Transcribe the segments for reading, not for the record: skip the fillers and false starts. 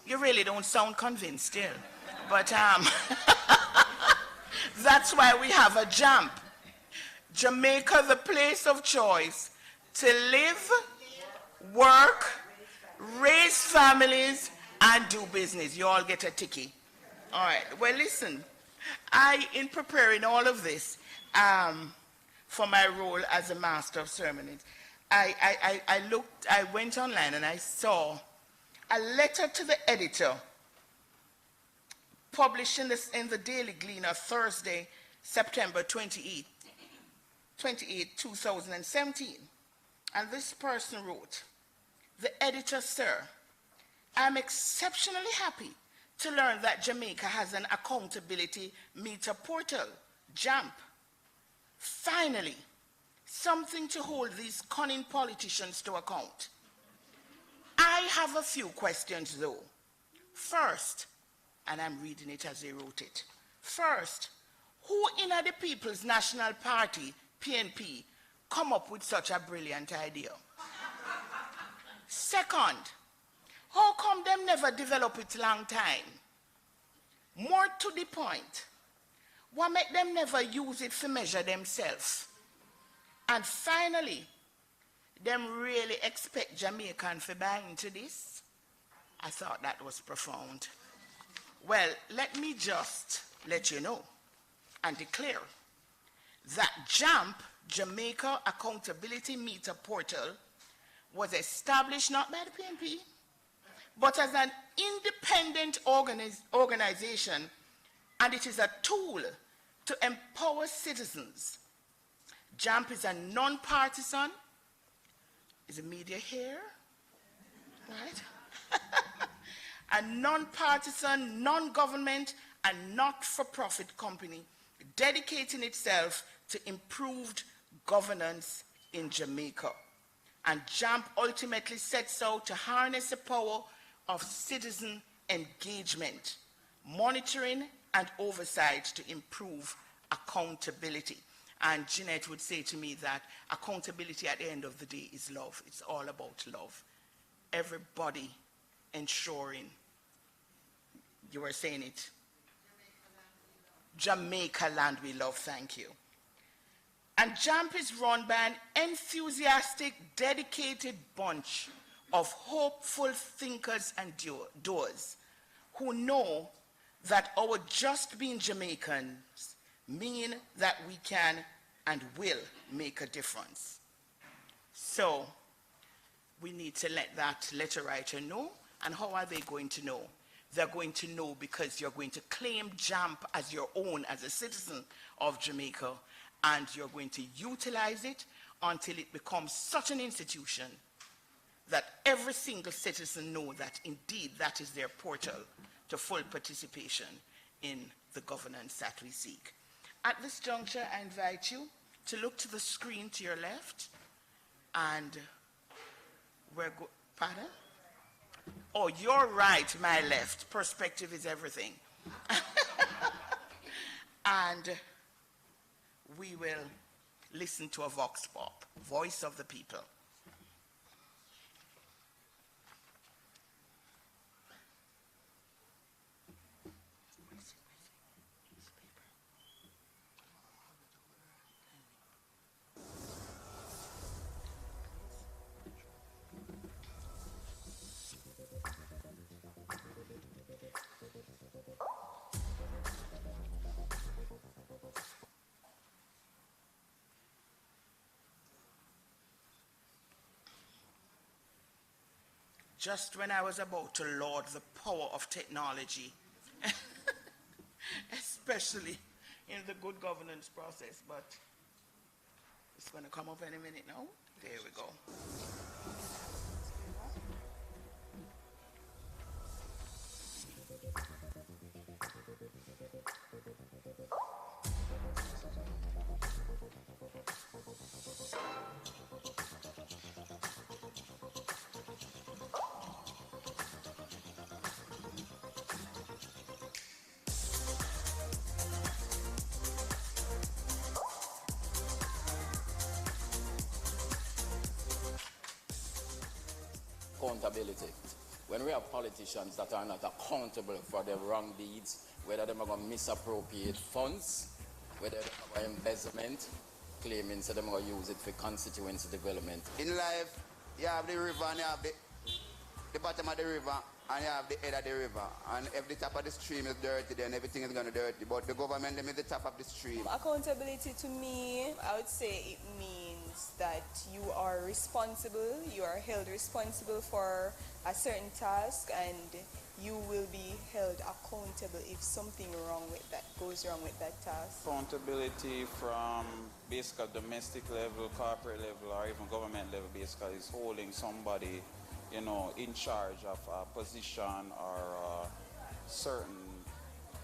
You really don't sound convinced still. But that's why we have a JAMP. Jamaica, the place of choice to live, work, raise families, and do business. You all get a ticky. All right. Well, listen, in preparing all of this for my role as a master of ceremonies, I went online and I saw a letter to the editor published in the Daily Gleaner Thursday, September 28, 2017. And this person wrote, "The editor, sir, I'm exceptionally happy to learn that Jamaica has an accountability meter portal, JAMP. Finally, something to hold these cunning politicians to account. I have a few questions though. First," and I'm reading it as they wrote it. "First, who in the People's National Party, PNP, come up with such a brilliant idea? Second, how come them never develop it long time? More to the point, what make them never use it to measure themselves? And finally, them really expect Jamaican to buy into this?" I thought that was profound. Well, let me just let you know and declare that JAMP, Jamaica Accountability Meter Portal, was established not by the PNP, but as an independent organization, and it is a tool to empower citizens. JAMP is a non-partisan, is the media here? Right? A non-partisan, non-government, and not-for-profit company dedicating itself to improved governance in Jamaica. And JAMP ultimately sets out to harness the power of citizen engagement, monitoring, and oversight to improve accountability. And Jeanette would say to me that accountability at the end of the day is love. It's all about love. Everybody ensuring, you were saying it, Jamaica land we love, thank you. And JAMP is run by an enthusiastic, dedicated bunch of hopeful thinkers and doers who know that our just being Jamaicans mean that we can and will make a difference. So we need to let that letter writer know. And how are they going to know? They're going to know because you're going to claim JAMP as your own, as a citizen of Jamaica, and you're going to utilize it until it becomes such an institution that every single citizen know that indeed that is their portal to full participation in the governance that we seek. At this juncture, I invite you to look to the screen to your left, and pardon? Oh, you're right, my left. Perspective is everything. And we will listen to a vox pop, voice of the people. Just when I was about to laud the power of technology, especially in the good governance process, but it's going to come up any minute now. There we go. Accountability. When we have politicians that are not accountable for their wrong deeds, whether they're going to misappropriate funds, whether they have embezzlement, claiming so they're going to use it for constituency development. In life, you have the river and you have the bottom of the river and you have the head of the river. And if the top of the stream is dirty, then everything is going to be dirty. But the government, them is the top of the stream. Accountability to me, I would say it means that you are responsible, you are held responsible for a certain task, and you will be held accountable if something goes wrong with that task. Accountability from basically domestic level, corporate level, or even government level basically is holding somebody, you know, in charge of a position or a certain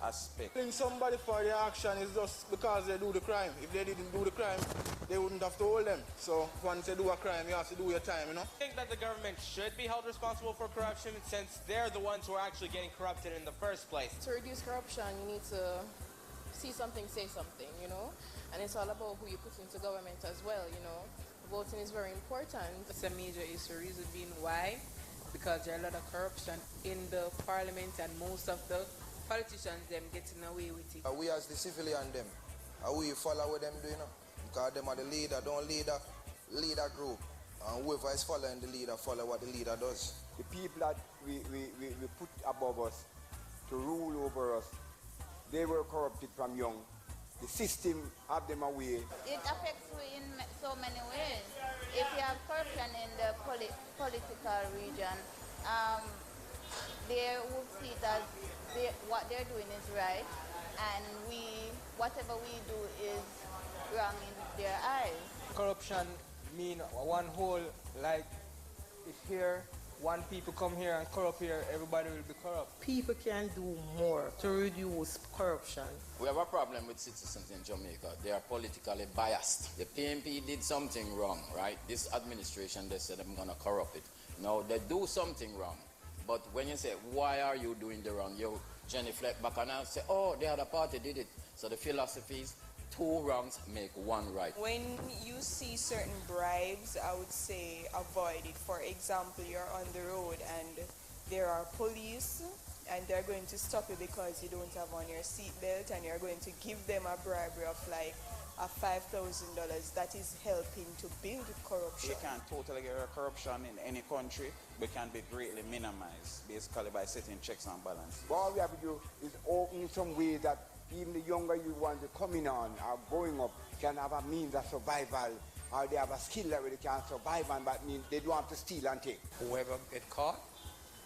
aspect. Holding somebody for their action is just because they do the crime. If they didn't do the crime, they wouldn't have to hold them. So once they do a crime, you have to do your time, you know? I think that the government should be held responsible for corruption since they're the ones who are actually getting corrupted in the first place. To reduce corruption, you need to see something, say something, you know? And it's all about who you put into government as well, you know? Voting is very important. It's a major issue. Reason being why? Because there are a lot of corruption in the parliament and most of the politicians them getting away with it. We as the civilian them, we follow what them do, you know? Because them are the leader, don't lead a group. And whoever is following the leader, follow what the leader does. The people that we put above us to rule over us, they were corrupted from young. The system have them away. It affects you in so many ways. If you have corruption in the political region, they will see it as what they're doing is right, and whatever we do is wrong in their eyes. Corruption mean one whole, like if here one people come here and corrupt here, everybody will be corrupt. People can do more to reduce corruption. We have a problem with citizens in Jamaica. They are politically biased. The PNP did something wrong, right? This administration, they said, I'm going to corrupt it. No, they do something wrong. But when you say, why are you doing the wrong? You genuflect back and I say, oh, the other party did it. So the philosophy is 2 wrongs make 1 right. When you see certain bribes, I would say avoid it. For example, you're on the road and there are police and they're going to stop you because you don't have on your seatbelt, and you're going to give them a bribery of like a $5,000. That is helping to build corruption. We can't totally get rid of corruption in any country, but can be greatly minimized basically by setting checks and balances. What we have to do is open some way that even the younger you want to coming on or going up can have a means of survival, or they have a skill that really can survive, and that means they don't have to steal and take. Whoever get caught,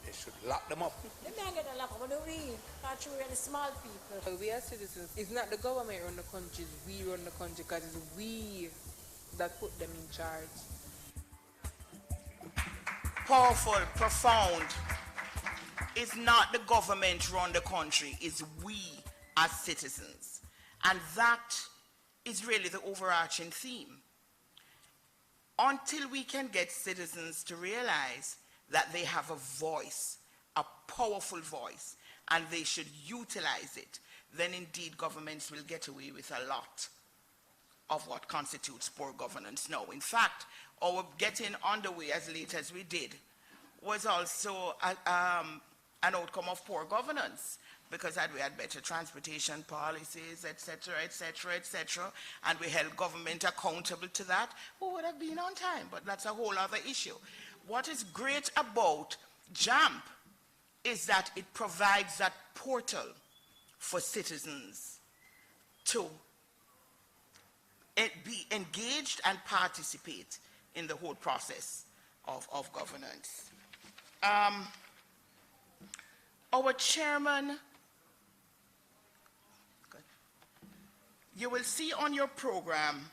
they should lock them up. They can't get a lock up, but we can't really small people. We as citizens, it's not the government run the country, it's we run the country because it's we that put them in charge. Powerful, profound. It's not the government run the country, it's we as citizens. And that is really the overarching theme. Until we can get citizens to realize that they have a voice, a powerful voice, and they should utilize it, then indeed governments will get away with a lot of what constitutes poor governance now. In fact, our getting underway as late as we did was also an outcome of poor governance, because had we had better transportation policies, etc., etc., etc., and we held government accountable to that, we would have been on time. But that's a whole other issue. What is great about JAMP is that it provides that portal for citizens to be engaged and participate in the whole process of governance. Our chairman, you will see on your program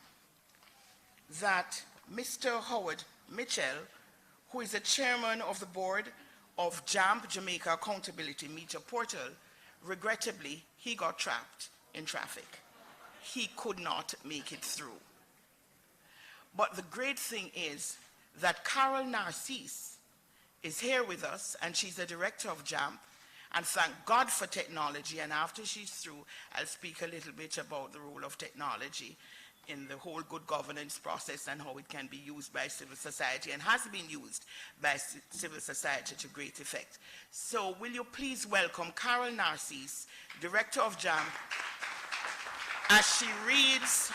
that Mr. Howard Mitchell, who is the chairman of the board of JAMP, Jamaica Accountability Meter Portal, regrettably, he got trapped in traffic. He could not make it through. But the great thing is that Carol Narcisse is here with us, and she's the director of JAMP, and thank God for technology, and after she's through, I'll speak a little bit about the role of technology. in the whole good governance process and how it can be used by civil society and has been used by civil society to great effect. So will you please welcome Carol Narcisse, Director of JAMP, as she reads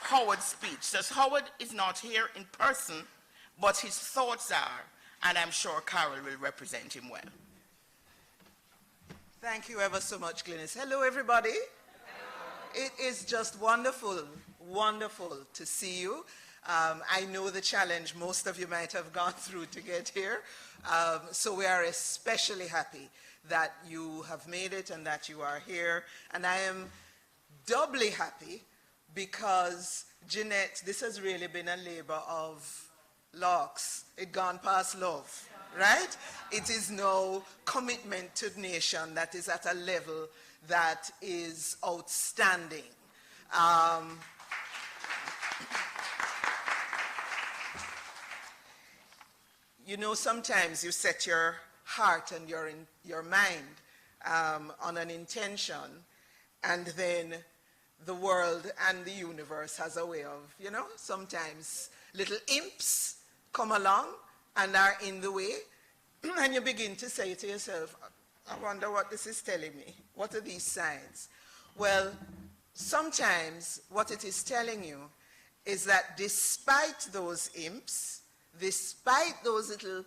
Howard's speech. So Howard is not here in person, but his thoughts are, and I'm sure Carol will represent him well. Thank you ever so much, Glynis. Hello, everybody. It is just wonderful, wonderful to see you. I know the challenge most of you might have gone through to get here. So we are especially happy that you have made it and that you are here. And I am doubly happy because, Jeanette, this has really been a labor of locks. It gone past love, right? It is no commitment to the nation that is at a level that is outstanding. You know, sometimes you set your heart and your mind on an intention, and then the world and the universe has a way of, you know, sometimes little imps come along and are in the way, and you begin to say to yourself, I wonder what this is telling me. What are these signs? Well, sometimes what it is telling you is that despite those imps, despite those little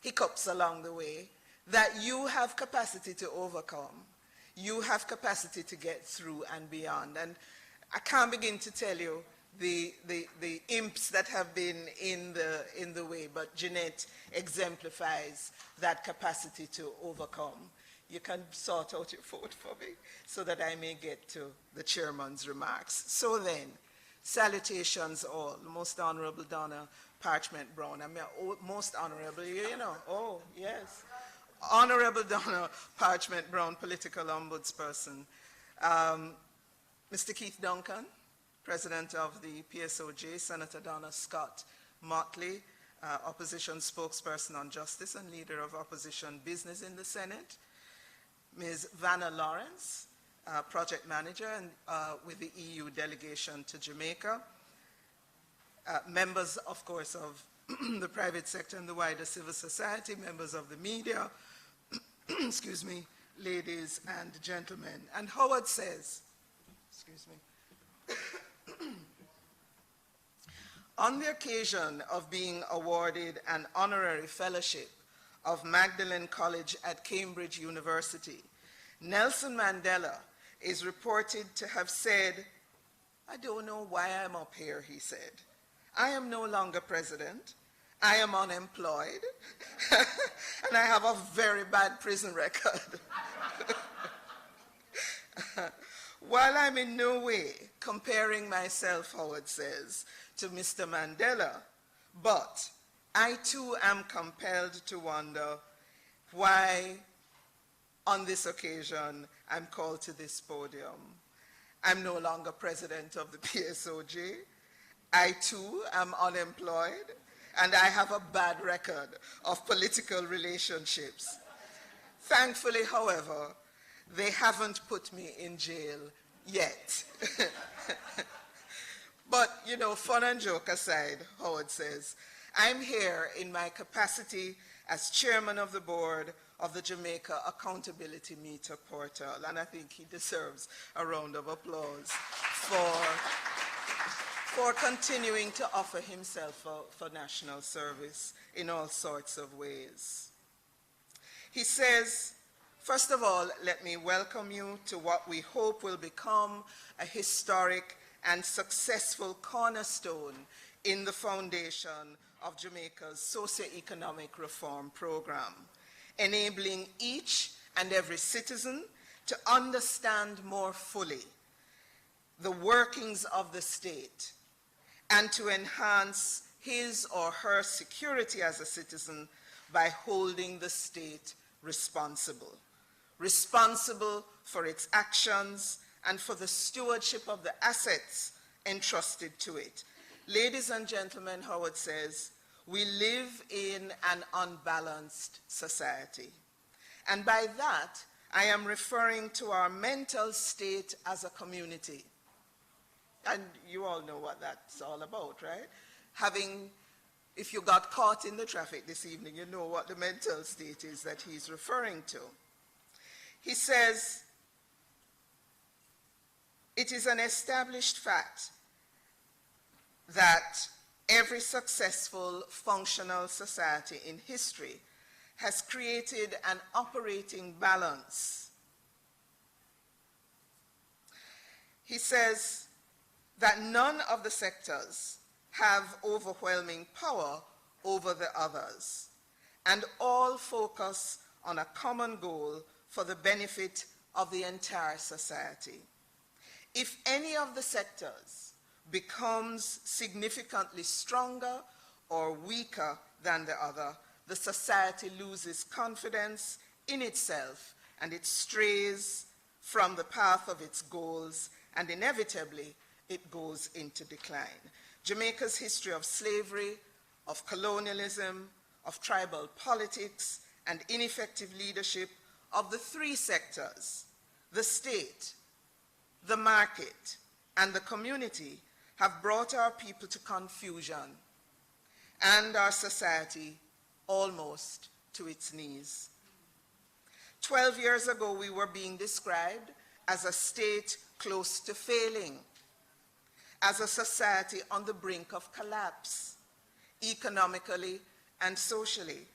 hiccups along the way, that you have capacity to overcome. You have capacity to get through and beyond. And I can't begin to tell you the imps that have been in the way, but Jeanette exemplifies that capacity to overcome. You can sort out your vote for me so that I may get to the chairman's remarks. So then, salutations all. Most Honorable Donna Parchment Brown. I mean, most honorable, you know. Oh, yes. Honorable Donna Parchment Brown, political ombudsperson. Mr. Keith Duncan, President of the PSOJ, Senator Donna Scott Motley, opposition spokesperson on justice and leader of opposition business in the Senate. Ms. Vanna Lawrence, project manager and, with the EU delegation to Jamaica. Members, of course, of the private sector and the wider civil society, members of the media, excuse me, ladies and gentlemen. And Howard says, excuse me, on the occasion of being awarded an honorary fellowship of Magdalen College at Cambridge University, Nelson Mandela is reported to have said, I don't know why I'm up here, he said. I am no longer president. I am unemployed. And I have a very bad prison record. While I'm in no way comparing myself, Howard says, to Mr. Mandela, but I too am compelled to wonder why on this occasion I'm called to this podium. I'm no longer president of the PSOJ. I too am unemployed, and I have a bad record of political relationships. Thankfully, however, they haven't put me in jail yet. But, you know, fun and joke aside, Howard says, I'm here in my capacity as chairman of the board of the Jamaica Accountability Meter Portal, and I think he deserves a round of applause for continuing to offer himself for national service in all sorts of ways. He says, first of all, let me welcome you to what we hope will become a historic and successful cornerstone in the foundation of Jamaica's socio-economic reform program, enabling each and every citizen to understand more fully the workings of the state and to enhance his or her security as a citizen by holding the state responsible for its actions and for the stewardship of the assets entrusted to it. Ladies and gentlemen, Howard says, we live in an unbalanced society. And by that, I am referring to our mental state as a community. And you all know what that's all about, right? If you got caught in the traffic this evening, you know what the mental state is that he's referring to. He says, it is an established fact that every successful functional society in history has created an operating balance. He says that none of the sectors have overwhelming power over the others, and all focus on a common goal for the benefit of the entire society. If any of the sectors becomes significantly stronger or weaker than the other, the society loses confidence in itself and it strays from the path of its goals, and inevitably it goes into decline. Jamaica's history of slavery, of colonialism, of tribal politics, and ineffective leadership of the three sectors, the state, the market, and the community, have brought our people to confusion and our society almost to its knees. 12 years ago, we were being described as a state close to failing, as a society on the brink of collapse, economically and socially.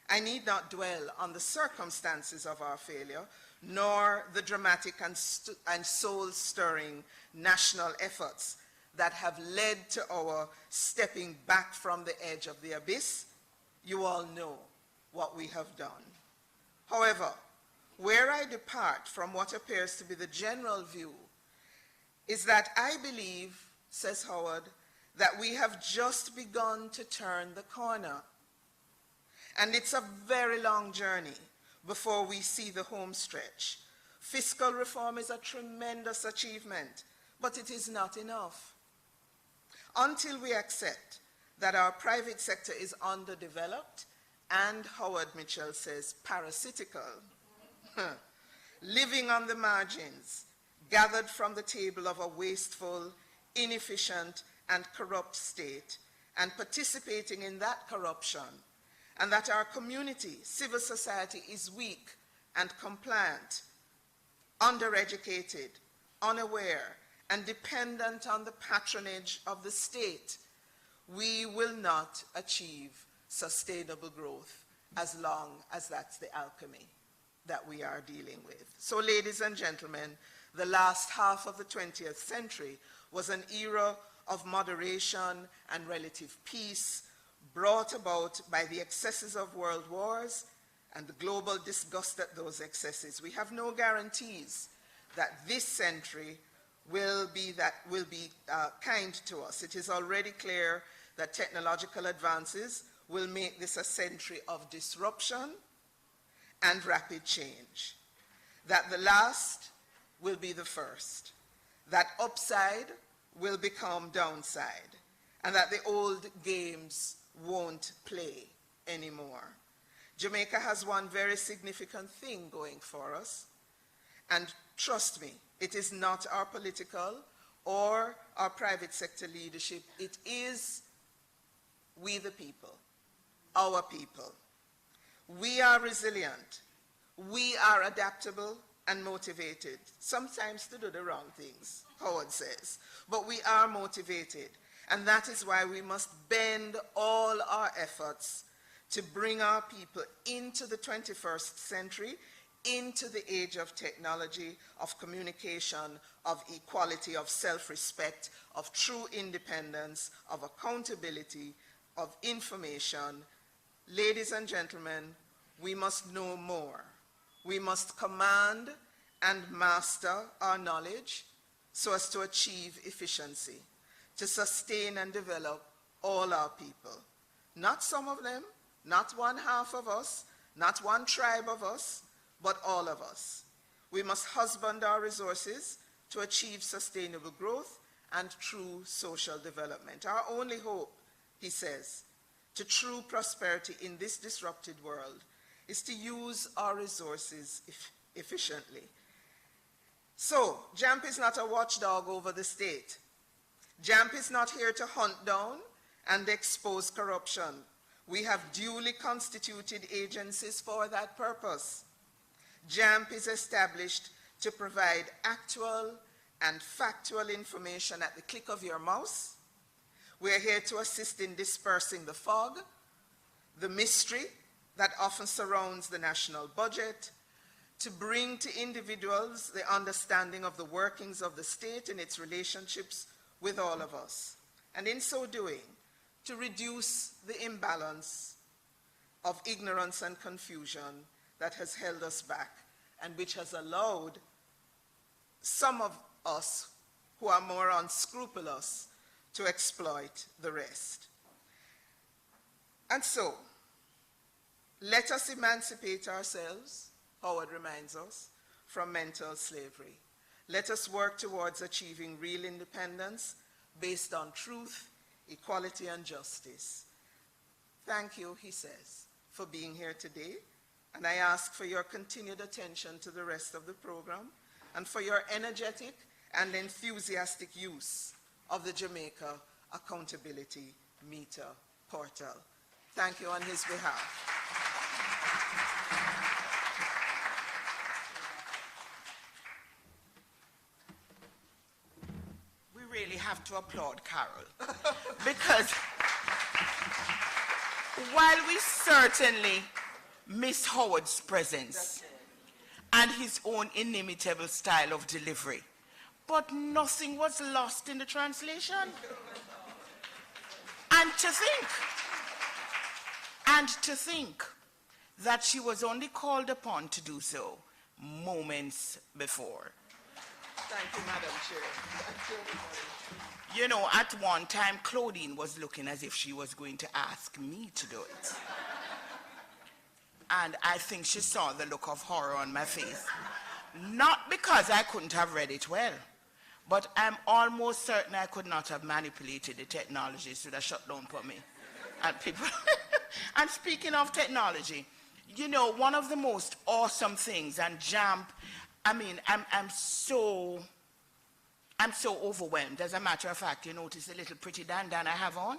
I need not dwell on the circumstances of our failure, nor the dramatic and soul-stirring national efforts that have led to our stepping back from the edge of the abyss. You all know what we have done. However, where I depart from what appears to be the general view is that I believe, says Howard, that we have just begun to turn the corner. And it's a very long journey before we see the home stretch. Fiscal reform is a tremendous achievement, but it is not enough. Until we accept that our private sector is underdeveloped and, Howard Mitchell says, parasitical, living on the margins, gathered from the table of a wasteful, inefficient, and corrupt state, and participating in that corruption, and that our community, civil society, is weak and compliant, undereducated, unaware, and dependent on the patronage of the state, we will not achieve sustainable growth as long as that's the alchemy that we are dealing with. So, ladies and gentlemen, the last half of the 20th century was an era of moderation and relative peace, brought about by the excesses of world wars and the global disgust at those excesses. We have no guarantees that this century will be kind to us. It is already clear that technological advances will make this a century of disruption and rapid change. That the last will be the first. That upside will become downside. And that the old games won't play anymore. Jamaica has one very significant thing going for us. And trust me, it is not our political or our private sector leadership. It is we the people, our people. We are resilient. We are adaptable and motivated, sometimes to do the wrong things, Howard says. But we are motivated. And that is why we must bend all our efforts to bring our people into the 21st century, into the age of technology, of communication, of equality, of self-respect, of true independence, of accountability, of information. Ladies and gentlemen, we must know more. We must command and master our knowledge so as to achieve efficiency, to sustain and develop all our people. Not some of them, not one half of us, not one tribe of us, but all of us. We must husband our resources to achieve sustainable growth and true social development. Our only hope, he says, to true prosperity in this disrupted world is to use our resources efficiently. So, JAMP is not a watchdog over the state. JAMP is not here to hunt down and expose corruption. We have duly constituted agencies for that purpose. JAMP is established to provide actual and factual information at the click of your mouse. We're here to assist in dispersing the fog, the mystery that often surrounds the national budget, to bring to individuals the understanding of the workings of the state and its relationships with all of us, and in so doing, to reduce the imbalance of ignorance and confusion that has held us back and which has allowed some of us who are more unscrupulous to exploit the rest. And so, let us emancipate ourselves, Howard reminds us, from mental slavery. Let us work towards achieving real independence based on truth, equality, and justice. Thank you, he says, for being here today, and I ask for your continued attention to the rest of the program and for your energetic and enthusiastic use of the Jamaica Accountability Meter portal. Thank you on his behalf. We really have to applaud Carol because while we certainly miss Howard's presence and his own inimitable style of delivery, but nothing was lost in the translation. And to think that she was only called upon to do so moments before. Thank you, Madam Chair. You know, at one time, Claudine was looking as if she was going to ask me to do it. And I think she saw the look of horror on my face. Not because I couldn't have read it well, but I'm almost certain I could not have manipulated the technology so that shut down for me. And people, and speaking of technology, you know, one of the most awesome things, and JAMP, I mean, I'm so overwhelmed. As a matter of fact, you notice the little pretty dandan I have on?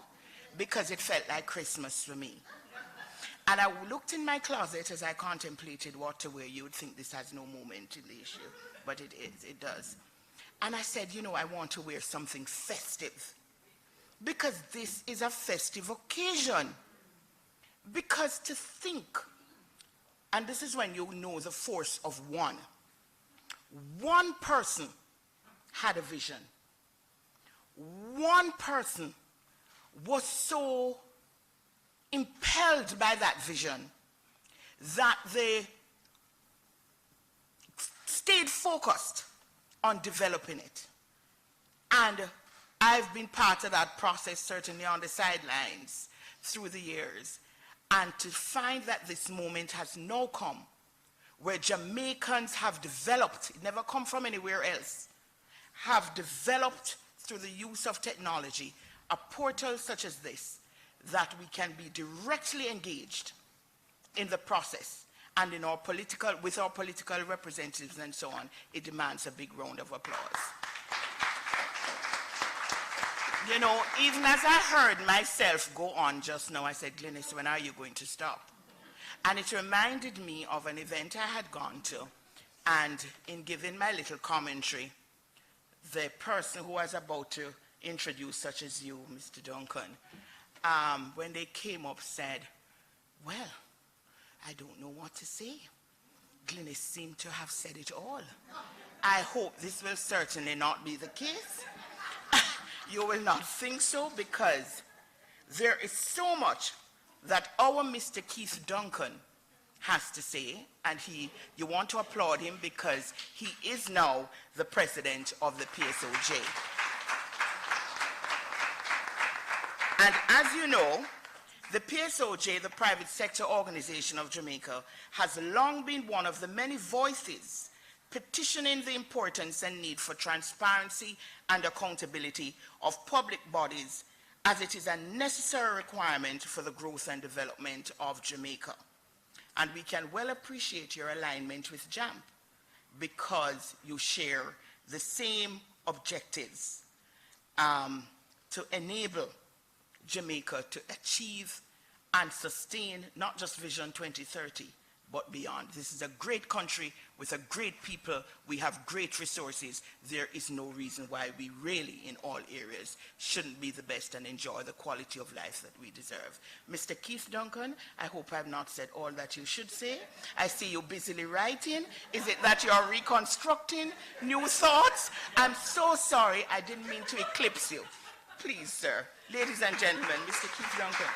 Because it felt like Christmas for me. And I looked in my closet as I contemplated what to wear. You would think this has no moment in the issue, but it is, it does. And I said, you know, I want to wear something festive because this is a festive occasion. Because to think, and this is when you know the force of one. One person had a vision. One person was so impelled by that vision that they stayed focused on developing it. And I've been part of that process, certainly on the sidelines through the years. And to find that this moment has now come where Jamaicans have developed, it never come from anywhere else, have developed through the use of technology, a portal such as this, that we can be directly engaged in the process and in our political, with our political representatives and so on, it demands a big round of applause. You know, even as I heard myself go on just now, I said, Glynis, when are you going to stop? And it reminded me of an event I had gone to, and in giving my little commentary, the person who was about to introduce, such as you, Mr. Duncan, when they came up said, well, I don't know what to say. Glynis seemed to have said it all. I hope this will certainly not be the case. You will not think so, because there is so much that our Mr. Keith Duncan has to say, and you want to applaud him because he is now the president of the PSOJ. And as you know, the PSOJ, the private sector organization of Jamaica, has long been one of the many voices petitioning the importance and need for transparency and accountability of public bodies, as it is a necessary requirement for the growth and development of Jamaica. And we can well appreciate your alignment with JAMP because you share the same objectives. to enable Jamaica to achieve and sustain not just Vision 2030, but beyond. This is a great country with a great people. We have great resources. There is no reason why we really, in all areas, shouldn't be the best and enjoy the quality of life that we deserve. Mr. Keith Duncan, I hope I've not said all that you should say. I see you busily writing. Is it that you are reconstructing new thoughts? I'm so sorry. I didn't mean to eclipse you. Please, sir. Ladies and gentlemen, Mr. Keith Duncan.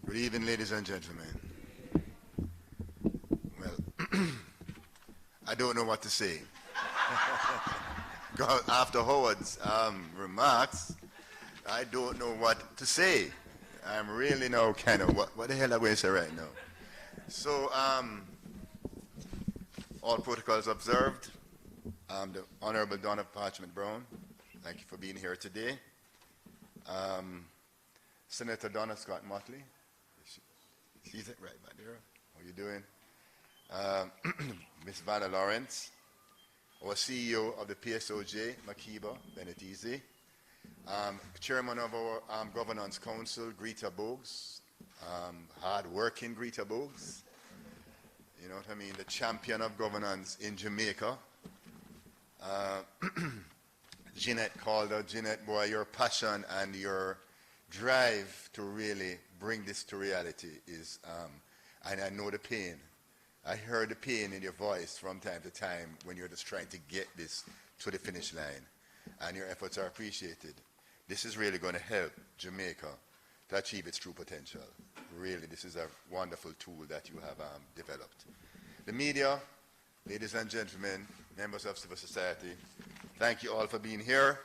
Good evening, ladies and gentlemen. Well, I don't know what to say. After Howard's remarks, I don't know what to say. I'm really now kind of, what the hell am I going to say right now? So, all protocols observed. The Honorable Donna Parchment-Brown, thank you for being here today. Senator Donna Scott-Motley. She's right back there. How you doing? Ms. Vanna Lawrence, our CEO of the PSOJ, Makiba Benetizi, Chairman of our Governance Council, Greta Bogues, hard-working Greta Bogues, you know what I mean, the champion of governance in Jamaica. Jeanette Calder. Jeanette, boy, your passion and your drive to really bring this to reality is, and I know the pain. I heard the pain in your voice from time to time when you're just trying to get this to the finish line, and your efforts are appreciated. This is really going to help Jamaica to achieve its true potential. Really, this is a wonderful tool that you have developed. The media, ladies and gentlemen, members of civil society, thank you all for being here.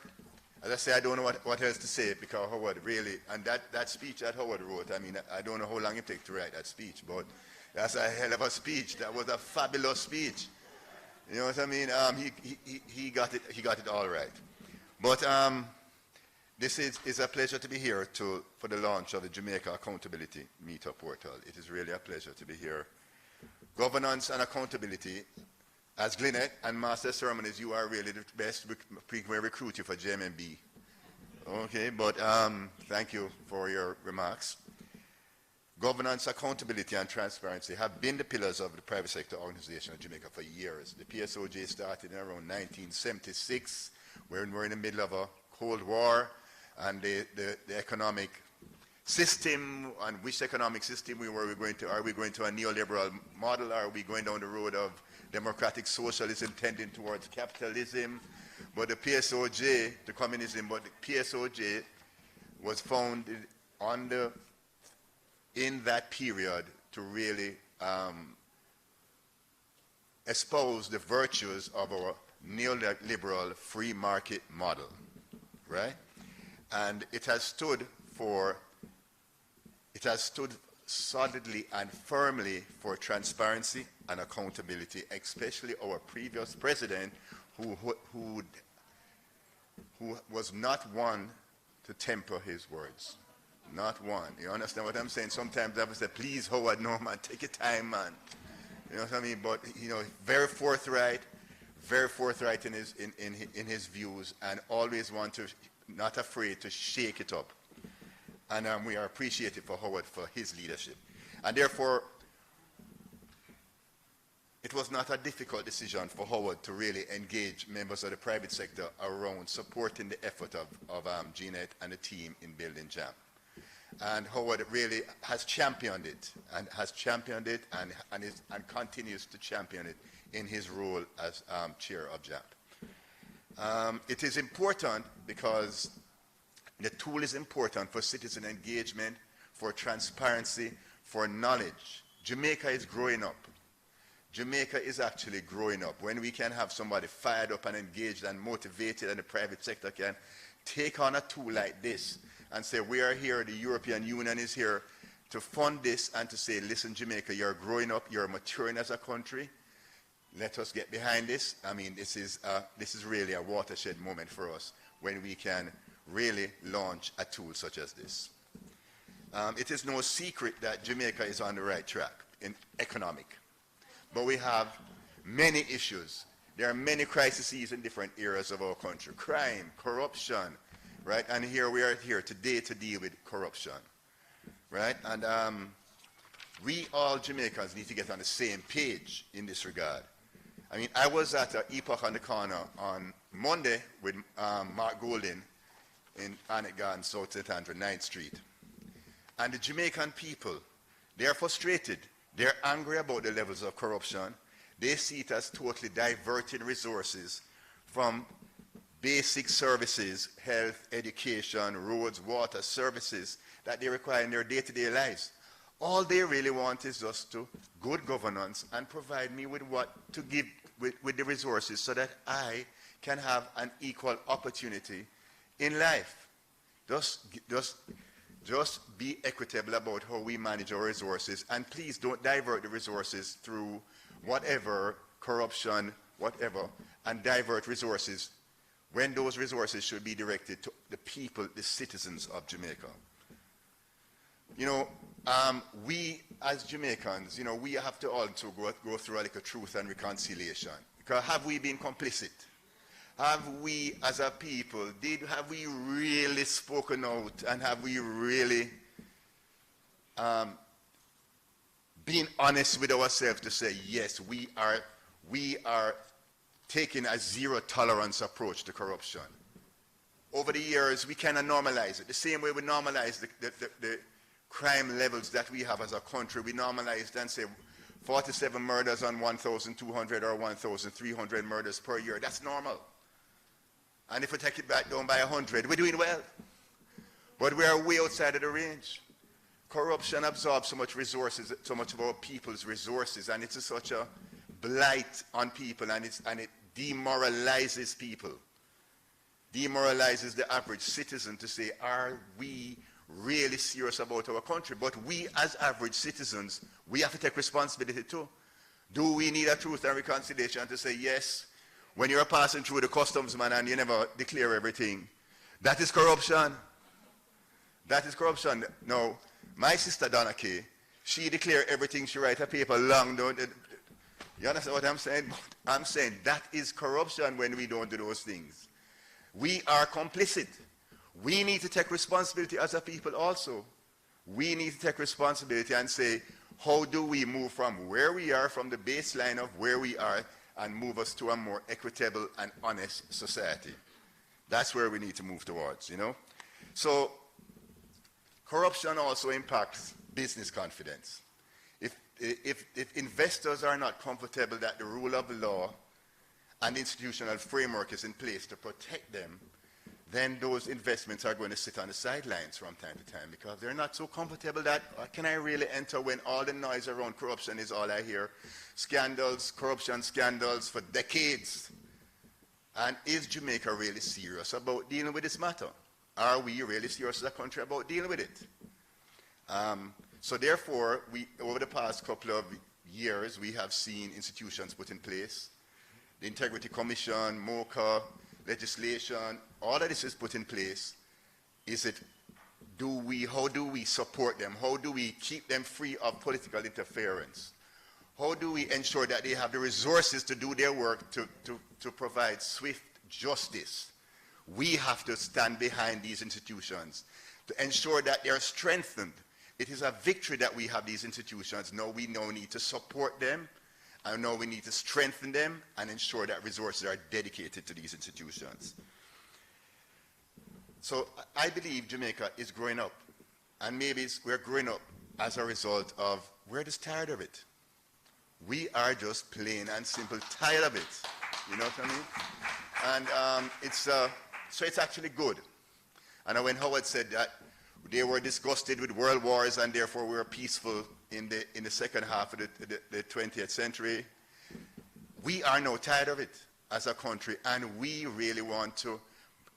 As I say, I don't know what else to say, because Howard really, and that speech that Howard wrote, I mean, I don't know how long it took to write that speech, but that's a hell of a speech. That was a fabulous speech. You know what I mean? He got it all right. But this is a pleasure to be here for the launch of the Jamaica Accountability Meetup Portal. It is really a pleasure to be here. Governance and accountability. As Glynette and Master Ceremonies, you are really the best. We may recruit you for JMB. Okay, but thank you for your remarks. Governance, accountability, and transparency have been the pillars of the private sector organization of Jamaica for years. The PSOJ started in around 1976, when we're in the middle of a Cold War, and the economic system, and which economic system are we going to a neoliberal model? Are we going down the road of democratic socialism tending towards capitalism? But the PSOJ, the communism, but the PSOJ was founded in that period to really espouse the virtues of our neoliberal free market model, right? And it has stood solidly and firmly for transparency and accountability, especially our previous president, who was not one to temper his words. Not one. You understand what I'm saying? Sometimes I would say, please, Howard, no, man, take your time, man. You know what I mean? But, you know, very forthright in his views, and always not afraid to shake it up. And we are appreciative for Howard for his leadership. And therefore, it was not a difficult decision for Howard to really engage members of the private sector around supporting the effort of Jeanette and the team in building JAMP. And Howard really has championed it, and continues to champion it in his role as chair of JAMP. It is important because the tool is important for citizen engagement, for transparency, for knowledge. Jamaica is growing up. Jamaica is actually growing up. When we can have somebody fired up and engaged and motivated, and the private sector can take on a tool like this and say, we are here, the European Union is here to fund this, and to say, listen, Jamaica, you're growing up, you're maturing as a country. Let us get behind this. I mean, this is really a watershed moment for us when we can really launch a tool such as this. it is no secret that Jamaica is on the right track in economic. But we have many issues. There are many crises in different areas of our country. Crime, corruption, right? And here we are here today to deal with corruption, right? And we all Jamaicans need to get on the same page in this regard. I mean, I was at Epoch on the Corner on Monday with Mark Golding in Annet Garden, South St. Andrew, 9th Street. And the Jamaican people, they are frustrated. They're angry about the levels of corruption. They see it as totally diverting resources from basic services, health, education, roads, water, services that they require in their day-to-day lives. All they really want is just to good governance and provide me with what to give with the resources so that I can have an equal opportunity in life. Just be equitable about how we manage our resources, and please don't divert the resources through whatever, corruption, whatever, and divert resources when those resources should be directed to the people, the citizens of Jamaica. You know, we as Jamaicans, you know, we have to also go through a little truth and reconciliation. Because have we been complicit? Have we as a people, have we really spoken out, and have we really been honest with ourselves to say, yes, we are taking a zero tolerance approach to corruption? Over the years, we kind of normalize it. The same way we normalize the crime levels that we have as a country. We normalized and say 47 murders on 1,200 or 1,300 murders per year. That's normal. And if we take it back down by 100, we're doing well. But we are way outside of the range. Corruption absorbs so much resources, so much of our people's resources, and it's such a blight on people, and it demoralizes people. Demoralizes the average citizen to say, are we really serious about our country? But we as average citizens, we have to take responsibility too. Do we need a truth and reconciliation to say, yes, when you're passing through the customs man and you never declare everything, that is corruption. That is corruption. No, my sister Donna Kay, she declared everything, she write a paper long, don't it? You understand what I'm saying? I'm saying that is corruption when we don't do those things. We are complicit. We need to take responsibility as a people also. We need to take responsibility and say, how do we move from where we are, from the baseline of where we are, and move us to a more equitable and honest society? That's where we need to move towards, you know? So, corruption also impacts business confidence. If investors are not comfortable that the rule of law and institutional framework is in place to protect them, then those investments are going to sit on the sidelines from time to time because they're not so comfortable that, can I really enter when all the noise around corruption is all I hear? Scandals, corruption scandals for decades. And is Jamaica really serious about dealing with this matter? Are we really serious as a country about dealing with it? So therefore, over the past couple of years, we have seen institutions put in place. The Integrity Commission, MOCA, legislation, all of this is put in place. How do we support them? How do we keep them free of political interference? How do we ensure that they have the resources to do their work to provide swift justice? We have to stand behind these institutions to ensure that they are strengthened. It is a victory that we have these institutions. Now we need to support them, and now we need to strengthen them and ensure that resources are dedicated to these institutions. So I believe Jamaica is growing up, and maybe we're growing up as a result of, we're just tired of it. We are just plain and simple tired of it. You know what I mean? And so it's actually good. And when Howard said that they were disgusted with world wars and therefore we were peaceful in the second half of the 20th century, we are now tired of it as a country, and we really want to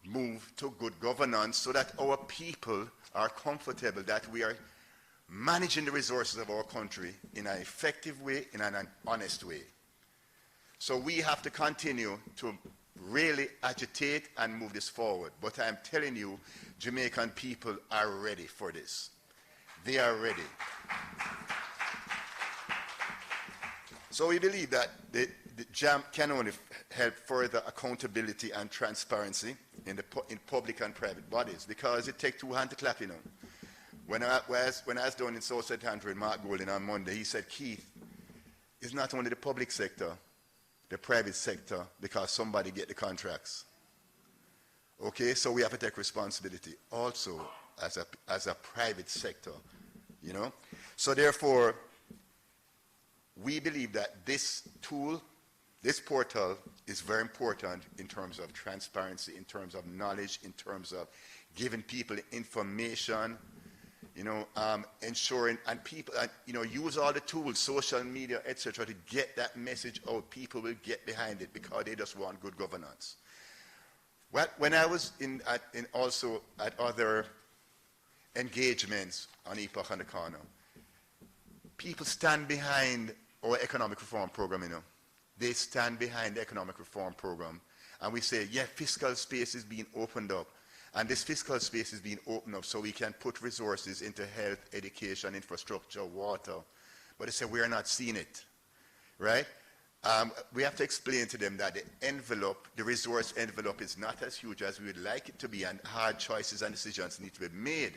move to good governance so that our people are comfortable that we are managing the resources of our country in an effective way, in an honest way. So we have to continue to really agitate and move this forward. But I'm telling you, Jamaican people are ready for this. They are ready. So we believe that the JAMP can only help further accountability and transparency in public and private bodies, because it takes two hands to clap, you know. When I was down in South St. Andrew with Mark Golden on Monday, he said, Keith, it's not only the public sector, the private sector, because somebody get the contracts. Okay, so we have to take responsibility also as a private sector, you know. So therefore, we believe that this tool, this portal, is very important in terms of transparency, in terms of knowledge, in terms of giving people information, you know, ensuring, and people, you know, use all the tools, social media, etc., to get that message out. People will get behind it because they just want good governance. Well, when I was also at other engagements on Epoch and the Corner, people stand behind our economic reform program, you know. They stand behind the economic reform program. And we say, yeah, fiscal space is being opened up. And this fiscal space is being opened up so we can put resources into health, education, infrastructure, water. But they say, we are not seeing it, right? We have to explain to them that the envelope, the resource envelope, is not as huge as we would like it to be, and hard choices and decisions need to be made.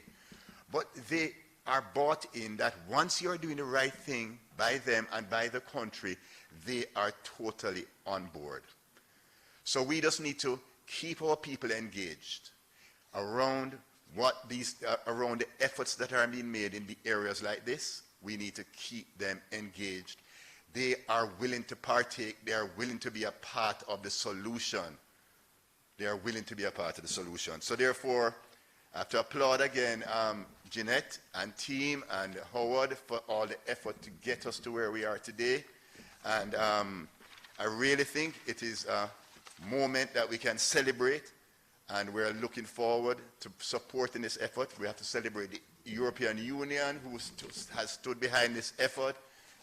But they are bought in that once you're doing the right thing by them and by the country, they are totally on board. So we just need to keep our people engaged around around the efforts that are being made in the areas like this. We need to keep them engaged. They are willing to partake. They are willing to be a part of the solution. They are willing to be a part of the solution. So therefore, I have to applaud again Jeanette and team and Howard for all the effort to get us to where we are today. And I really think it is a moment that we can celebrate, and we're looking forward to supporting this effort. We have to celebrate the European Union, who has stood behind this effort.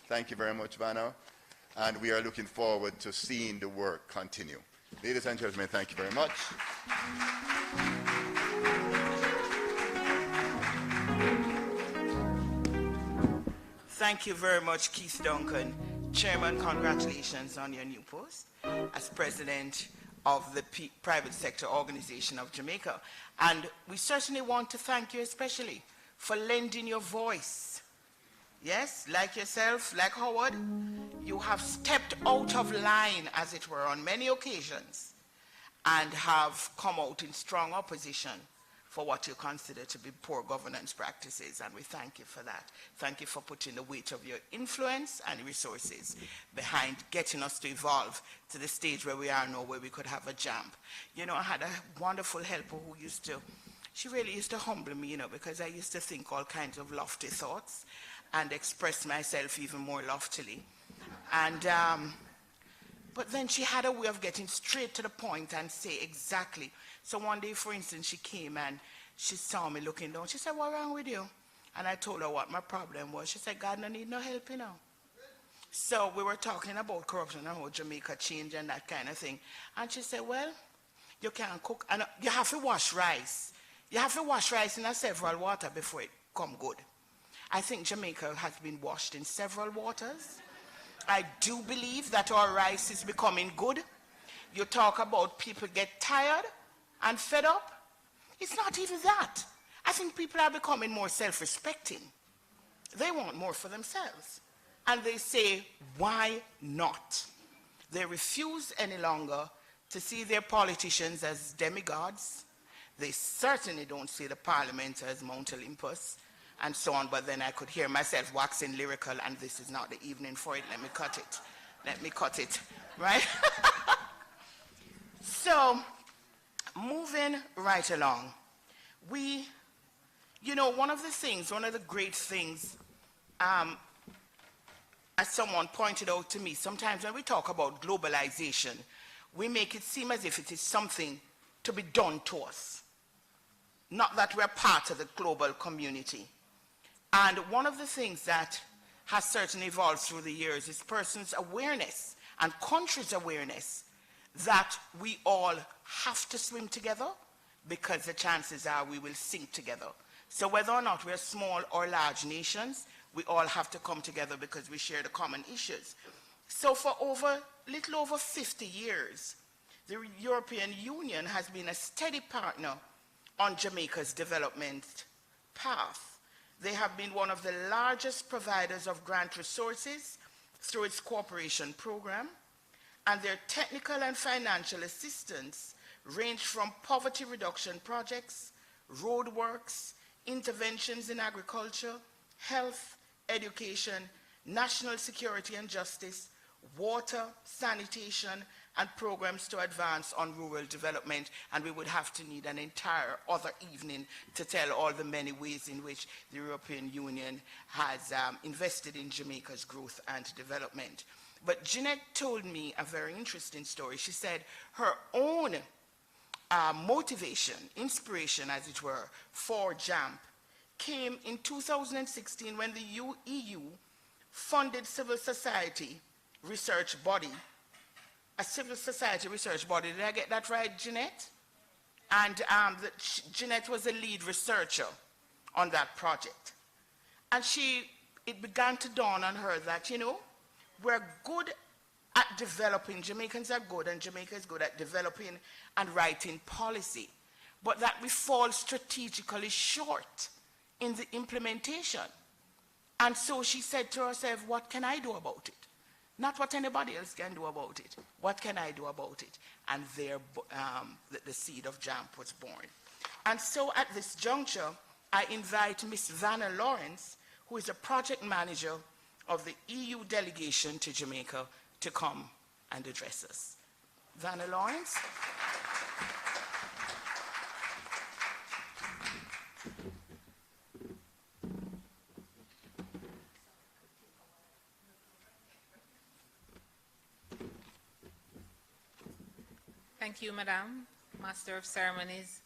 Thank you very much, Vanna. And we are looking forward to seeing the work continue. Ladies and gentlemen, thank you very much. Thank you very much, Keith Duncan. Chairman, congratulations on your new post as president of the Private Sector Organization of Jamaica. And we certainly want to thank you especially for lending your voice. Yes, like yourself, like Howard, you have stepped out of line, as it were, on many occasions and have come out in strong opposition for what you consider to be poor governance practices, and we thank you for that. Thank you for putting the weight of your influence and resources behind getting us to evolve to the stage where we are now, where we could have a JAMP. You know, I had a wonderful helper who she really used to humble me, you know, because I used to think all kinds of lofty thoughts and express myself even more loftily. And, but then she had a way of getting straight to the point and say exactly. So one day, for instance, she came and she saw me looking down. She said, "What's wrong with you?" And I told her what my problem was. She said, "God, I need no help, you know." So we were talking about corruption and how Jamaica changed and that kind of thing. And she said, "Well, you can't cook. And you have to wash rice. You have to wash rice in several water before it come good." I think Jamaica has been washed in several waters. I do believe that our rice is becoming good. You talk about people get tired and fed up. It's not even that. I think people are becoming more self-respecting. They want more for themselves. And they say, why not? They refuse any longer to see their politicians as demigods. They certainly don't see the parliament as Mount Olympus, and so on. But then I could hear myself waxing lyrical, and this is not the evening for it. Let me cut it. Let me cut it, right? So, moving right along, you know, one of the great things, as someone pointed out to me, sometimes when we talk about globalization, we make it seem as if it is something to be done to us, not that we're part of the global community. And one of the things that has certainly evolved through the years is persons' awareness and countries' awareness that we all have to swim together, because the chances are we will sink together. So whether or not we're small or large nations, we all have to come together because we share the common issues. So for little over 50 years, the European Union has been a steady partner on Jamaica's development path. They have been one of the largest providers of grant resources through its cooperation program, and their technical and financial assistance range from poverty reduction projects, road works, interventions in agriculture, health, education, national security and justice, water, sanitation, and programs to advance on rural development. And we would have to need an entire other evening to tell all the many ways in which the European Union has invested in Jamaica's growth and development. But Jeanette told me a very interesting story. She said her own motivation, inspiration as it were, for JAMP came in 2016 when the EU funded civil society research body, a civil society research body. Did I get that right, Jeanette? And Jeanette was a lead researcher on that project. And it began to dawn on her that, you know, we're good at developing, Jamaicans are good, and Jamaica is good at developing and writing policy, but that we fall strategically short in the implementation. And so she said to herself, what can I do about it? Not what anybody else can do about it. What can I do about it? And there the seed of JAMP was born. And so at this juncture, I invite Miss Vanna Lawrence, who is a project manager of the EU delegation to Jamaica, to come and address us. Vanna Lawrence. Thank you, Madam, Master of Ceremonies.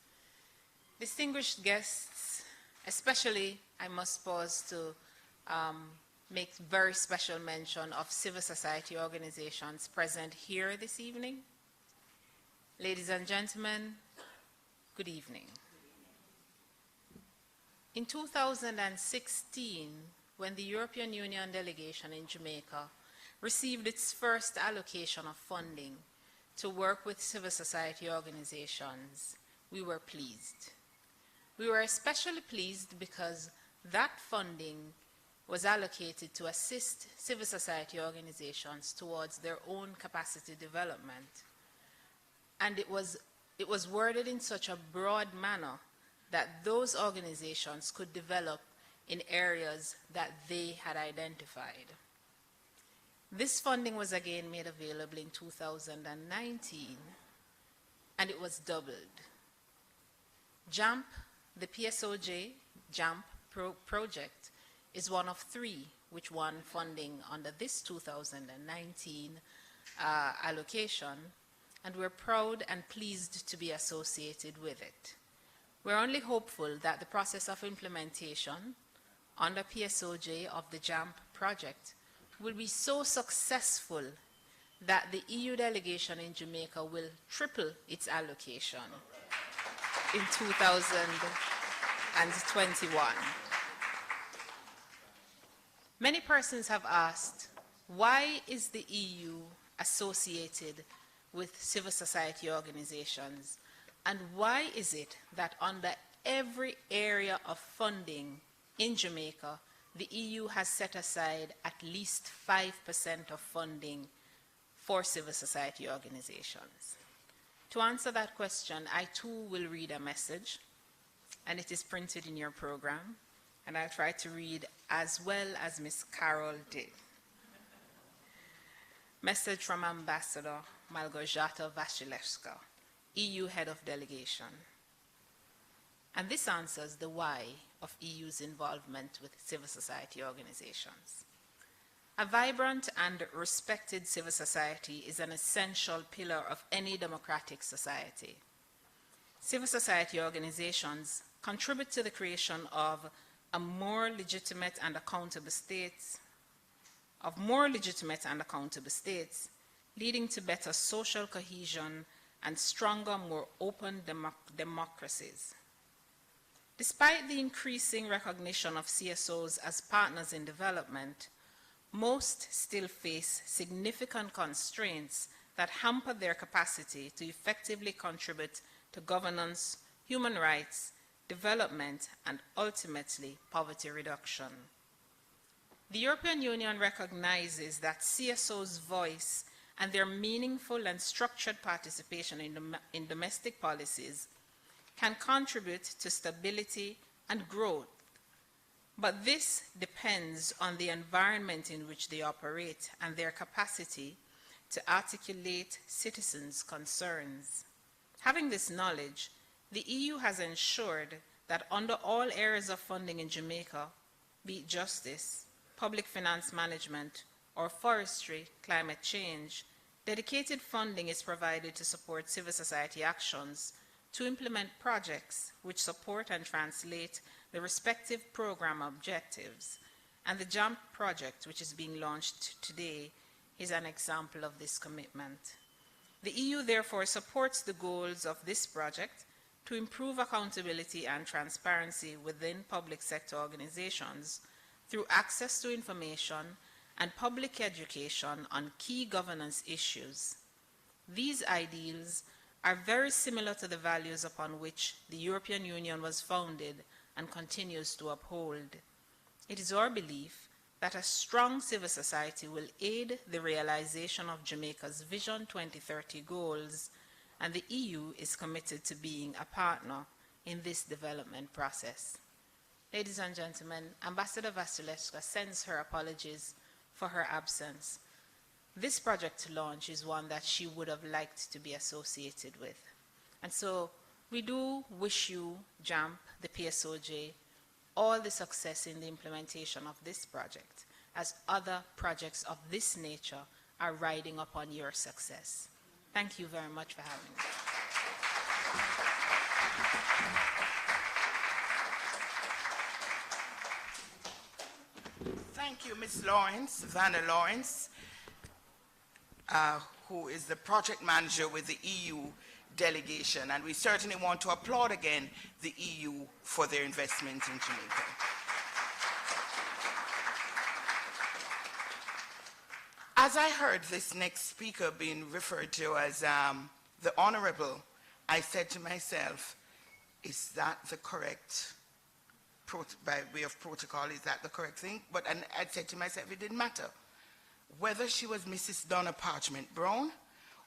Distinguished guests, especially I must pause to make very special mention of civil society organizations present here this evening. Ladies and gentlemen, good evening. In 2016, when the European Union delegation in Jamaica received its first allocation of funding to work with civil society organizations, we were pleased. We were especially pleased because that funding was allocated to assist civil society organizations towards their own capacity development. And it was worded in such a broad manner that those organizations could develop in areas that they had identified. This funding was again made available in 2019, and it was doubled. JAMP, the PSOJ JAMP project, is one of three which won funding under this 2019 allocation, and we're proud and pleased to be associated with it. We're only hopeful that the process of implementation under PSOJ of the JAMP project will be so successful that the EU delegation in Jamaica will triple its allocation in 2021. Many persons have asked, why is the EU associated with civil society organizations, and why is it that under every area of funding in Jamaica, the EU has set aside at least 5% of funding for civil society organizations? To answer that question, I too will read a message, and it is printed in your program, and I'll try to read as well as Ms. Carol did. Message from Ambassador Malgorzata Wasilewska, EU Head of Delegation. And this answers the why of EU's involvement with civil society organizations. A vibrant and respected civil society is an essential pillar of any democratic society. Civil society organizations contribute to the creation of more legitimate and accountable states, leading to better social cohesion and stronger, more open democracies. Despite the increasing recognition of CSOs as partners in development, most still face significant constraints that hamper their capacity to effectively contribute to governance, human rights, development, and ultimately poverty reduction. The European Union recognizes that CSO's voice and their meaningful and structured participation in domestic policies can contribute to stability and growth. But this depends on the environment in which they operate and their capacity to articulate citizens' concerns. Having this knowledge, the EU has ensured that under all areas of funding in Jamaica, be it justice, public finance management, or forestry, climate change, dedicated funding is provided to support civil society actions to implement projects which support and translate the respective program objectives. And the JAMP project, which is being launched today, is an example of this commitment. The EU therefore supports the goals of this project to improve accountability and transparency within public sector organizations through access to information and public education on key governance issues. These ideals are very similar to the values upon which the European Union was founded and continues to uphold. It is our belief that a strong civil society will aid the realization of Jamaica's Vision 2030 goals, and the EU is committed to being a partner in this development process. Ladies and gentlemen, Ambassador Vasilevska sends her apologies for her absence. This project launch is one that she would have liked to be associated with. And so we do wish you, JAMP, the PSOJ, all the success in the implementation of this project, as other projects of this nature are riding upon your success. Thank you very much for having me. Thank you, Ms. Lawrence, Vanna Lawrence, who is the project manager with the EU delegation. And we certainly want to applaud again the EU for their investment in Jamaica. As I heard this next speaker being referred to as the Honorable, I said to myself, is that the correct, by way of protocol, is that the correct thing? But I said to myself, it didn't matter. Whether she was Mrs. Donna Parchment Brown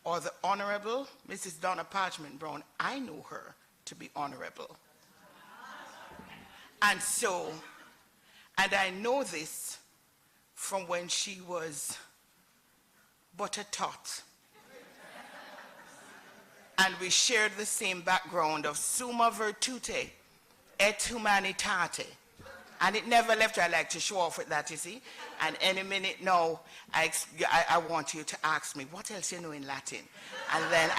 or the Honorable Mrs. Donna Parchment Brown, I knew her to be honorable. And so, and I know this from when she was but a tot. And we shared the same background of summa virtute et humanitate. And it never left her. I like to show off with that, you see. And any minute now, I want you to ask me, what else you know in Latin? And then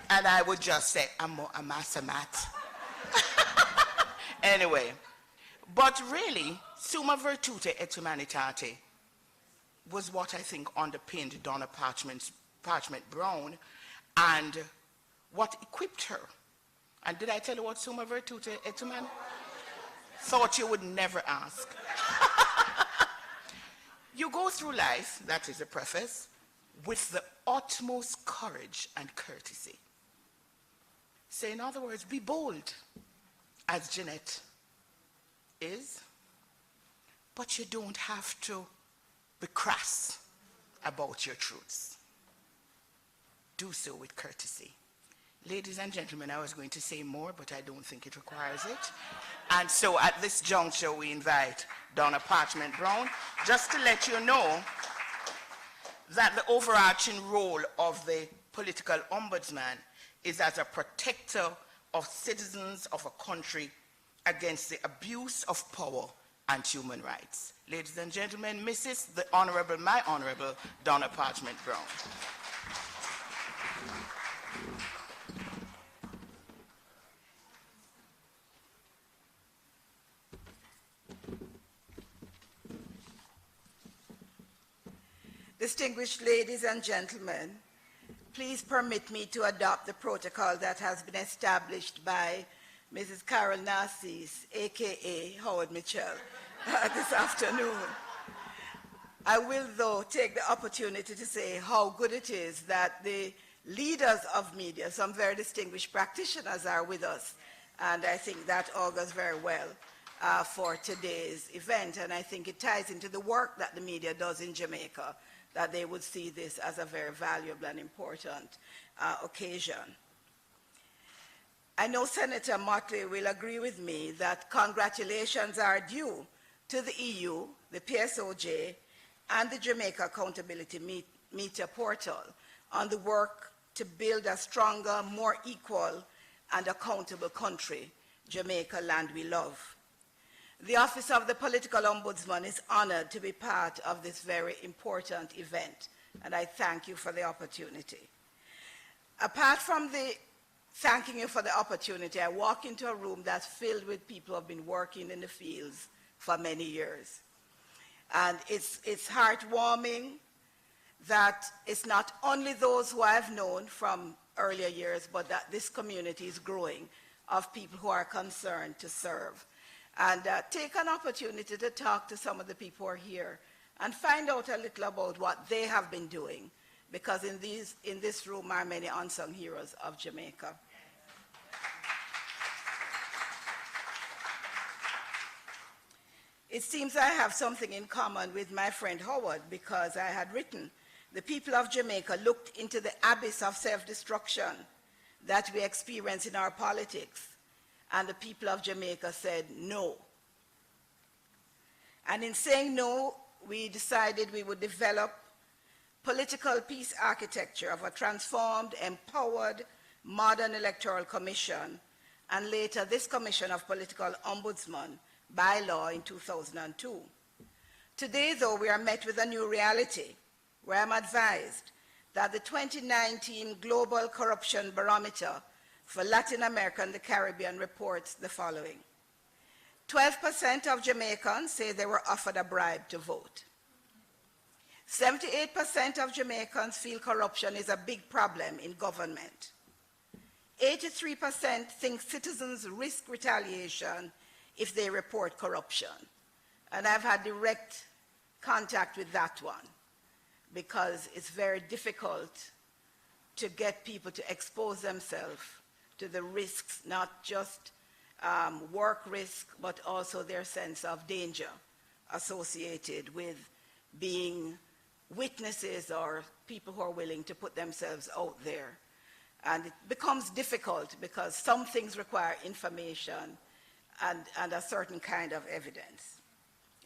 and I would just say, amasamat. Anyway, but really, summa virtute et humanitate was what I think underpinned Donna Parchment Brown and what equipped her. And did I tell you what summa virtute et humanitate? Thought you would never ask. You go through life, that is a preface, with the utmost courage and courtesy. So in other words, be bold, as Jeanette is, but you don't have to be crass about your truths. Do so with courtesy. Ladies and gentlemen, I was going to say more, but I don't think it requires it. And so at this juncture, we invite Donna Parchment Brown, just to let you know that the overarching role of the political ombudsman is as a protector of citizens of a country against the abuse of power and human rights. Ladies and gentlemen, Mrs. the Honorable, my Honorable, Donna Parchment Brown. Distinguished ladies and gentlemen, please permit me to adopt the protocol that has been established by Mrs. Carol Narcisse, a.k.a. Howard Mitchell, this afternoon. I will, though, take the opportunity to say how good it is that the leaders of media, some very distinguished practitioners, are with us. And I think that augurs very well for today's event. And I think it ties into the work that the media does in Jamaica, that they would see this as a very valuable and important occasion. I know Senator Motley will agree with me that congratulations are due to the EU, the PSOJ, and the Jamaica Accountability Meter Portal on the work to build a stronger, more equal, and accountable country, Jamaica, land we love. The Office of the Political Ombudsman is honored to be part of this very important event, and I thank you for the opportunity. Apart from the thanking you for the opportunity, I walk into a room that's filled with people who have been working in the fields for many years. And it's heartwarming that it's not only those who I've known from earlier years, but that this community is growing of people who are concerned to serve. And take an opportunity to talk to some of the people who are here and find out a little about what they have been doing, because in this room are many unsung heroes of Jamaica. It seems I have something in common with my friend Howard, because I had written, the people of Jamaica looked into the abyss of self-destruction that we experience in our politics, and the people of Jamaica said no. And in saying no, we decided we would develop political peace architecture of a transformed, empowered, modern electoral commission, and later this commission of political ombudsman by law in 2002. Today, though, we are met with a new reality, where I'm advised that the 2019 Global Corruption Barometer for Latin America and the Caribbean reports the following. 12% of Jamaicans say they were offered a bribe to vote. 78% of Jamaicans feel corruption is a big problem in government. 83% think citizens risk retaliation if they report corruption. And I've had direct contact with that one, because it's very difficult to get people to expose themselves to the risks, not just work risk, but also their sense of danger associated with being witnesses or people who are willing to put themselves out there. And it becomes difficult because some things require information and a certain kind of evidence.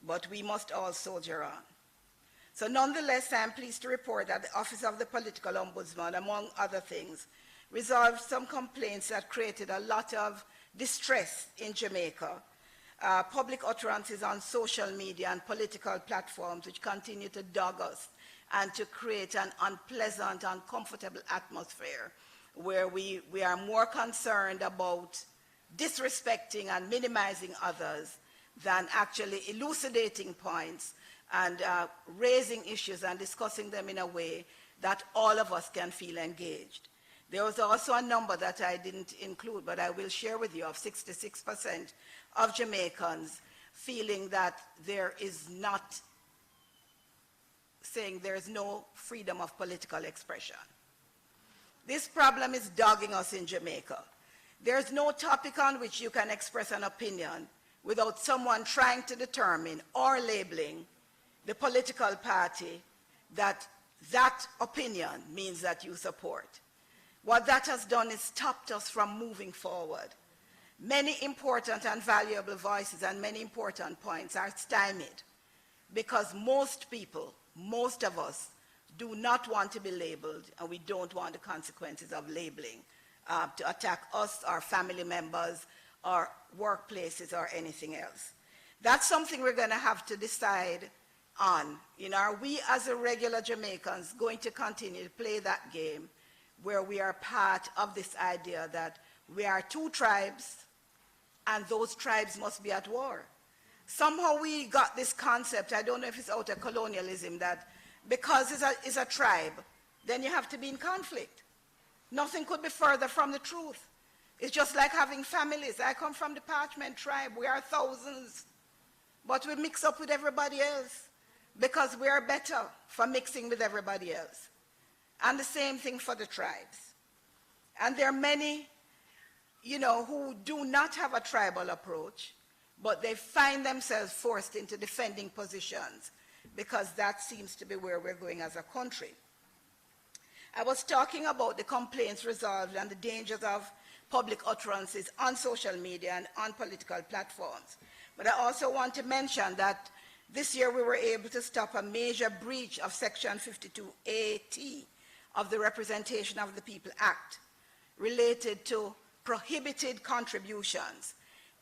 But we must all soldier on. So nonetheless, I'm pleased to report that the Office of the Political Ombudsman, among other things, resolved some complaints that created a lot of distress in Jamaica. Public utterances on social media and political platforms which continue to dog us and to create an unpleasant, uncomfortable atmosphere where we are more concerned about disrespecting and minimizing others than actually elucidating points and raising issues and discussing them in a way that all of us can feel engaged. There was also a number that I didn't include, but I will share with you, of 66% of Jamaicans feeling that there is not, saying there is no freedom of political expression. This problem is dogging us in Jamaica. There's no topic on which you can express an opinion without someone trying to determine or labeling the political party that that opinion means that you support. What that has done is stopped us from moving forward. Many important and valuable voices and many important points are stymied because most people, most of us, do not want to be labeled, and we don't want the consequences of labeling to attack us, our family members, our workplaces, or anything else. That's something we're going to have to decide on. You know, are we as a regular Jamaicans going to continue to play that game where we are part of this idea that we are two tribes and those tribes must be at war? Somehow we got this concept, I don't know if it's out of colonialism, that because it's a tribe, then you have to be in conflict. Nothing could be further from the truth. It's just like having families. I come from the Parchment tribe. We are thousands, but we mix up with everybody else because we are better for mixing with everybody else. And the same thing for the tribes. And there are many, who do not have a tribal approach, but they find themselves forced into defending positions because that seems to be where we're going as a country. I was talking about the complaints resolved and the dangers of public utterances on social media and on political platforms. But I also want to mention that this year we were able to stop a major breach of Section 52AT of the Representation of the People Act related to prohibited contributions.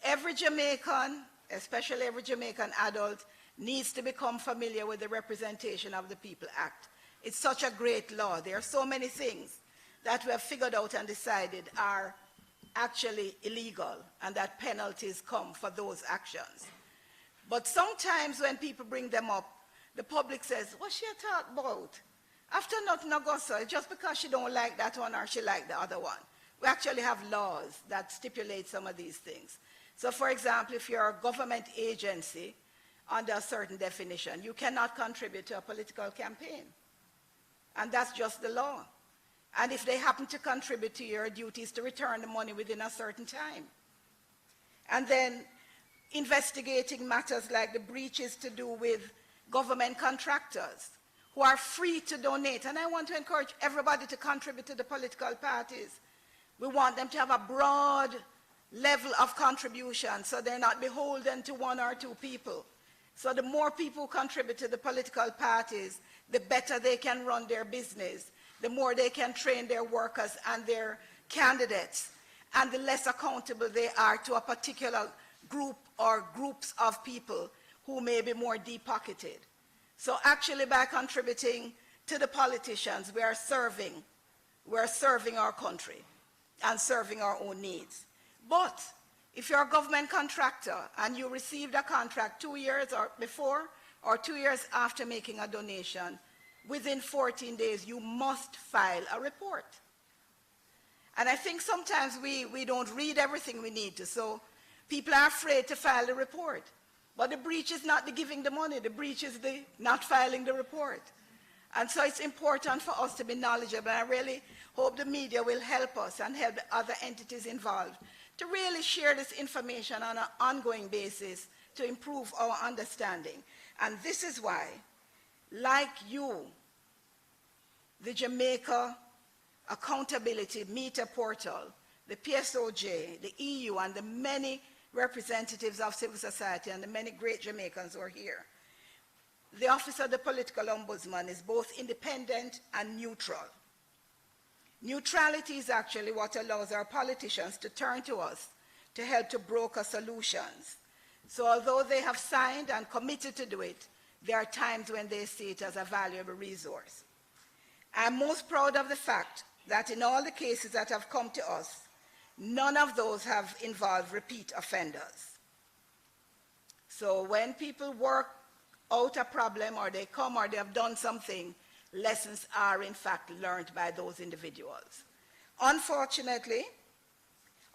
Every Jamaican, especially every Jamaican adult, needs to become familiar with the Representation of the People Act. It's such a great law. There are so many things that we have figured out and decided are actually illegal and that penalties come for those actions. But sometimes when people bring them up, the public says, what's she talking about? After nothing Augusta, just because she don't like that one or she like the other one. We actually have laws that stipulate some of these things. So for example, if you're a government agency under a certain definition, you cannot contribute to a political campaign. And that's just the law. And if they happen to contribute to your duties to return the money within a certain time. And then investigating matters like the breaches to do with government contractors who are free to donate. And I want to encourage everybody to contribute to the political parties. We want them to have a broad level of contribution so they're not beholden to one or two people. So the more people contribute to the political parties, the better they can run their business, the more they can train their workers and their candidates, and the less accountable they are to a particular group or groups of people who may be more deep-pocketed. So actually by contributing to the politicians, we are serving our country and serving our own needs. But if you're a government contractor and you received a contract 2 years or before or 2 years after making a donation, within 14 days you must file a report. And I think sometimes we don't read everything we need to, so people are afraid to file the report. But the breach is not the giving the money, the breach is the not filing the report. And so it's important for us to be knowledgeable. I really hope the media will help us and help the other entities involved to really share this information on an ongoing basis to improve our understanding. And this is why, like you, the Jamaica Accountability Meter Portal, the PSOJ, the EU, and the many representatives of civil society and the many great Jamaicans who are here, the Office of the Political Ombudsman is both independent and neutral. Neutrality is actually what allows our politicians to turn to us to help to broker solutions. So although they have signed and committed to do it, there are times when they see it as a valuable resource. I'm most proud of the fact that in all the cases that have come to us, none of those have involved repeat offenders. So when people work out a problem or they come or they have done something, lessons are in fact learned by those individuals. Unfortunately,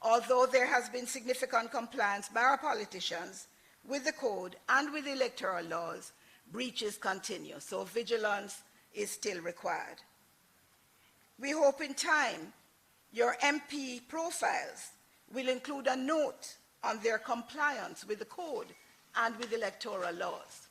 although there has been significant compliance by our politicians with the code and with electoral laws, breaches continue, so vigilance is still required. We hope in time your MP profiles will include a note on their compliance with the code and with electoral laws.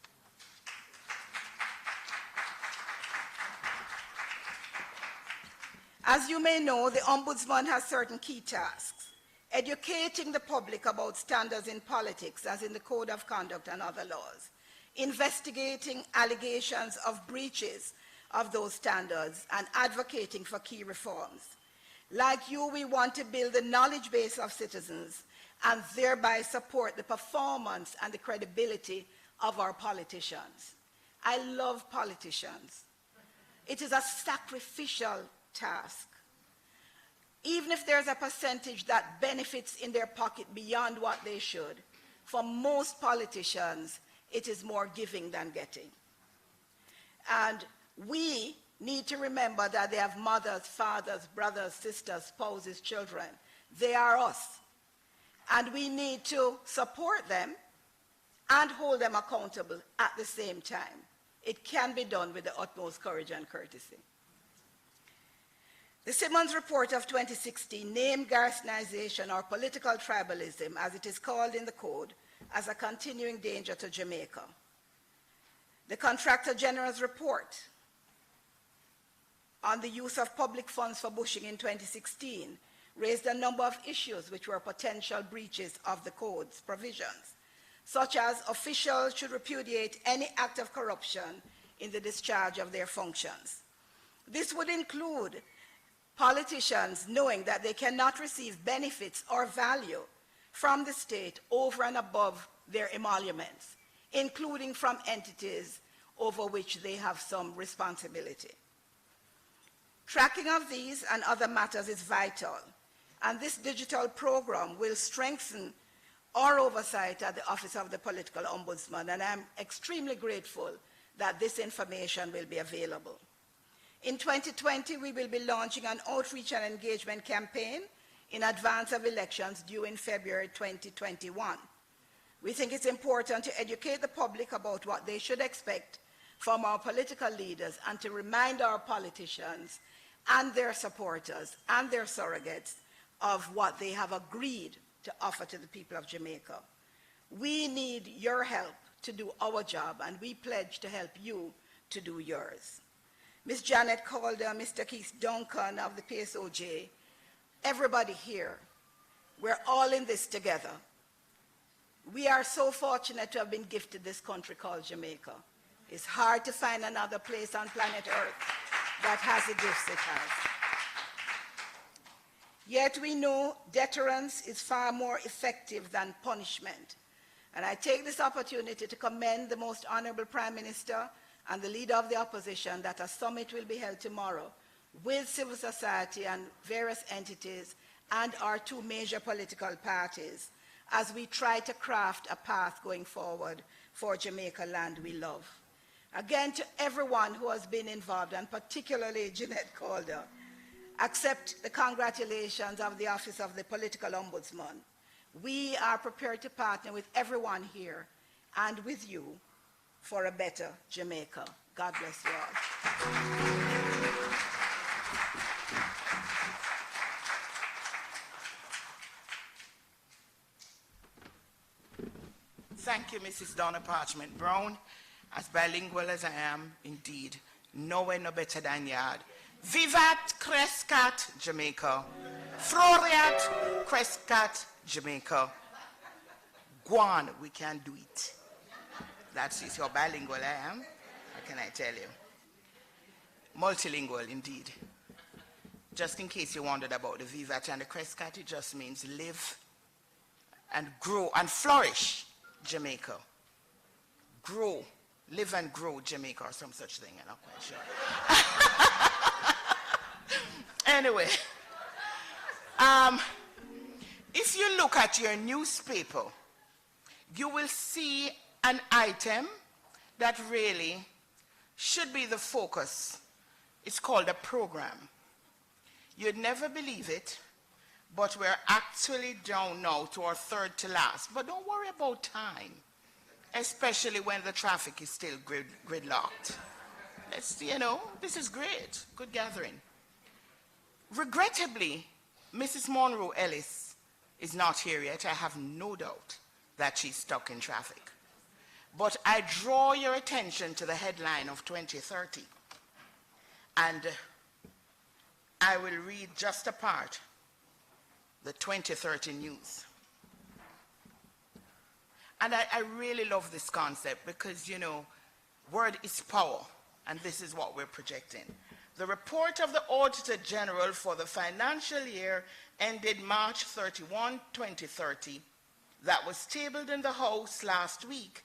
As you may know, the Ombudsman has certain key tasks: educating the public about standards in politics, as in the Code of Conduct and other laws, investigating allegations of breaches of those standards, and advocating for key reforms. Like you, we want to build the knowledge base of citizens and thereby support the performance and the credibility of our politicians. I love politicians. It is a sacrificial task. Even if there's a percentage that benefits in their pocket beyond what they should, for most politicians, it is more giving than getting. And we, need to remember that they have mothers, fathers, brothers, sisters, spouses, children. They are us. And we need to support them and hold them accountable at the same time. It can be done with the utmost courage and courtesy. The Simmons Report of 2016 named Garrisonization, or political tribalism, as it is called in the code, as a continuing danger to Jamaica. The Contractor General's report on the use of public funds for bushing in 2016 raised a number of issues which were potential breaches of the code's provisions, such as officials should repudiate any act of corruption in the discharge of their functions. This would include politicians knowing that they cannot receive benefits or value from the state over and above their emoluments, including from entities over which they have some responsibility. Tracking of these and other matters is vital, and this digital program will strengthen our oversight at the Office of the Political Ombudsman, and I'm extremely grateful that this information will be available. In 2020, we will be launching an outreach and engagement campaign in advance of elections due in February 2021. We think it's important to educate the public about what they should expect from our political leaders and to remind our politicians and their supporters and their surrogates of what they have agreed to offer to the people of Jamaica. We need your help to do our job, and we pledge to help you to do yours. Ms. Janet Calder, Mr. Keith Duncan of the PSOJ, everybody here, we're all in this together. We are so fortunate to have been gifted this country called Jamaica. It's hard to find another place on planet Earth that has the gifts it has. Yet we know deterrence is far more effective than punishment. And I take this opportunity to commend the Most Honorable Prime Minister and the Leader of the Opposition that a summit will be held tomorrow with civil society and various entities and our two major political parties as we try to craft a path going forward for Jamaica land we love. Again, to everyone who has been involved, and particularly Jeanette Calder, accept the congratulations of the Office of the Political Ombudsman. We are prepared to partner with everyone here and with you for a better Jamaica. God bless you all. Thank you, Mrs. Donna Parchment Brown. As bilingual as I am, indeed, nowhere no better than yard. Vivat Crescat, Jamaica. Floriat Crescat, Jamaica. Guan, we can do it. That's how bilingual I am. How can I tell you? Multilingual, indeed. Just in case you wondered about the Vivat and the Crescat, it just means live and grow and flourish, Jamaica. Grow, live and grow, Jamaica, or some such thing, I'm not quite sure. Anyway, if you look at your newspaper, you will see an item that really should be the focus. It's called a program. You'd never believe it, but we're actually down now to our third to last. But don't worry about time, especially when the traffic is still gridlocked. Let's, this is great, good gathering. Regrettably, Mrs. Monroe Ellis is not here yet. I have no doubt that she's stuck in traffic. But I draw your attention to the headline of 2030. And I will read just a part, the 2030 news. And I really love this concept because, word is power, and this is what we're projecting. The report of the Auditor General for the financial year ended March 31, 2030, that was tabled in the House last week,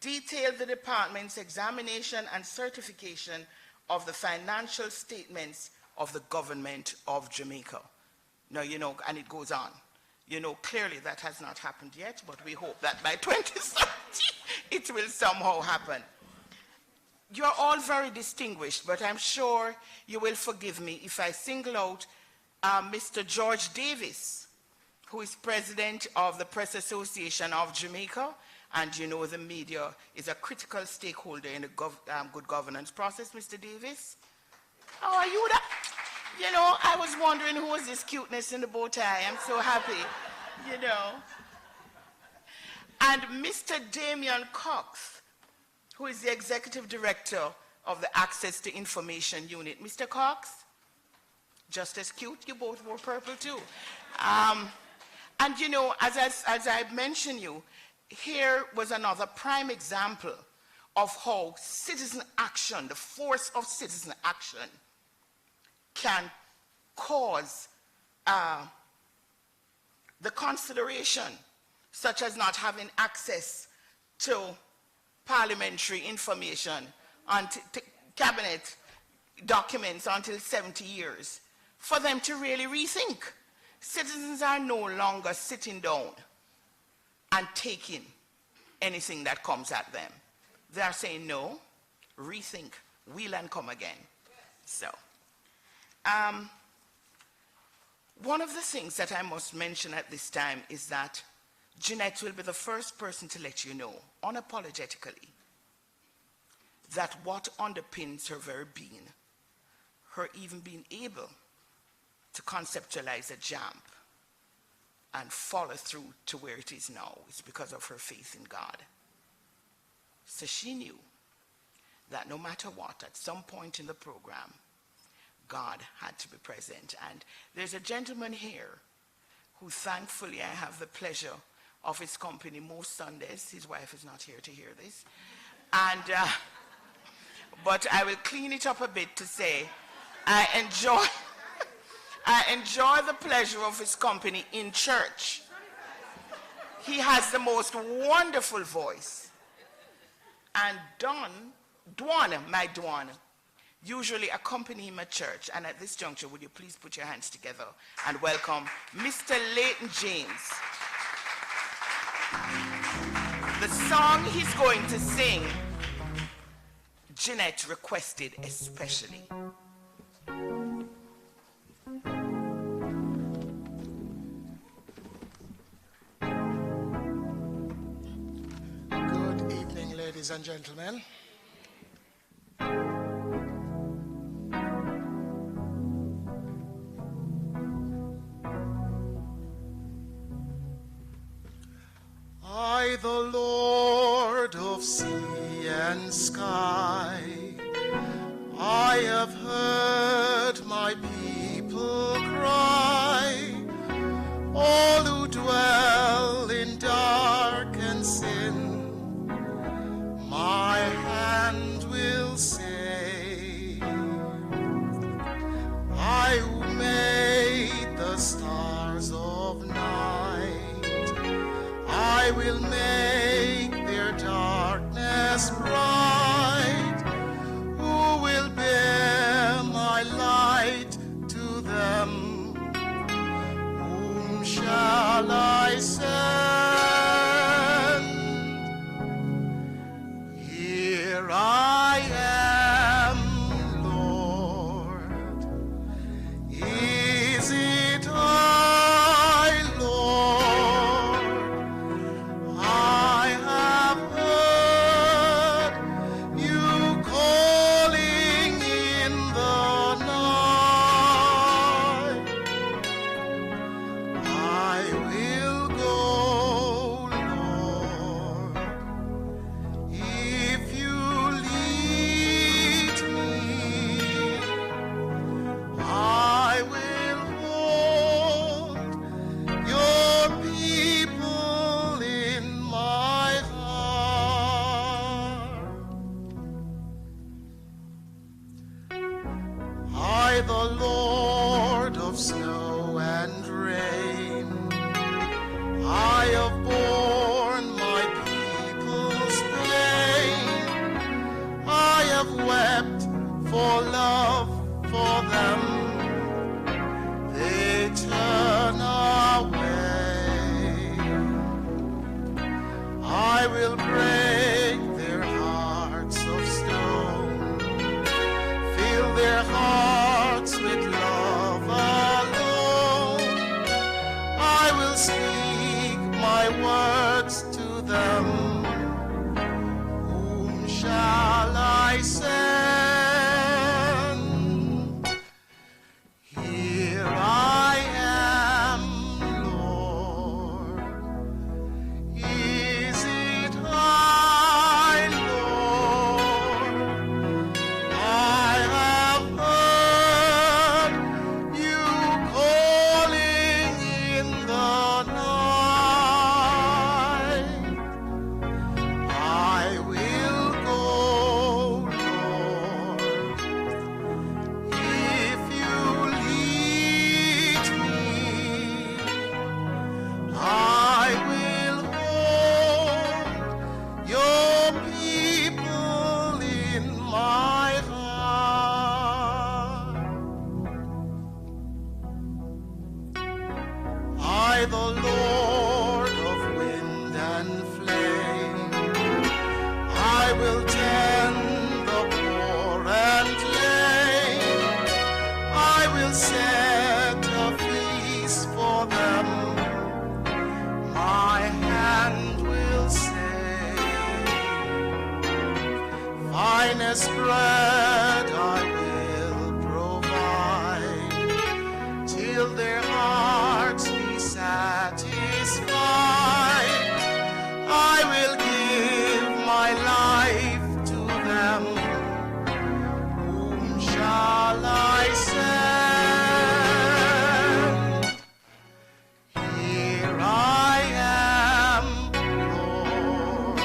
detailed the department's examination and certification of the financial statements of the government of Jamaica. Now, and it goes on. Clearly that has not happened yet, but we hope that by 2030 it will somehow happen. you're all very distinguished, but I'm sure you will forgive me if I single out Mr. George Davis, who is president of the Press Association of Jamaica, and you know the media is a critical stakeholder in the good governance process, Mr. Davis. Oh, are you that? You know, I was wondering who was this cuteness in the bow tie. I'm so happy, you know. And Mr. Damian Cox, who is the executive director of the Access to Information Unit. Mr. Cox, just as cute, you both wore purple too. And you know, as I mentioned you, here was another prime example of how citizen action, the force of citizen action, can cause the consideration, such as not having access to parliamentary information, on cabinet documents until 70 years, for them to really rethink. Citizens are no longer sitting down and taking anything that comes at them. They are saying, no, rethink, wheel and come again. So, one of the things that I must mention at this time is that Jeanette will be the first person to let you know, unapologetically, that what underpins her very being, her even being able to conceptualize a JAMP and follow through to where it is now, is because of her faith in God. So she knew that no matter what, at some point in the program, God had to be present. And there's a gentleman here who thankfully I have the pleasure of his company most Sundays. His wife is not here to hear this. And, but I will clean it up a bit to say I enjoy the pleasure of his company in church. He has the most wonderful voice. And Dwan, my Dwan, usually accompany him at church. And at this juncture, would you please put your hands together and welcome Mr. Leighton James. The song he's going to sing, Jeanette requested especially. Good evening, ladies and gentlemen. I, the Lord of sea and sky, I have heard my people cry, all who dwell in dark and sin, my hand will save. I who made the stars of night, I will make their darkness bright. Who will bear my light to them? Whom shall I send? Here I am, Lord. Is it I, Lord? I have heard you calling in the night. I will go, Lord, if you lead me. I will hold your people in my heart. I, the Lord of snow and rain, I have borne my people's pain. I have wept for love for them. They turn away. I will break their hearts of stone my words to them, whom shall I send? Here I am, Lord. Is it I, Lord? I have heard you calling in the night. I will go, Lord, if you lead me. I will hold your people in my heart. I, the Lord of wind and flame, I will tend the poor and lame. I will set a feast for them. My hand will say, finest bread I will provide, till their hearts be satisfied. I will give my life to them. Whom shall I send? Here I am, Lord.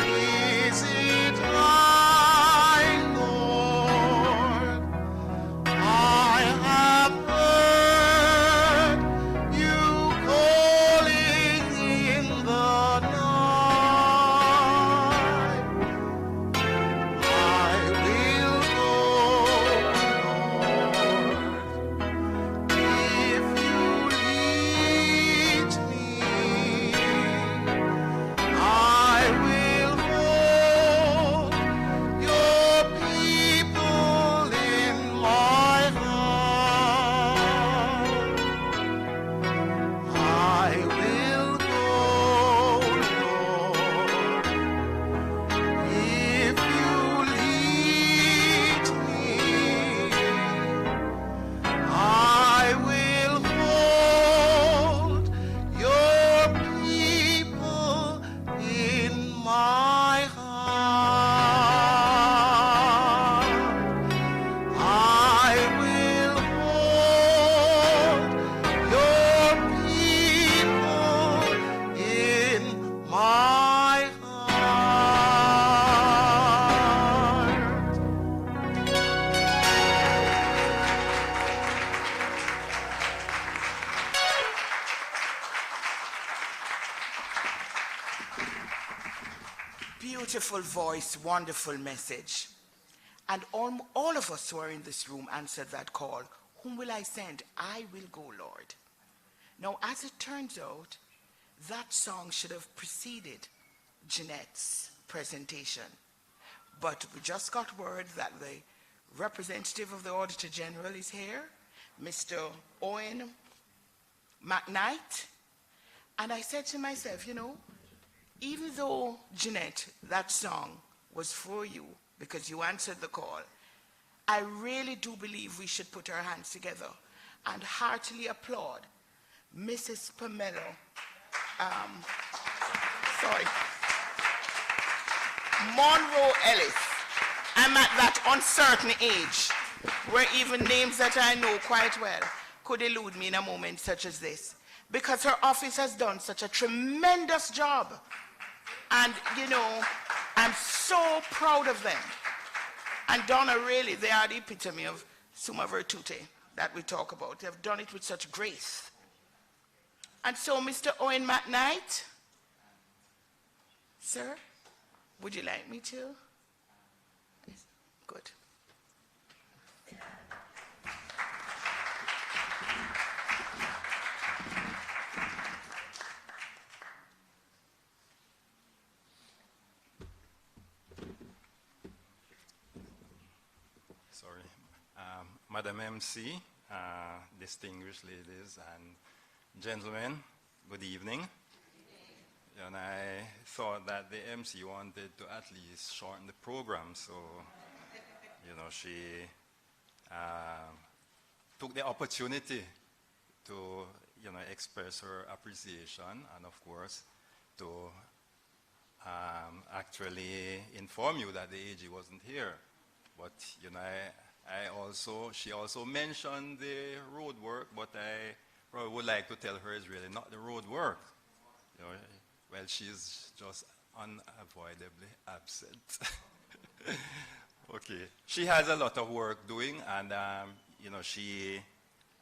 Is it I, Lord? I have heard you calling in the night. I will go, Lord, if you lead me. I will hold your people in my heart. I will go, Lord, if you lead me. I will hold your people in my heart. I will hold your people in my heart. Beautiful voice, wonderful message. And all of us who are in this room answered that call. Whom will I send? I will go, Lord. Now, as it turns out, that song should have preceded Jeanette's presentation. But we just got word that the representative of the Auditor General is here, Mr. Owen McKnight. And I said to myself, you know, even though, Jeanette, that song was for you because you answered the call, I really do believe we should put our hands together and heartily applaud Mrs. Pamela, Monroe Ellis. I'm at that uncertain age where even names that I know quite well could elude me in a moment such as this, because her office has done such a tremendous job. And, you know, I'm so proud of them. And Donna, really, they are the epitome of summa virtute that we talk about. They have done it with such grace. And so, Mr. Owen McKnight, sir, would you like me to? Yes. Good. Sorry. Madam MC, distinguished ladies and gentlemen, Good evening. And I thought that the MC wanted to at least shorten the program, so she took the opportunity to express her appreciation and of course to actually inform you that the AG wasn't here. But she also mentioned the road work, but I probably would like to tell her it's really not the road work. Well, she's just unavoidably absent. Okay, she has a lot of work doing, and she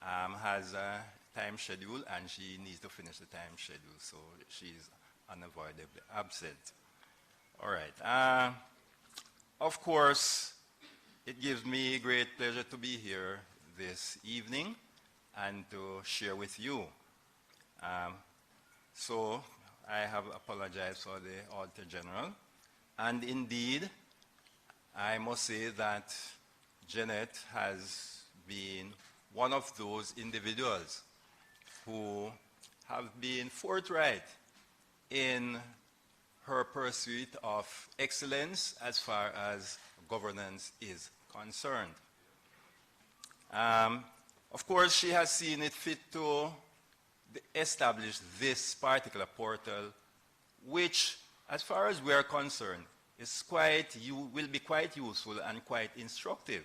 has a time schedule, and she needs to finish the time schedule, so she's unavoidably absent. All right. Of course, it gives me great pleasure to be here this evening and to share with you. So I have apologized for the Auditor General, and indeed, I must say that Janet has been one of those individuals who have been forthright in her pursuit of excellence as far as governance is concerned. Of course, she has seen it fit to establish this particular portal, which, as far as we're concerned, will be quite useful and quite instructive.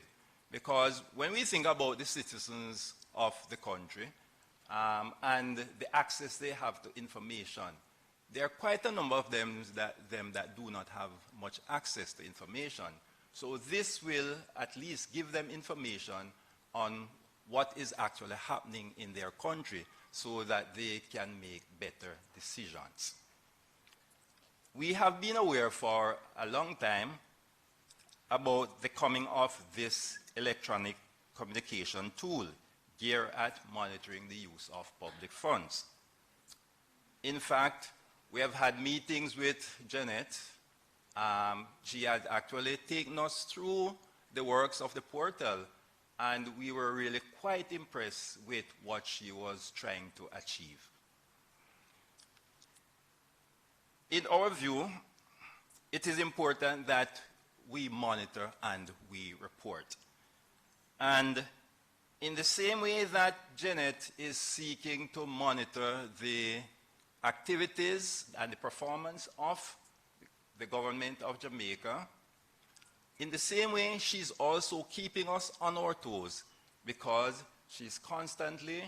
Because when we think about the citizens of the country and the access they have to information, there are quite a number of them that do not have much access to information. So this will at least give them information on what is actually happening in their country so that they can make better decisions. We have been aware for a long time about the coming of this electronic communication tool geared at monitoring the use of public funds. In fact, we have had meetings with Janet. She had actually taken us through the works of the portal, and we were really quite impressed with what she was trying to achieve. In our view, it is important that we monitor and we report. And in the same way that Janet is seeking to monitor the activities and the performance of the government of Jamaica, in the same way she's also keeping us on our toes, because she's constantly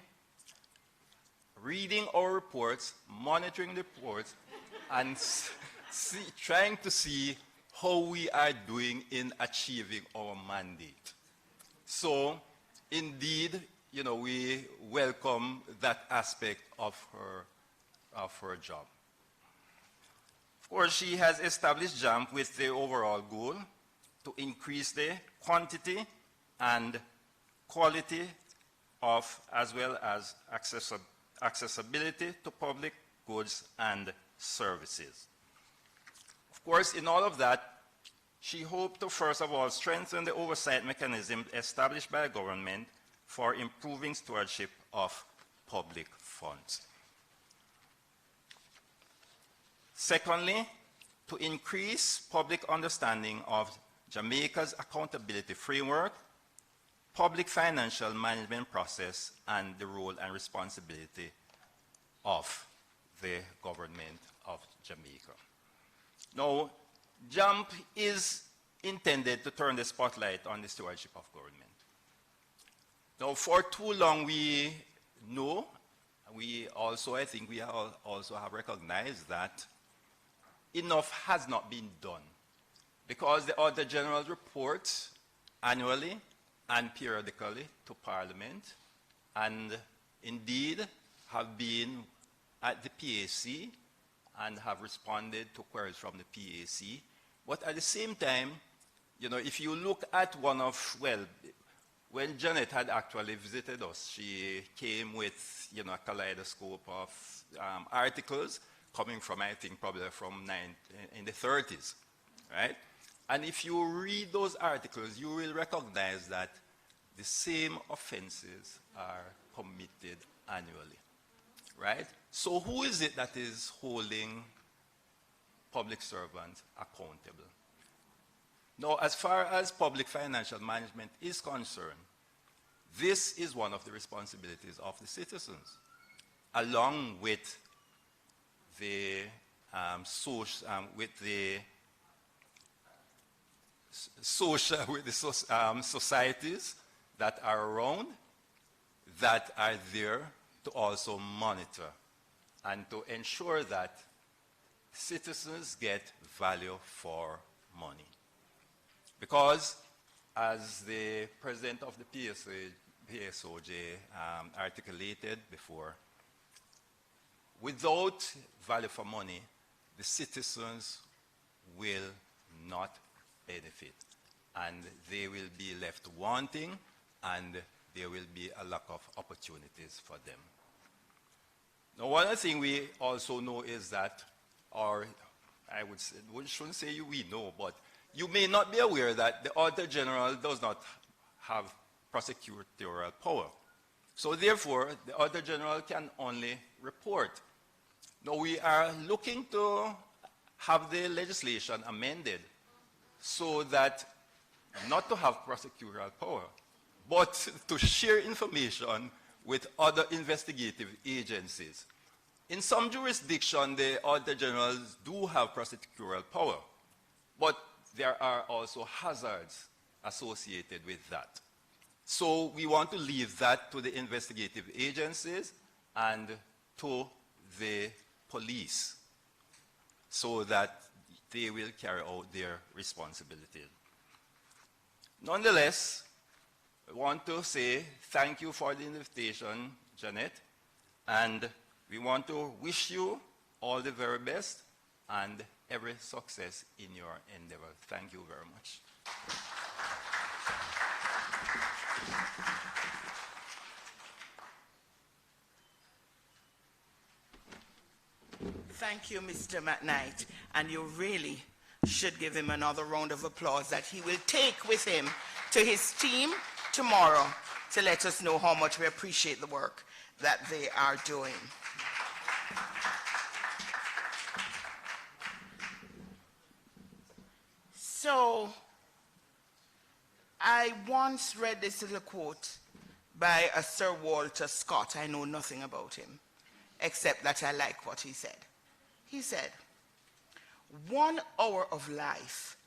reading our reports, monitoring the reports, and trying to see how we are doing in achieving our mandate. So, indeed, we welcome that aspect of her job. Of course, she has established JAMP with the overall goal to increase the quantity and quality of, as well as accessibility to public goods and services. Of course, in all of that, she hoped to first of all strengthen the oversight mechanism established by the government for improving stewardship of public funds. Secondly, to increase public understanding of Jamaica's accountability framework, public financial management process, and the role and responsibility of the government of Jamaica. Now, JAMP is intended to turn the spotlight on the stewardship of government. Now, for too long we know, I think we also have recognized that enough has not been done, because the Auditor General reports annually and periodically to Parliament, and indeed have been at the PAC and have responded to queries from the PAC. But at the same time, if you look at when Janet had actually visited us, she came with, a kaleidoscope of articles coming from, I think, probably in the 30s, right? And if you read those articles, you will recognize that the same offenses are committed annually, right? So who is it that is holding public servants accountable? Now, as far as public financial management is concerned, this is one of the responsibilities of the citizens, along with the societies that are around, that are there to also monitor and to ensure that citizens get value for money. Because, as the president of the PSOJ articulated before, without value for money, the citizens will not benefit, and they will be left wanting, and there will be a lack of opportunities for them. Now, one other thing we also know is that, or I would say, we shouldn't say we know, but you may not be aware that the Auditor General does not have prosecutorial power. So therefore, the Auditor General can only report. Now, we are looking to have the legislation amended so that not to have prosecutorial power, but to share information with other investigative agencies. In some jurisdictions, the Auditor Generals do have prosecutorial power, but there are also hazards associated with that. So we want to leave that to the investigative agencies and to the police so that they will carry out their responsibility. Nonetheless, I want to say thank you for the invitation, Janet, and we want to wish you all the very best and every success in your endeavor. Thank you very much. Thank you, Mr. McKnight, and you really should give him another round of applause that he will take with him to his team tomorrow to let us know how much we appreciate the work that they are doing. So, I once read this little quote by a Sir Walter Scott. I know nothing about him, except that I like what he said. He said, "1 hour of life,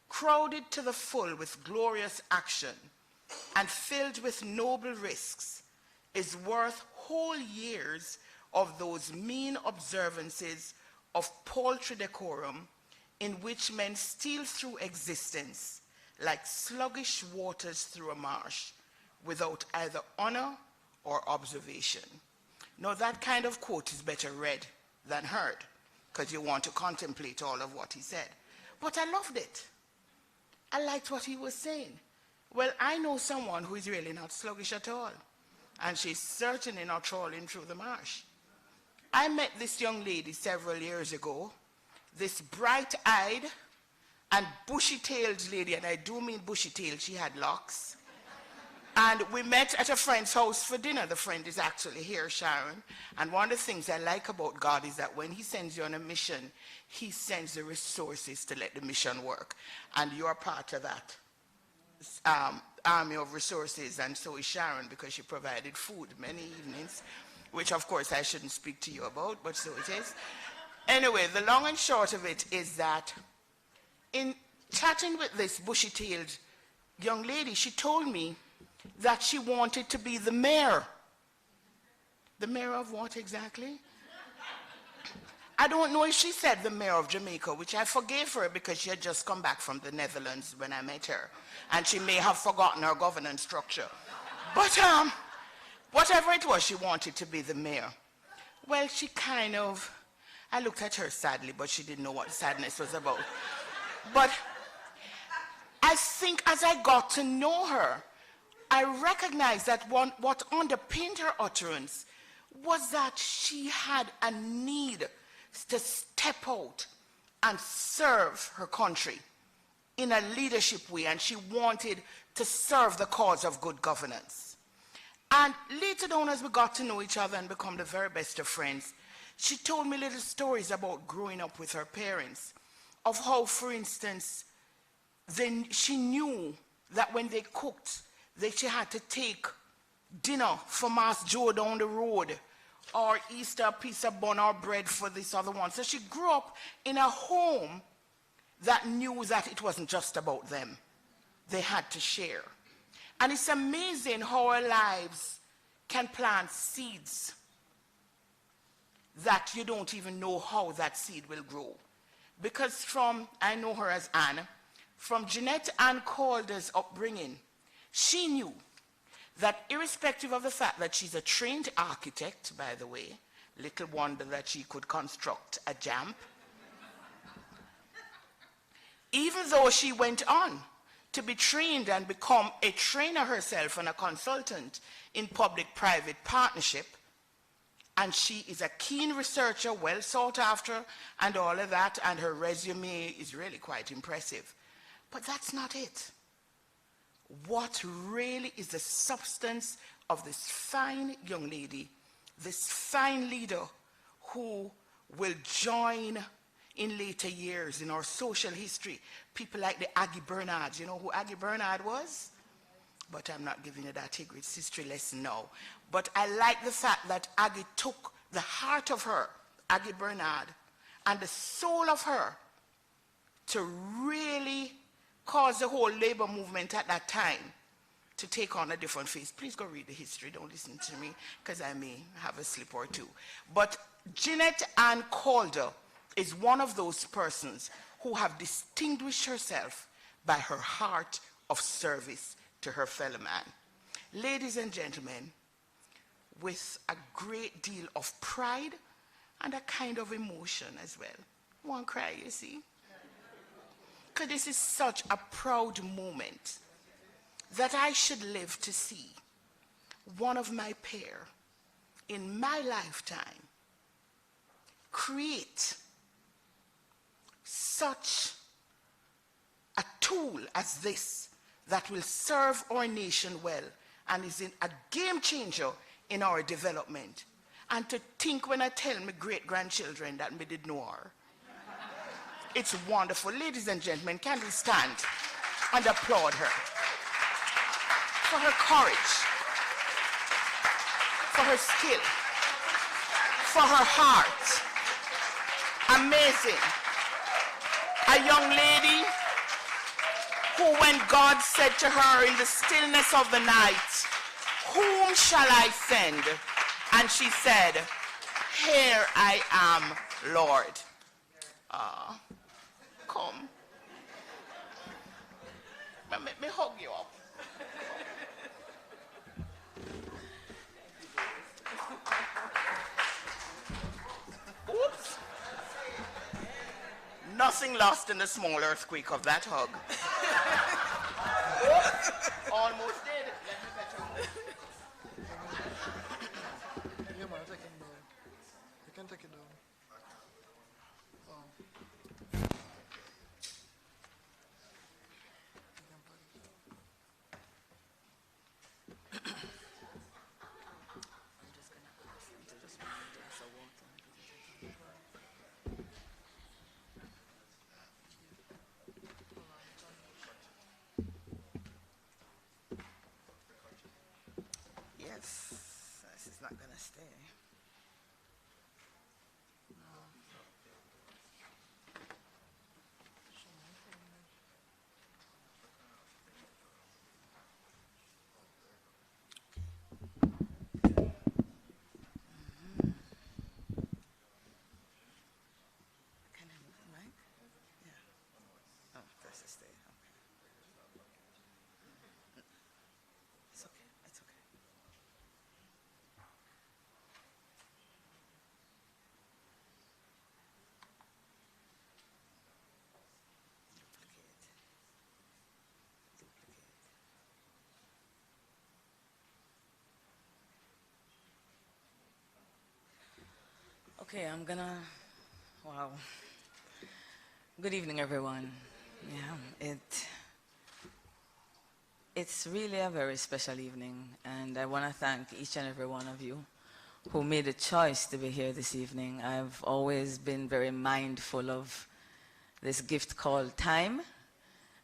crowded to the full with glorious action and filled with noble risks, is worth whole years of those mean observances of paltry decorum in which men steal through existence like sluggish waters through a marsh without either honor or observation." Now, that kind of quote is better read than heard, because you want to contemplate all of what he said. But I loved it. I liked what he was saying. Well, I know someone who is really not sluggish at all, and she's certainly not trawling through the marsh. I met this young lady several years ago, this bright-eyed and bushy-tailed lady, and I do mean bushy-tailed, she had locks. And we met at a friend's house for dinner. The friend is actually here, Sharon. And one of the things I like about God is that when he sends you on a mission, he sends the resources to let the mission work. And you're part of that army of resources, and so is Sharon, because she provided food many evenings, which of course I shouldn't speak to you about, but so it is. Anyway, the long and short of it is that in chatting with this bushy-tailed young lady, she told me that she wanted to be the mayor. The mayor of what exactly? I don't know if she said the mayor of Jamaica, which I forgave her because she had just come back from the Netherlands when I met her, and she may have forgotten her governance structure. But whatever it was, she wanted to be the mayor. Well, she kind of, I looked at her sadly, but she didn't know what sadness was about. But I think as I got to know her, I recognized that what underpinned her utterance was that she had a need to step out and serve her country in a leadership way, and she wanted to serve the cause of good governance. And later on, as we got to know each other and become the very best of friends, she told me little stories about growing up with her parents, of how, for instance, she knew that when they cooked, that she had to take dinner for Mass Joe down the road, or Easter a piece of bun or bread for this other one. So she grew up in a home that knew that it wasn't just about them. They had to share. And it's amazing how our lives can plant seeds that you don't even know how that seed will grow. Because I know her as Anne, from Jeanette Ann Calder's upbringing, she knew that irrespective of the fact that she's a trained architect, by the way, little wonder that she could construct a JAMP, even though she went on to be trained and become a trainer herself and a consultant in public-private partnership, and she is a keen researcher, well sought after, and all of that, and her resume is really quite impressive. But that's not it. What really is the substance of this fine young lady, this fine leader who will join in later years in our social history, people like the Aggie Bernard. You know who Aggie Bernard was? But I'm not giving you that history lesson now. But I like the fact that Aggie took the heart of her, Aggie Bernard, and the soul of her to really cause the whole labor movement at that time to take on a different face. Please go read the history. Don't listen to me, because I may have a slip or two. But Jeanette Ann Calder is one of those persons who have distinguished herself by her heart of service to her fellow man. Ladies and gentlemen, with a great deal of pride and a kind of emotion as well. Won't cry, you see? Because this is such a proud moment that I should live to see one of my pair in my lifetime create such a tool as this that will serve our nation well and is a game changer in our development. And to think when I tell my great-grandchildren that me did know her. It's wonderful. Ladies and gentlemen, can we stand and applaud her for her courage, for her skill, for her heart. Amazing. A young lady who, when God said to her in the stillness of the night, "Whom shall I send?" And she said, "Here I am, Lord." Come. Let me hug you up. Oops. Nothing lost in the small earthquake of that hug. Almost did. Let me better move. Yeah, man, take it down. You can take it down. Yes, this is not going to stay. Can I move the mic? Yeah. Oh, this is staying. Okay. It's okay. It's okay. Okay, I'm gonna, wow. Good evening, everyone. Yeah, It's really a very special evening, and I want to thank each and every one of you who made a choice to be here this evening. I've always been very mindful of this gift called time,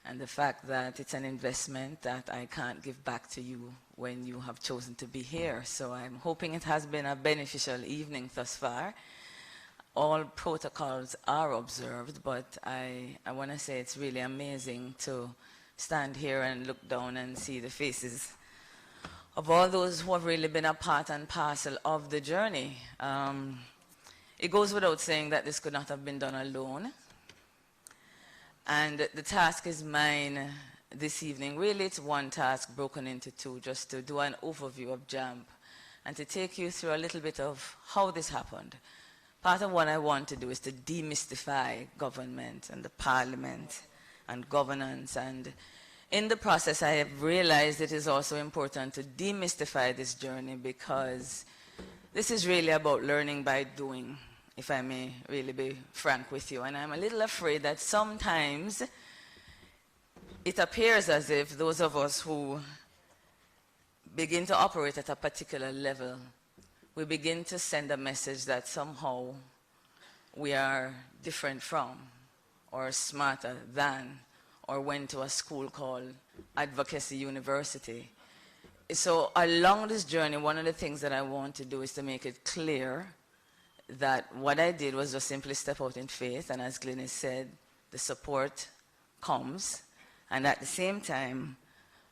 and the fact that it's an investment that I can't give back to you when you have chosen to be here. So I'm hoping it has been a beneficial evening thus far. All protocols are observed, but I want to say it's really amazing to stand here and look down and see the faces of all those who have really been a part and parcel of the journey. It goes without saying that this could not have been done alone. And the task is mine this evening. Really, it's one task broken into two, just to do an overview of JAMP and to take you through a little bit of how this happened. Part of what I want to do is to demystify government and the parliament and governance. And in the process, I have realized it is also important to demystify this journey, because this is really about learning by doing, if I may really be frank with you. And I'm a little afraid that sometimes it appears as if those of us who begin to operate at a particular level, we begin to send a message that somehow we are different from, or smarter than, or went to a school called Advocacy University. So along this journey, one of the things that I want to do is to make it clear that what I did was just simply step out in faith, and as Glenys said, the support comes, and at the same time,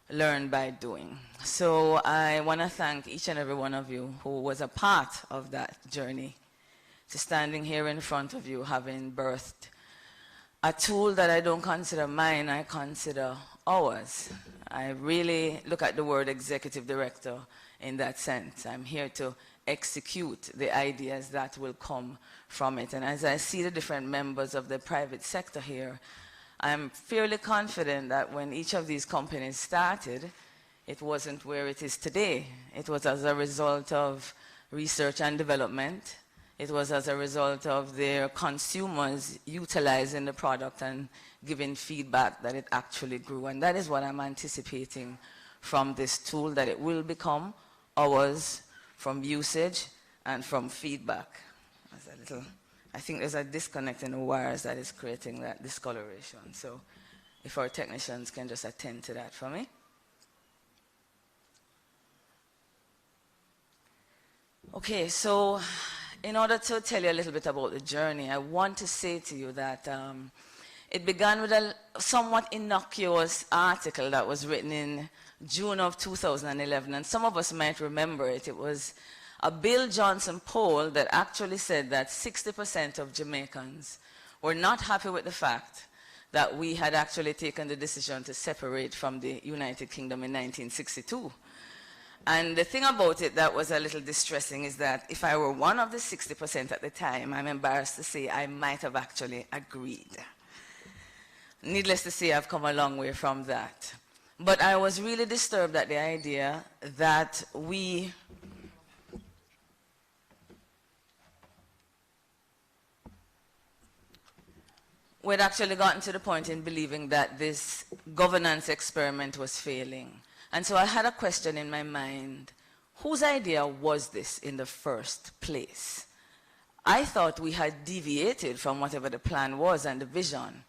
learn by doing. So I want to thank each and every one of you who was a part of that journey, to standing here in front of you, having birthed a tool that I don't consider mine, I consider ours. I really look at the word executive director in that sense. I'm here to execute the ideas that will come from it. And as I see the different members of the private sector here, I'm fairly confident that when each of these companies started, it wasn't where it is today. It was as a result of research and development. It was as a result of their consumers utilizing the product and giving feedback that it actually grew. And that is what I'm anticipating from this tool, that it will become ours from usage and from feedback. I think there's a disconnect in the wires that is creating that discoloration. So if our technicians can just attend to that for me. Okay, so in order to tell you a little bit about the journey, I want to say to you that it began with a somewhat innocuous article that was written in June of 2011, and some of us might remember it. It was a Bill Johnson poll that actually said that 60% of Jamaicans were not happy with the fact that we had actually taken the decision to separate from the United Kingdom in 1962. And the thing about it that was a little distressing is that if I were one of the 60% at the time, I'm embarrassed to say I might have actually agreed. Needless to say, I've come a long way from that. But I was really disturbed at the idea that we'd actually gotten to the point in believing that this governance experiment was failing. And so I had a question in my mind: whose idea was this in the first place? I thought we had deviated from whatever the plan was and the vision.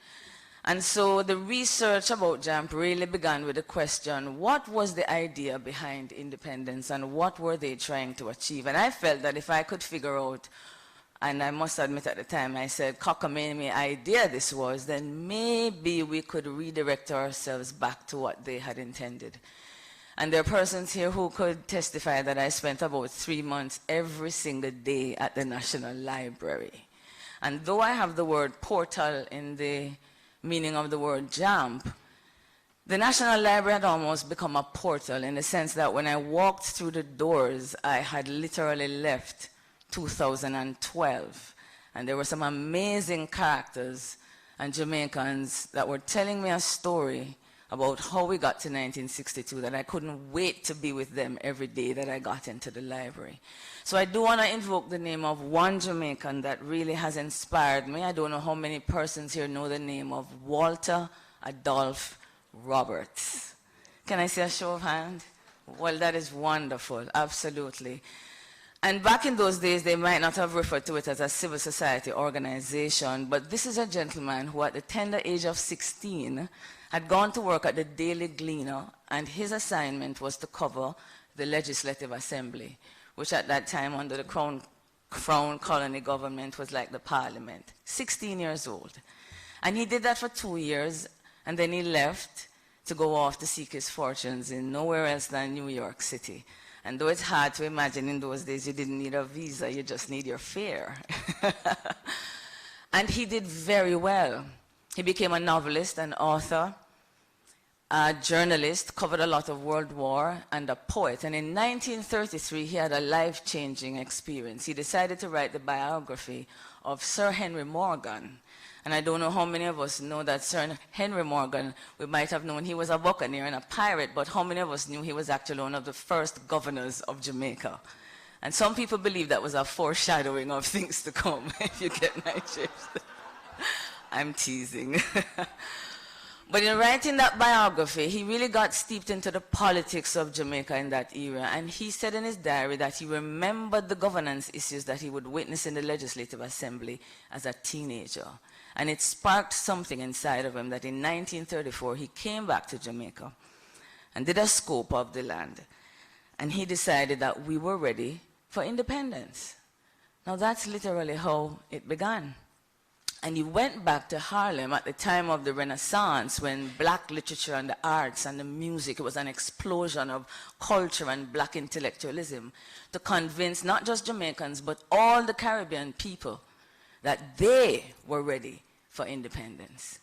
And so the research about JAMP really began with the question, what was the idea behind independence and what were they trying to achieve? And I felt that if I could figure out, and I must admit at the time I said, cockamamie idea this was, then maybe we could redirect ourselves back to what they had intended. And there are persons here who could testify that I spent about 3 months every single day at the National Library. And though I have the word portal in the meaning of the word JAMP, the National Library had almost become a portal in the sense that when I walked through the doors, I had literally left 2012. And there were some amazing characters and Jamaicans that were telling me a story about how we got to 1962 that I couldn't wait to be with them every day that I got into the library. So I do want to invoke the name of one Jamaican that really has inspired me. I don't know how many persons here know the name of Walter Adolph Roberts. Can I see a show of hands? Well, that is wonderful, absolutely. And back in those days, they might not have referred to it as a civil society organization, but this is a gentleman who at the tender age of 16 had gone to work at the Daily Gleaner, and his assignment was to cover the Legislative Assembly, which at that time under the Crown Colony government was like the Parliament. 16 years old. And he did that for 2 years, and then he left to go off to seek his fortunes in nowhere else than New York City. And though it's hard to imagine in those days, you didn't need a visa, you just need your fare. And he did very well. He became a novelist, an author, a journalist, covered a lot of World War, and a poet. And in 1933, he had a life-changing experience. He decided to write the biography of Sir Henry Morgan. And I don't know how many of us know that Sir Henry Morgan, we might have known he was a buccaneer and a pirate, but how many of us knew he was actually one of the first governors of Jamaica? And some people believe that was a foreshadowing of things to come, if you get my drift. I'm teasing. But in writing that biography, he really got steeped into the politics of Jamaica in that era. And he said in his diary that he remembered the governance issues that he would witness in the Legislative Assembly as a teenager. And it sparked something inside of him that in 1934 he came back to Jamaica and did a scope of the land. And he decided that we were ready for independence. Now that's literally how it began. And he went back to Harlem at the time of the Renaissance, when black literature and the arts and the music, it was an explosion of culture and black intellectualism, to convince not just Jamaicans but all the Caribbean people that they were ready for independence.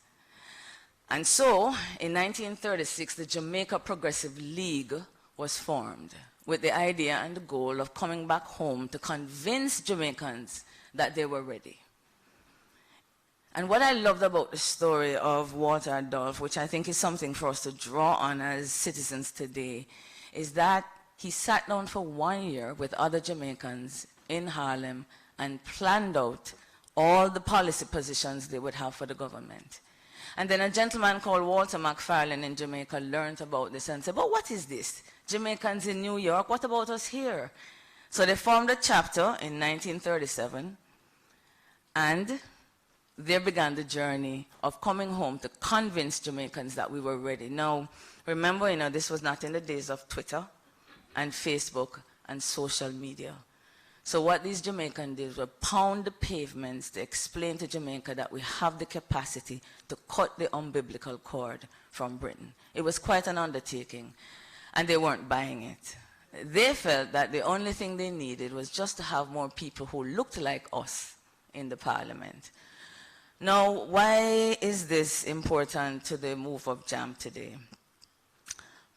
And so, in 1936, the Jamaica Progressive League was formed with the idea and the goal of coming back home to convince Jamaicans that they were ready. And what I loved about the story of Walter Adolphe, which I think is something for us to draw on as citizens today, is that he sat down for 1 year with other Jamaicans in Harlem and planned out all the policy positions they would have for the government. And then a gentleman called Walter McFarlane in Jamaica learned about this and said, but what is this? Jamaicans in New York, what about us here? So they formed a chapter in 1937, and there began the journey of coming home to convince Jamaicans that we were ready. Now, remember, this was not in the days of Twitter and Facebook and social media. So what these Jamaicans did was pound the pavements to explain to Jamaica that we have the capacity to cut the umbilical cord from Britain. It was quite an undertaking, and they weren't buying it. They felt that the only thing they needed was just to have more people who looked like us in the parliament. Now, why is this important to the move of JAMP today?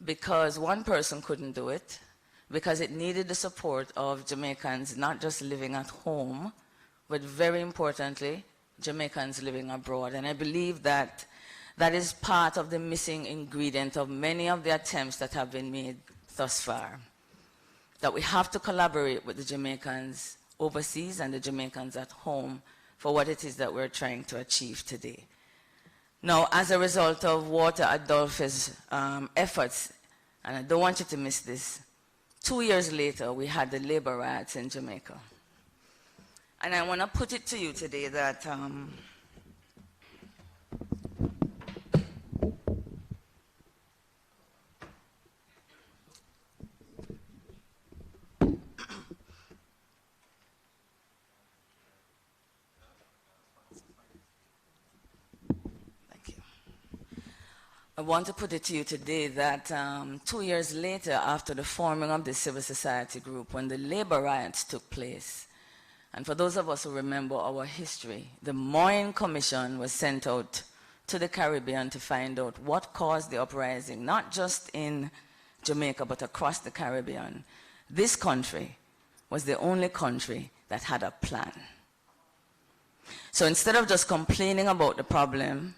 Because one person couldn't do it, because it needed the support of Jamaicans not just living at home, but very importantly, Jamaicans living abroad. And I believe that that is part of the missing ingredient of many of the attempts that have been made thus far. That we have to collaborate with the Jamaicans overseas and the Jamaicans at home for what it is that we're trying to achieve today. Now, as a result of Walter Adolphe's efforts, and I don't want you to miss this, 2 years later, we had the labor riots in Jamaica. And I want to put it to you today that I want to put it to you today that 2 years later, after the forming of the civil society group, when the labor riots took place, and for those of us who remember our history, the Moyne Commission was sent out to the Caribbean to find out what caused the uprising, not just in Jamaica, but across the Caribbean. This country was the only country that had a plan. So instead of just complaining about the problem,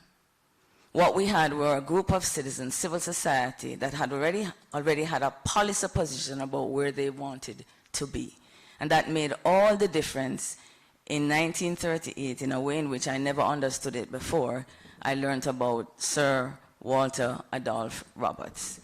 what we had were a group of citizens, civil society, that had already had a policy position about where they wanted to be. And that made all the difference in 1938 in a way in which I never understood it before. I learned about Sir Walter Adolphe Roberts.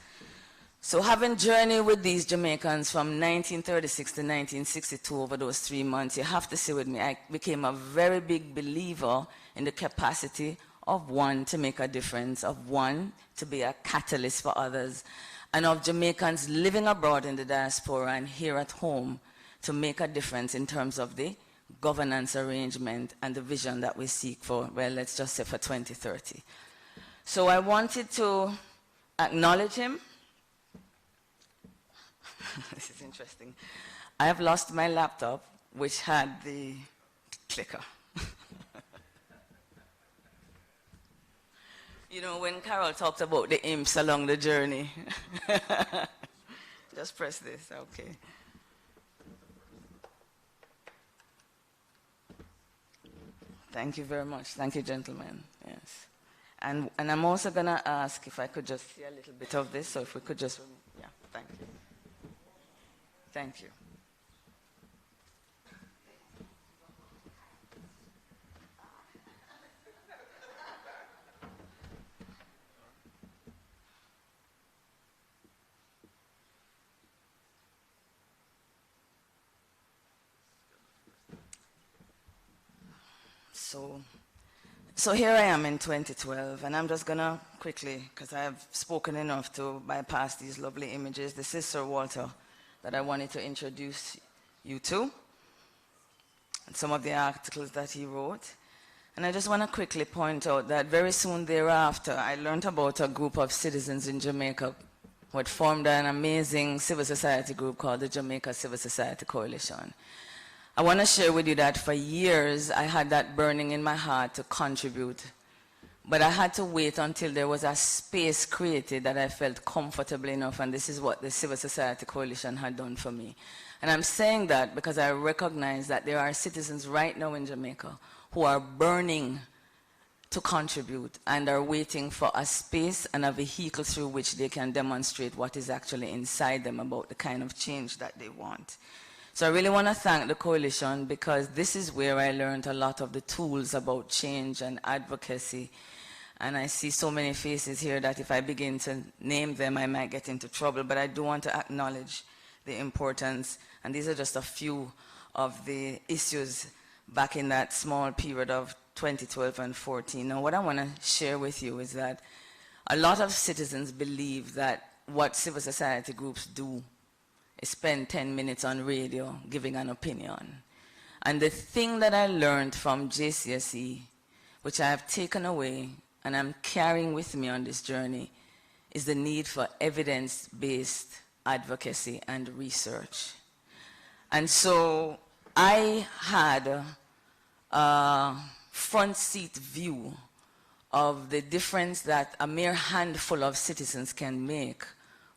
So having journeyed with these Jamaicans from 1936 to 1962 over those 3 months, you have to say with me, I became a very big believer in the capacity of one to make a difference, of one to be a catalyst for others, and of Jamaicans living abroad in the diaspora and here at home to make a difference in terms of the governance arrangement and the vision that we seek for, well, let's just say for 2030. So I wanted to acknowledge him. This is interesting. I have lost my laptop, which had the clicker. You know, when Carol talked about the imps along the journey. Just press this, okay. Thank you very much. Thank you, gentlemen. Yes. And I'm also going to ask if I could just see a little bit of this, so if we could just, yeah, thank you. Thank you. So here I am in 2012, and I'm just going to quickly, because I have spoken enough to bypass these lovely images. This is Sir Walter that I wanted to introduce you to, and some of the articles that he wrote. And I just want to quickly point out that very soon thereafter, I learned about a group of citizens in Jamaica who had formed an amazing civil society group called the Jamaica Civil Society Coalition. I want to share with you that for years, I had that burning in my heart to contribute. But I had to wait until there was a space created that I felt comfortable enough, and this is what the Civil Society Coalition had done for me. And I'm saying that because I recognize that there are citizens right now in Jamaica who are burning to contribute and are waiting for a space and a vehicle through which they can demonstrate what is actually inside them about the kind of change that they want. So I really want to thank the coalition, because this is where I learned a lot of the tools about change and advocacy. And I see so many faces here that if I begin to name them, I might get into trouble. But I do want to acknowledge the importance. And these are just a few of the issues back in that small period of 2012 and 14. Now, what I want to share with you is that a lot of citizens believe that what civil society groups do is spend 10 minutes on radio giving an opinion. And the thing that I learned from JCSE, which I have taken away and I'm carrying with me on this journey, is the need for evidence-based advocacy and research. And so I had a front seat view of the difference that a mere handful of citizens can make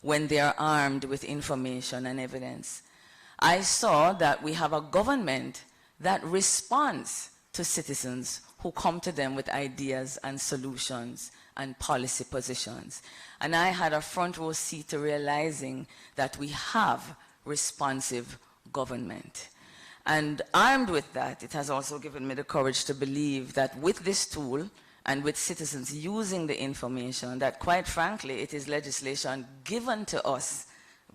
when they are armed with information and evidence. I saw that we have a government that responds to citizens who come to them with ideas and solutions and policy positions. And I had a front row seat to realizing that we have responsive government. And armed with that, it has also given me the courage to believe that with this tool, and with citizens using the information, that quite frankly, it is legislation given to us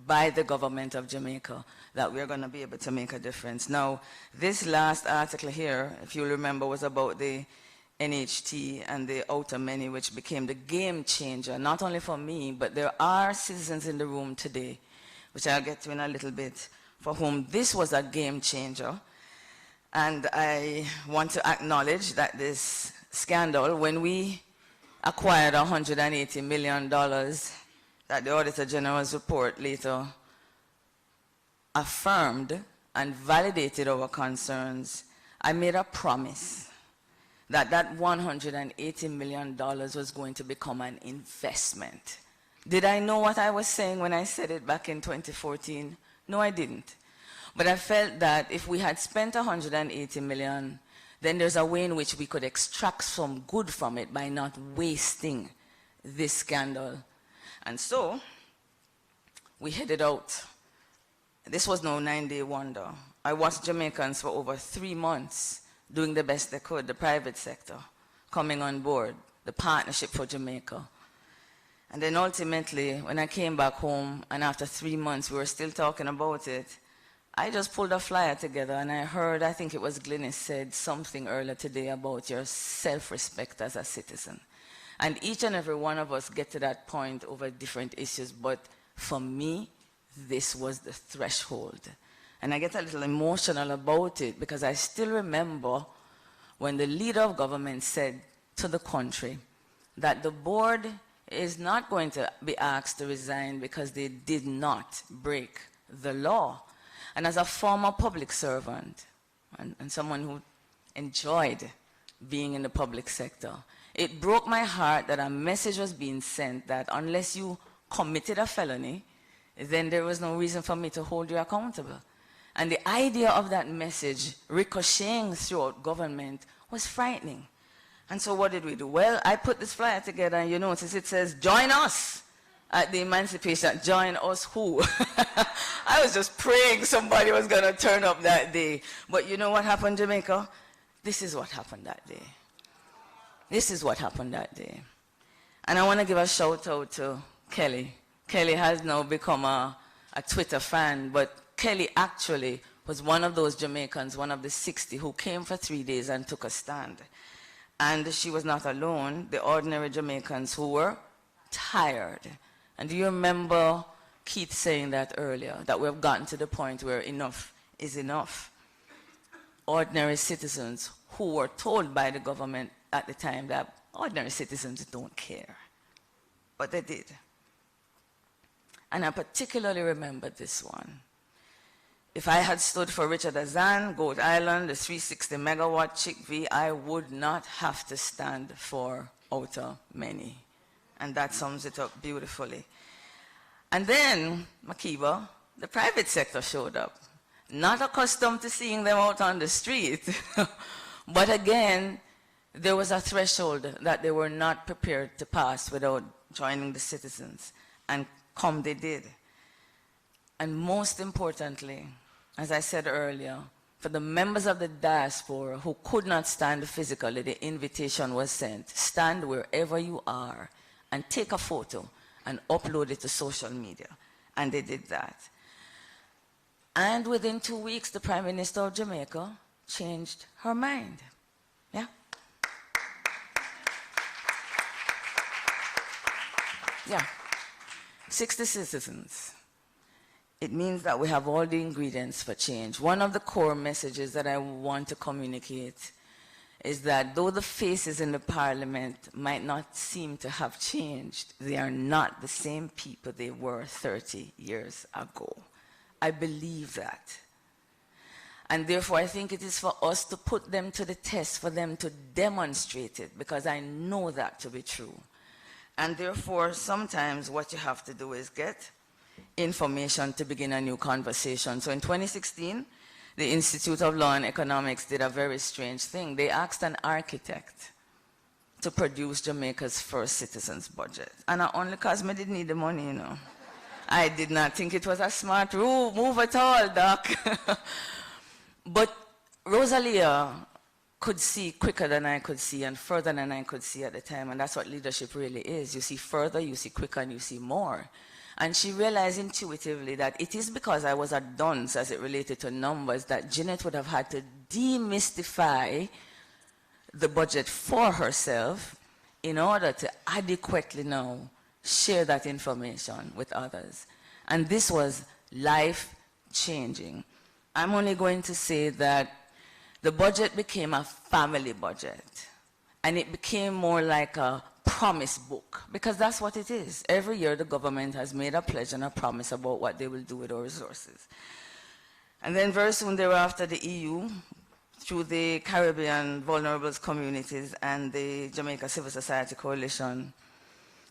by the government of Jamaica that we're going to be able to make a difference. Now, this last article here, if you remember, was about the NHT and the outer many, which became the game changer, not only for me, but there are citizens in the room today, which I'll get to in a little bit, for whom this was a game changer. And I want to acknowledge that this scandal, when we acquired $180 million that the Auditor General's report later affirmed and validated our concerns, I made a promise that that $180 million was going to become an investment. Did I know what I was saying when I said it back in 2014? No, I didn't. But I felt that if we had spent $180 million, then there's a way in which we could extract some good from it by not wasting this scandal. And so we headed out. This was no 9-day wonder. I watched Jamaicans for over 3 months doing the best they could, the private sector coming on board, the Partnership for Jamaica. And then ultimately, when I came back home, and after 3 months we were still talking about it, I just pulled a flyer together and I heard, I think it was Glennis said something earlier today about your self-respect as a citizen. And each and every one of us get to that point over different issues, but for me, this was the threshold. And I get a little emotional about it because I still remember when the leader of government said to the country that the board is not going to be asked to resign because they did not break the law. And as a former public servant and someone who enjoyed being in the public sector, it broke my heart that a message was being sent that unless you committed a felony, then there was no reason for me to hold you accountable. And the idea of that message ricocheting throughout government was frightening. And so what did we do? Well, I put this flyer together and you notice it says, join us at the emancipation. Join us who? I was just praying somebody was going to turn up that day. But you know what happened, Jamaica? This is what happened that day. This is what happened that day. And I want to give a shout out to Kelly. Kelly has now become a Twitter fan, but Kelly actually was one of those Jamaicans, one of the 60 who came for 3 days and took a stand. And she was not alone, the ordinary Jamaicans who were tired. And do you remember Keith saying that earlier, that we have gotten to the point where enough is enough? Ordinary citizens who were told by the government at the time that ordinary citizens don't care. But they did. And I particularly remember this one. If I had stood for Richard Azan, Goat Island, the 360 megawatt Chick V, I would not have to stand for Outer Many. And that sums it up beautifully. And then, Makiba, the private sector showed up. Not accustomed to seeing them out on the street. But again, there was a threshold that they were not prepared to pass without joining the citizens. And come they did. And most importantly, as I said earlier, for the members of the diaspora who could not stand physically, the invitation was sent. Stand wherever you are and take a photo and upload it to social media. And they did that. And within 2 weeks, the Prime Minister of Jamaica changed her mind. Yeah? Yeah. 60 citizens. It means that we have all the ingredients for change. One of the core messages that I want to communicate is that though the faces in the parliament might not seem to have changed, they are not the same people they were 30 years ago. I believe that. And therefore, I think it is for us to put them to the test, for them to demonstrate it, because I know that to be true. And therefore, sometimes what you have to do is get information to begin a new conversation. So in 2016, the Institute of Law and Economics did a very strange thing. They asked an architect to produce Jamaica's first citizens budget. And only because I didn't need the money, you know. I did not think it was a smart move at all, Doc. But Rosalia could see quicker than I could see and further than I could see at the time. And that's what leadership really is. You see further, you see quicker, and you see more. And she realized intuitively that it is because I was a dunce as it related to numbers that Jeanette would have had to demystify the budget for herself in order to adequately now share that information with others. And this was life-changing. I'm only going to say that the budget became a family budget. And it became more like a promise book, because that's what it is. Every year the government has made a pledge and a promise about what they will do with our resources. And then very soon thereafter, the EU, through the Caribbean Vulnerable Communities and the Jamaica Civil Society Coalition,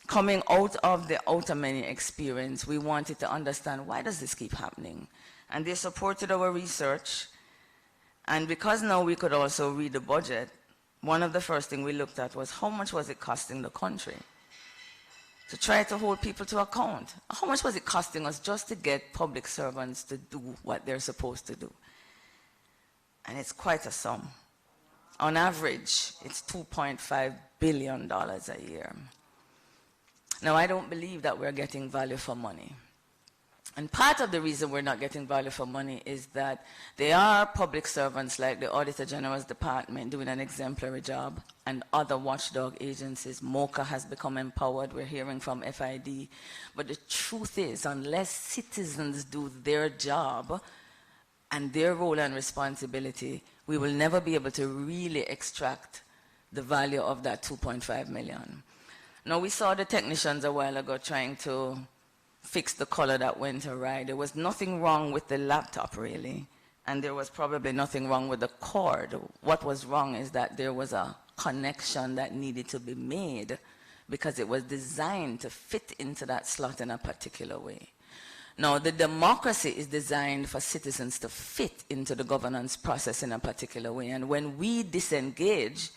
coming out of the Outer Many experience, we wanted to understand, why does this keep happening? And they supported our research. And because now we could also read the budget, one of the first things we looked at was how much was it costing the country to try to hold people to account. How much was it costing us just to get public servants to do what they're supposed to do? And it's quite a sum. On average, it's $2.5 billion a year. Now, I don't believe that we're getting value for money. And part of the reason we're not getting value for money is that there are public servants like the Auditor General's Department doing an exemplary job, and other watchdog agencies. MOCA has become empowered. We're hearing from FID. But the truth is, unless citizens do their job and their role and responsibility, we will never be able to really extract the value of that 2.5 million. Now, we saw the technicians a while ago trying to fix the color that went awry. There was nothing wrong with the laptop, really, and there was probably nothing wrong with the cord. What was wrong is that there was a connection that needed to be made because it was designed to fit into that slot in a particular way. Now, the democracy is designed for citizens to fit into the governance process in a particular way, and when we disengage,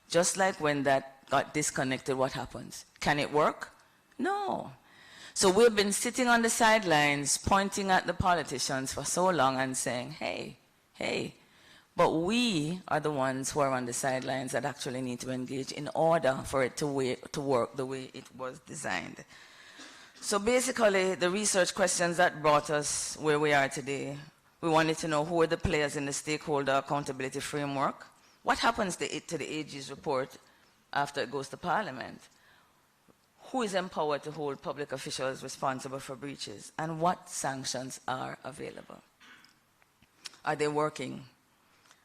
just like when that got disconnected, what happens? Can it work? No. So we've been sitting on the sidelines pointing at the politicians for so long and saying, hey, hey, but we are the ones who are on the sidelines that actually need to engage in order for it to work the way it was designed. So basically, the research questions that brought us where we are today, we wanted to know who are the players in the stakeholder accountability framework, what happens to the AG's report after it goes to Parliament, who is empowered to hold public officials responsible for breaches, and what sanctions are available. Are they working?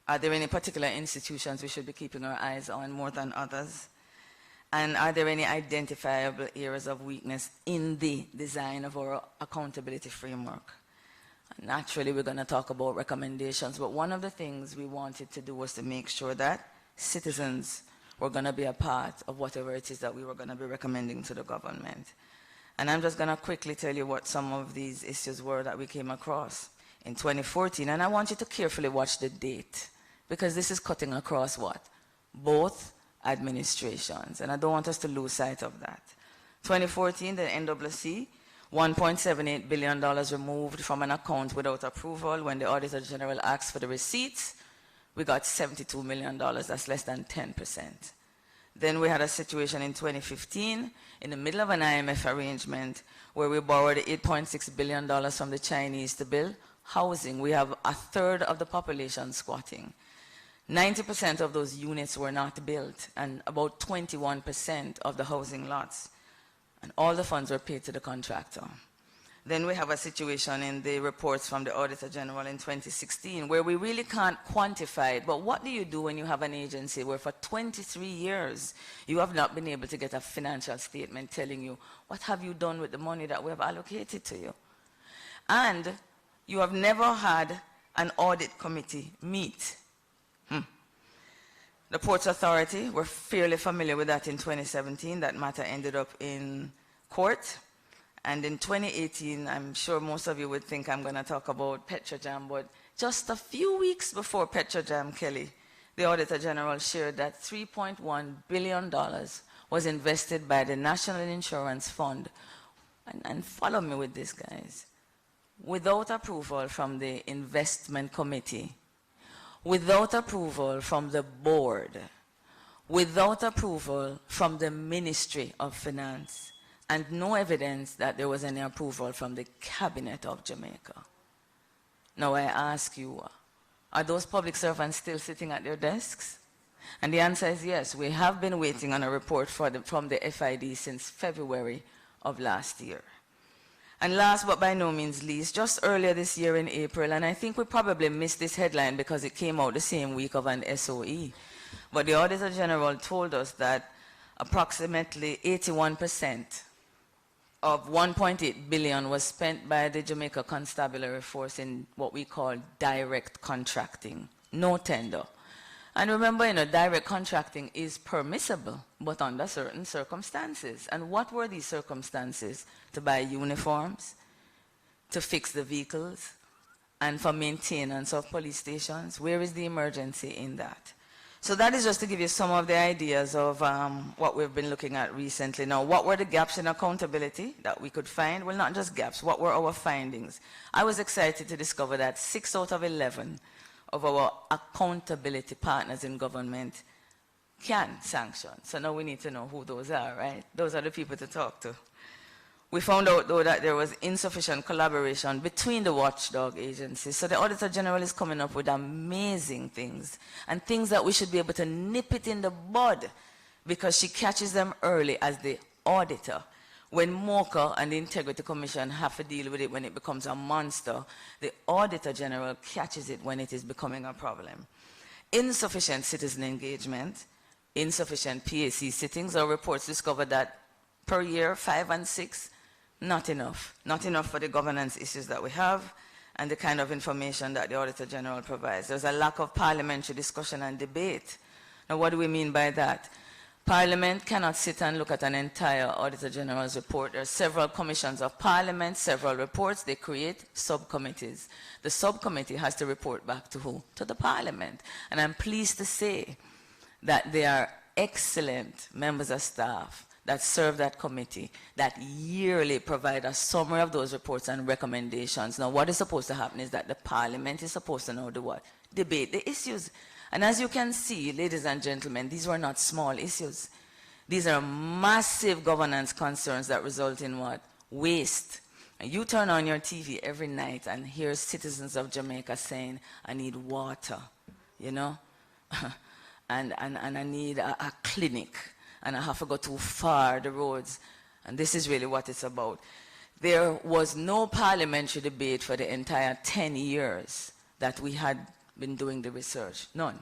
Are there any particular institutions we should be keeping our eyes on more than others? And are there any identifiable areas of weakness in the design of our accountability framework? Naturally, we're going to talk about recommendations, but one of the things we wanted to do was to make sure that citizens were going to be a part of whatever it is that we were going to be recommending to the government. And I'm just going to quickly tell you what some of these issues were that we came across in 2014. And I want you to carefully watch the date, because this is cutting across what? Both administrations. And I don't want us to lose sight of that. 2014, the NWC, $1.78 billion removed from an account without approval. When the Auditor General asked for the receipts, we got $72 million. That's less than 10%. Then we had a situation in 2015 in the middle of an IMF arrangement where we borrowed $8.6 billion from the Chinese to build housing. We have a third of the population squatting. 90% of those units were not built, and about 21% of the housing lots. And all the funds were paid to the contractor. Then we have a situation in the reports from the Auditor General in 2016 where we really can't quantify it. But what do you do when you have an agency where for 23 years you have not been able to get a financial statement telling you what have you done with the money that we have allocated to you? And you have never had an audit committee meet. The Ports Authority, we're fairly familiar with that in 2017. That matter ended up in court. And in 2018, I'm sure most of you would think I'm going to talk about PetroJam, but just a few weeks before PetroJam, Kelly, the Auditor General shared that $3.1 billion was invested by the National Insurance Fund. And follow me with this, guys. Without approval from the investment committee, without approval from the board, without approval from the Ministry of Finance, and no evidence that there was any approval from the Cabinet of Jamaica. Now I ask you, are those public servants still sitting at their desks? And the answer is yes. We have been waiting on a report from the FID since February of last year. And last but by no means least, just earlier this year in April, and I think we probably missed this headline because it came out the same week of an SOE, but the Auditor General told us that approximately 81% of 1.8 billion was spent by the Jamaica Constabulary Force in what we call direct contracting, no tender. And remember, direct contracting is permissible, but under certain circumstances. And what were these circumstances? To buy uniforms, to fix the vehicles, and for maintenance of police stations. Where is the emergency in that? So that is just to give you some of the ideas of what we've been looking at recently. Now, what were the gaps in accountability that we could find? Well, not just gaps. What were our findings? I was excited to discover that 6 out of 11 of our accountability partners in government can sanction. So now we need to know who those are, right? Those are the people to talk to. We found out, though, that there was insufficient collaboration between the watchdog agencies. So the Auditor General is coming up with amazing things, and things that we should be able to nip it in the bud, because she catches them early as the auditor. When MOCA and the Integrity Commission have to deal with it when it becomes a monster, the Auditor General catches it when it is becoming a problem. Insufficient citizen engagement, insufficient PAC sittings. Our reports discovered that per year, 5 and 6, not enough. Not enough for the governance issues that we have and the kind of information that the Auditor General provides. There's a lack of parliamentary discussion and debate. Now, what do we mean by that? Parliament cannot sit and look at an entire Auditor General's report. There are several commissions of Parliament, several reports. They create subcommittees. The subcommittee has to report back to who? To the Parliament. And I'm pleased to say that they are excellent members of staff that serve that committee that yearly provide a summary of those reports and recommendations. Now, what is supposed to happen is that the Parliament is supposed to know the what? Debate the issues. And as you can see, ladies and gentlemen, these were not small issues. These are massive governance concerns that result in what? Waste. And you turn on your TV every night and hear citizens of Jamaica saying, I need water, you know, and I need a clinic, and I have to go too far, the roads. And this is really what it's about. There was no parliamentary debate for the entire 10 years that we had been doing the research. None.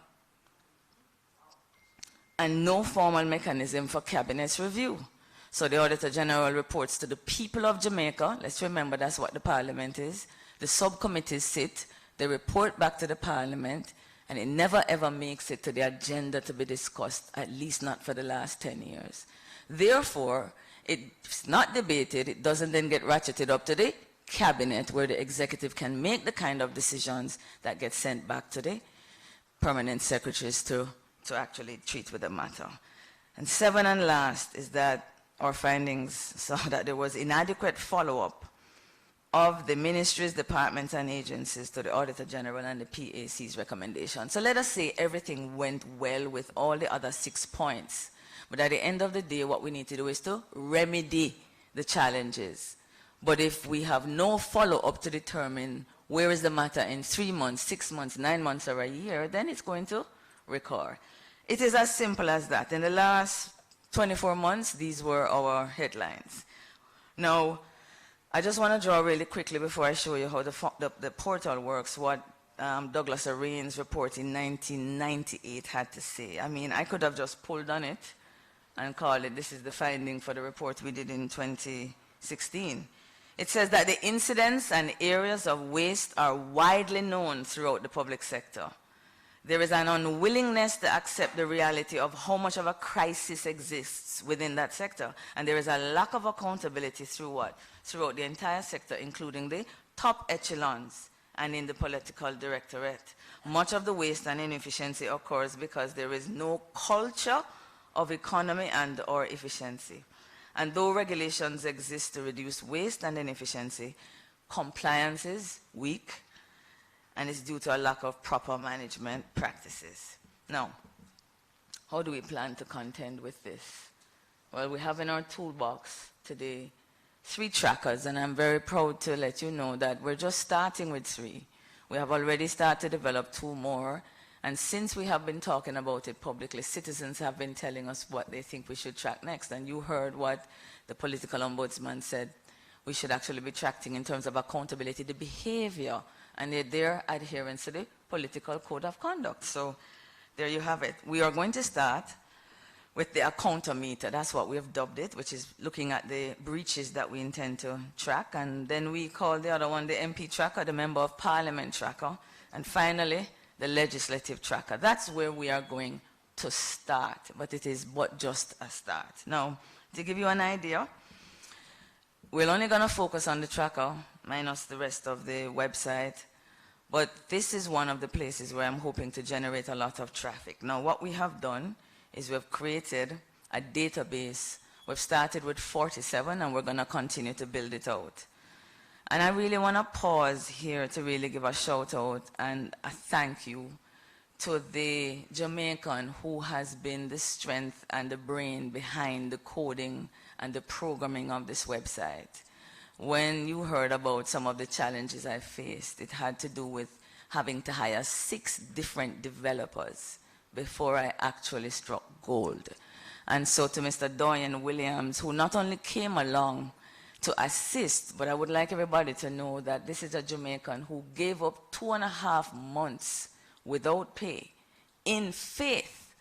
And no formal mechanism for cabinet's review. So the Auditor General reports to the people of Jamaica. Let's remember that's what the Parliament is. The subcommittees sit, they report back to the Parliament, and it never ever makes it to the agenda to be discussed, at least not for the last 10 years. Therefore, it's not debated, it doesn't then get ratcheted up to the cabinet where the executive can make the kind of decisions that get sent back to the permanent secretaries to actually treat with the matter. And 7 and last is that our findings saw that there was inadequate follow-up of the ministries, departments, and agencies to the Auditor General and the PAC's recommendations. So let us say everything went well with all the other 6 points. But at the end of the day, what we need to do is to remedy the challenges. But if we have no follow-up to determine where is the matter in 3 months, 6 months, 9 months, or a year, then it's going to recur. It is as simple as that. In the last 24 months, these were our headlines. Now, I just want to draw really quickly before I show you how the portal works, what Douglas Arrain's report in 1998 had to say. I mean, I could have just pulled on it and called it, this is the finding for the report we did in 2016. It says that the incidents and areas of waste are widely known throughout the public sector. There is an unwillingness to accept the reality of how much of a crisis exists within that sector. And there is a lack of accountability through what? Throughout the entire sector, including the top echelons and in the political directorate. Much of the waste and inefficiency occurs because there is no culture of economy and or efficiency. And though regulations exist to reduce waste and inefficiency, compliance is weak, and it's due to a lack of proper management practices. Now, how do we plan to contend with this? Well, we have in our toolbox today 3 trackers, and I'm very proud to let you know that we're just starting with 3. We have already started to develop 2 more, and since we have been talking about it publicly, citizens have been telling us what they think we should track next, and you heard what the political ombudsman said we should actually be tracking in terms of accountability, the behavior, and their adherence to the political code of conduct. So there you have it. We are going to start with the accountometer. That's what we have dubbed it, which is looking at the breaches that we intend to track. And then we call the other one the MP tracker, the Member of Parliament tracker. And finally, the legislative tracker. That's where we are going to start, but it is but just a start. Now, to give you an idea, we're only going to focus on the tracker, minus the rest of the website. But this is one of the places where I'm hoping to generate a lot of traffic. Now, what we have done is we've created a database. We've started with 47, and we're going to continue to build it out. And I really want to pause here to really give a shout out and a thank you to the Jamaican who has been the strength and the brain behind the coding and the programming of this website. When you heard about some of the challenges I faced, it had to do with having to hire 6 different developers before I actually struck gold. And so to Mr. Dorian Williams, who not only came along to assist, but I would like everybody to know that this is a Jamaican who gave up 2.5 months without pay in faith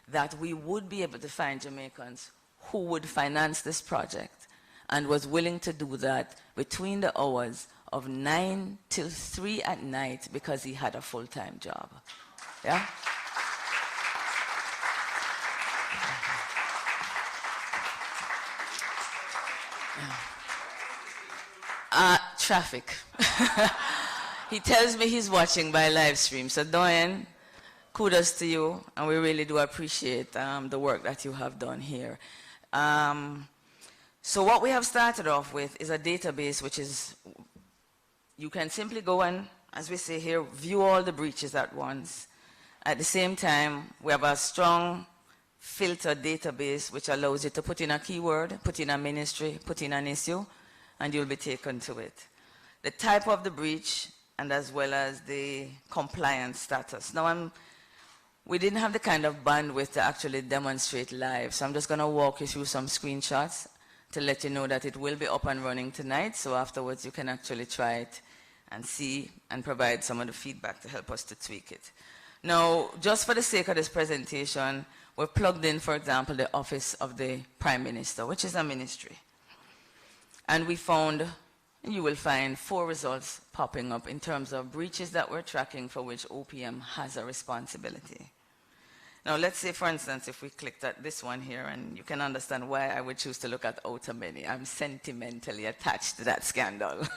that we would be able to find Jamaicans who would finance this project, and was willing to do that between the hours of 9 till 3 at night because he had a full-time job. Yeah? Traffic. He tells me he's watching by live stream. So Doyen, kudos to you, and we really do appreciate the work that you have done here. So what we have started off with is a database which is, you can simply go and, as we say here, view all the breaches at once. At the same time, we have a strong filter database which allows you to put in a keyword, put in a ministry, put in an issue, and you'll be taken to it. The type of the breach, and as well as the compliance status. Now, we didn't have the kind of bandwidth to actually demonstrate live, so I'm just going to walk you through some screenshots to let you know that it will be up and running tonight, so afterwards you can actually try it and see and provide some of the feedback to help us to tweak it. Now, just for the sake of this presentation, we've plugged in, for example, the Office of the Prime Minister, which is a ministry. And we found, you will find 4 results popping up in terms of breaches that we're tracking for which OPM has a responsibility. Now, let's say, for instance, if we clicked at this one here, and you can understand why I would choose to look at outer many. I'm sentimentally attached to that scandal.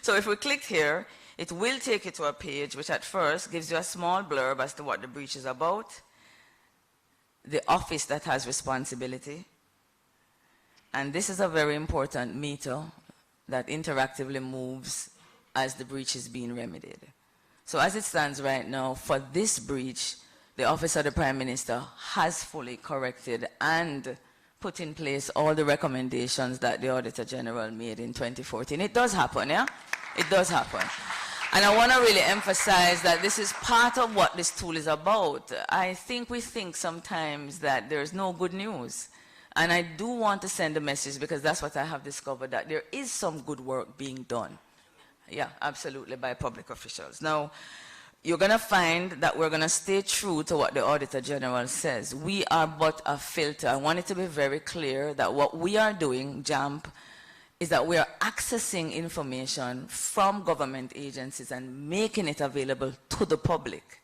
So if we clicked here, it will take you to a page which at first gives you a small blurb as to what the breach is about, the office that has responsibility, and this is a very important meter that interactively moves as the breach is being remedied. So as it stands right now, for this breach, the Office of the Prime Minister has fully corrected and put in place all the recommendations that the Auditor General made in 2014. It does happen, yeah? It does happen. And I want to really emphasize that this is part of what this tool is about. I think we think sometimes that there's no good news. And I do want to send a message, because that's what I have discovered, that there is some good work being done. Yeah, absolutely, by public officials. Now, you're going to find that we're going to stay true to what the Auditor General says. We are but a filter. I want it to be very clear that what we are doing, JAMP, is that we are accessing information from government agencies and making it available to the public.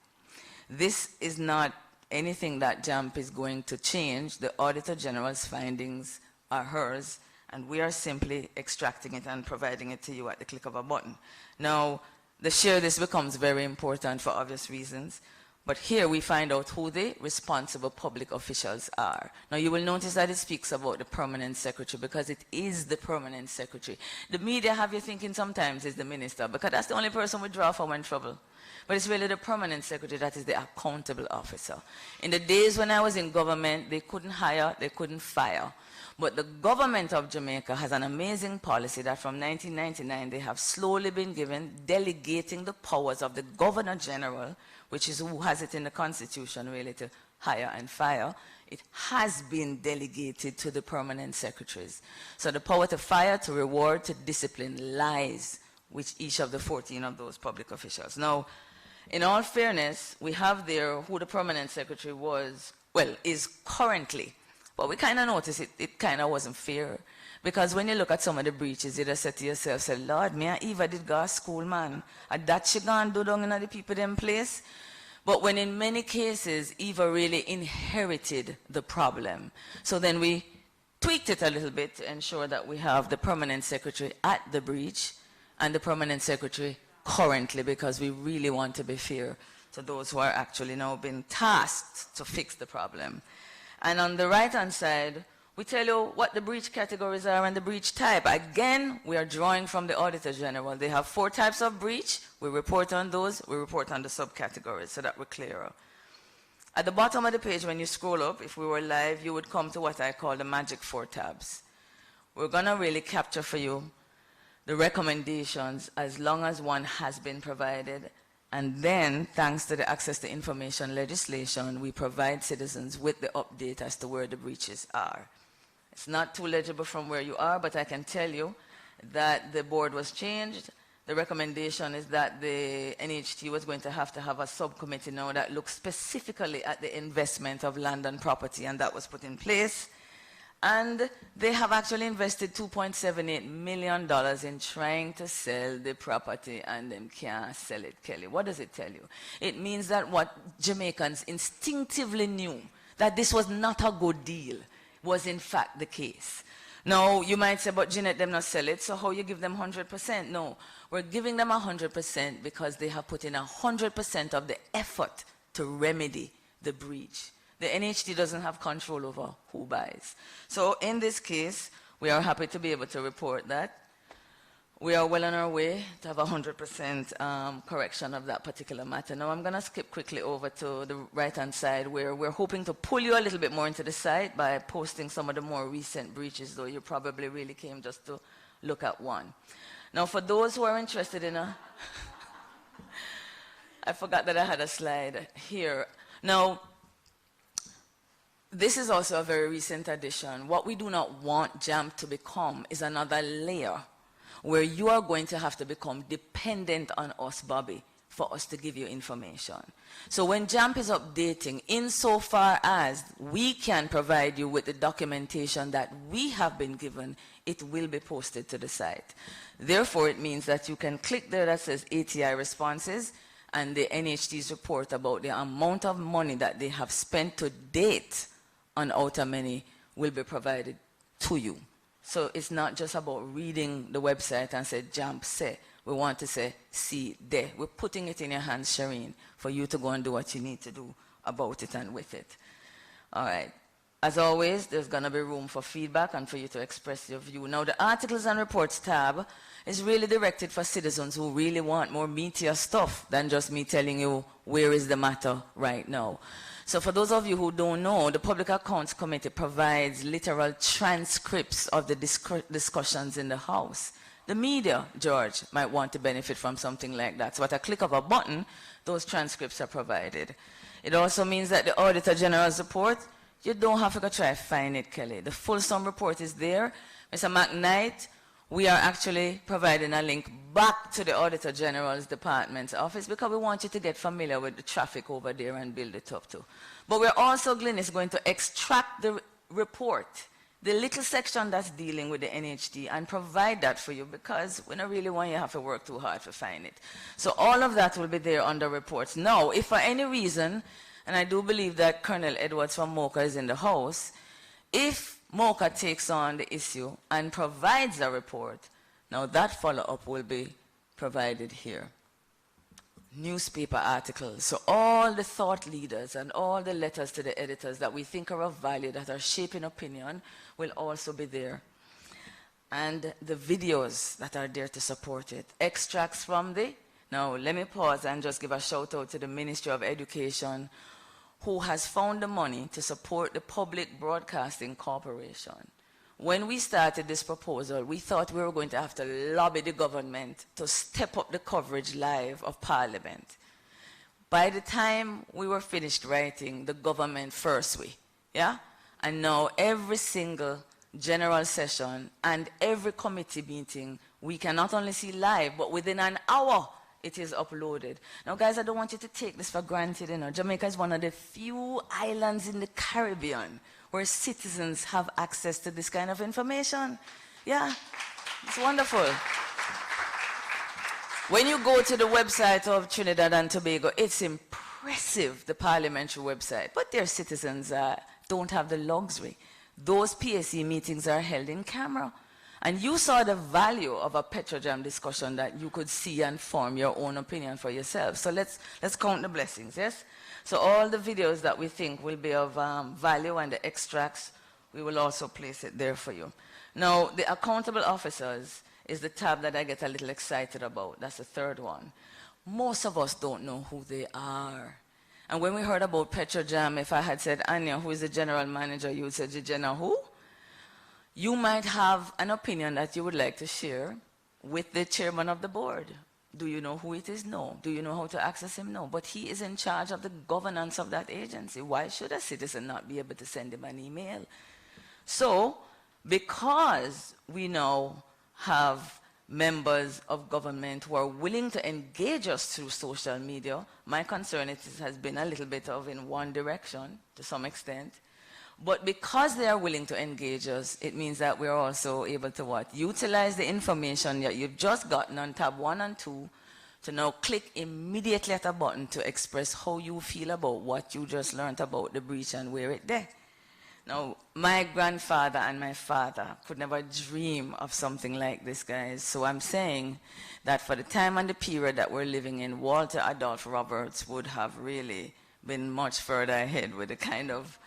This is not anything that JAMP is going to change. The Auditor General's findings are hers, and we are simply extracting it and providing it to you at the click of a button. Now, the share this becomes very important for obvious reasons, but here we find out who the responsible public officials are. Now, you will notice that it speaks about the permanent secretary, because it is the permanent secretary. The media have you thinking sometimes it's the minister, because that's the only person we draw from in trouble. But it's really the permanent secretary that is the accountable officer. In the days when I was in government, they couldn't hire, they couldn't fire. But the government of Jamaica has an amazing policy that from 1999 they have slowly been given, delegating the powers of the Governor General, which is who has it in the Constitution really to hire and fire. It has been delegated to the permanent secretaries. So the power to fire, to reward, to discipline lies with each of the 14 of those public officials. Now, in all fairness, we have there who the permanent secretary was, well, is currently. But we kind of noticed it kind of wasn't fair. Because when you look at some of the breaches, you just say to yourself, say, Lord, me and Eva did go to school, man. And that she gone do down in the people them place. But when in many cases, Eva really inherited the problem. So then we tweaked it a little bit to ensure that we have the permanent secretary at the breach and the permanent secretary currently, because we really want to be fair to those who are actually now being tasked to fix the problem. And on the right-hand side, We tell you what the breach categories are and the breach type. Again, we are drawing from the Auditor General. They have 4 types of breach. We report on those. We report on the subcategories so that we're clearer. At the bottom of the page, when you scroll up, if we were live, you would come to what I call the magic 4 tabs. We're going to really capture for you the recommendations as long as one has been provided. And then, thanks to the access to information legislation, we provide citizens with the update as to where the breaches are. It's not too legible from where you are, but I can tell you that the board was changed. The recommendation is that the NHT was going to have a subcommittee now that looks specifically at the investment of land and property, and that was put in place. And they have actually invested $2.78 million in trying to sell the property, and them can't sell it, Kelly. What does it tell you? It means that what Jamaicans instinctively knew, that this was not a good deal, was in fact the case. Now, you might say, but Jeanette, them not sell it, so how you give them 100%? No, we're giving them 100% because they have put in 100% of the effort to remedy the breach. The NHT doesn't have control over who buys. So in this case, we are happy to be able to report that. We are well on our way to have 100% correction of that particular matter. Now I'm going to skip quickly over to the right-hand side where we're hoping to pull you a little bit more into the site by posting some of the more recent breaches, though you probably really came just to look at one. Now for those who are interested in a... I forgot that I had a slide here. Now, this is also a very recent addition. What we do not want JAMP to become is another layer where you are going to have to become dependent on us, Bobby, for us to give you information. So when JAMP is updating, insofar as we can provide you with the documentation that we have been given, it will be posted to the site. Therefore, it means that you can click there that says ATI responses, and the NHT's report about the amount of money that they have spent to date on outer many will be provided to you. So it's not just about reading the website and say, JAMP say. We want to say, see there. We're putting it in your hands, Shireen, for you to go and do what you need to do about it and with it. All right. As always, there's going to be room for feedback and for you to express your view. Now, the Articles and Reports tab is really directed for citizens who really want more meatier stuff than just me telling you where is the matter right now. So for those of you who don't know, the Public Accounts Committee provides literal transcripts of the discussions in the House. The media, George, might want to benefit from something like that. So at a click of a button, those transcripts are provided. It also means that the Auditor General's report, you don't have to go try to find it, Kelly. The fulsome report is there. Mr. McKnight, we are actually providing a link back to the Auditor General's Department's office because we want you to get familiar with the traffic over there and build it up too. But we're also, Glenn, is going to extract the report, the little section that's dealing with the NHD, and provide that for you because we don't really want you to have to work too hard to find it. So all of that will be there under reports. Now, if for any reason, and I do believe that Colonel Edwards from MOCA is in the House, if MOCA takes on the issue and provides a report, now that follow-up will be provided here. Newspaper articles, so all the thought leaders and all the letters to the editors that we think are of value, that are shaping opinion, will also be there. And the videos that are there to support it. Extracts from the, now let me pause and just give a shout out to the Ministry of Education, who has found the money to support the Public Broadcasting Corporation. When we started this proposal, we thought we were going to have to lobby the government to step up the coverage live of Parliament. By the time we were finished writing, the government first we, yeah? And now every single general session and every committee meeting, we can not only see live, but within an hour, it is uploaded. Now, guys, I don't want you to take this for granted. You know, Jamaica is one of the few islands in the Caribbean where citizens have access to this kind of information. Yeah, it's wonderful. When you go to the website of Trinidad and Tobago, it's impressive, the parliamentary website, but their citizens don't have the luxury. Those PSC meetings are held in camera. And you saw the value of a Petrojam discussion that you could see and form your own opinion for yourself. So let's count the blessings, yes? So all the videos that we think will be of value and the extracts we will also place it there for you. Now, the accountable officers is the tab that I get a little excited about. That's the third one. Most of us don't know who they are. And when we heard about PetroJam, if I had said, Anya, who is the general manager, you would say, Jenna, who? You might have an opinion that you would like to share with the chairman of the board. Do you know who it is? No. Do you know how to access him? No. But he is in charge of the governance of that agency. Why should a citizen not be able to send him an email? So, because we now have members of government who are willing to engage us through social media, my concern has been a little bit of in one direction to some extent. But because they are willing to engage us, it means that we're also able to what? Utilize the information that you've just gotten on tab 1 and 2 to now click immediately at a button to express how you feel about what you just learned about the breach and where it there. Now, my grandfather and my father could never dream of something like this, guys. So I'm saying that for the time and the period that we're living in, Walter Adolph Roberts would have really been much further ahead with the kind of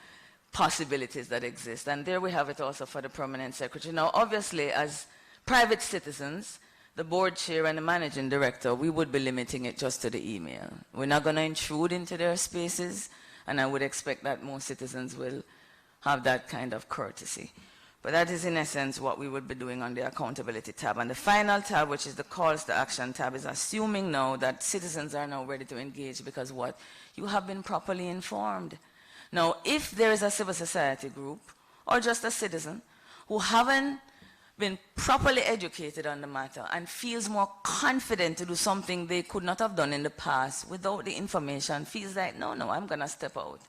possibilities that exist. And there we have it also for the permanent secretary. Now, obviously, as private citizens, the board chair and the managing director, we would be limiting it just to the email. We're not going to intrude into their spaces, and I would expect that most citizens will have that kind of courtesy. But that is in essence what we would be doing on the accountability tab. And the final tab, which is the calls to action tab, is assuming now that citizens are now ready to engage because what? You have been properly informed. Now, if there is a civil society group or just a citizen who haven't been properly educated on the matter and feels more confident to do something they could not have done in the past without the information, feels like, no, I'm going to step out.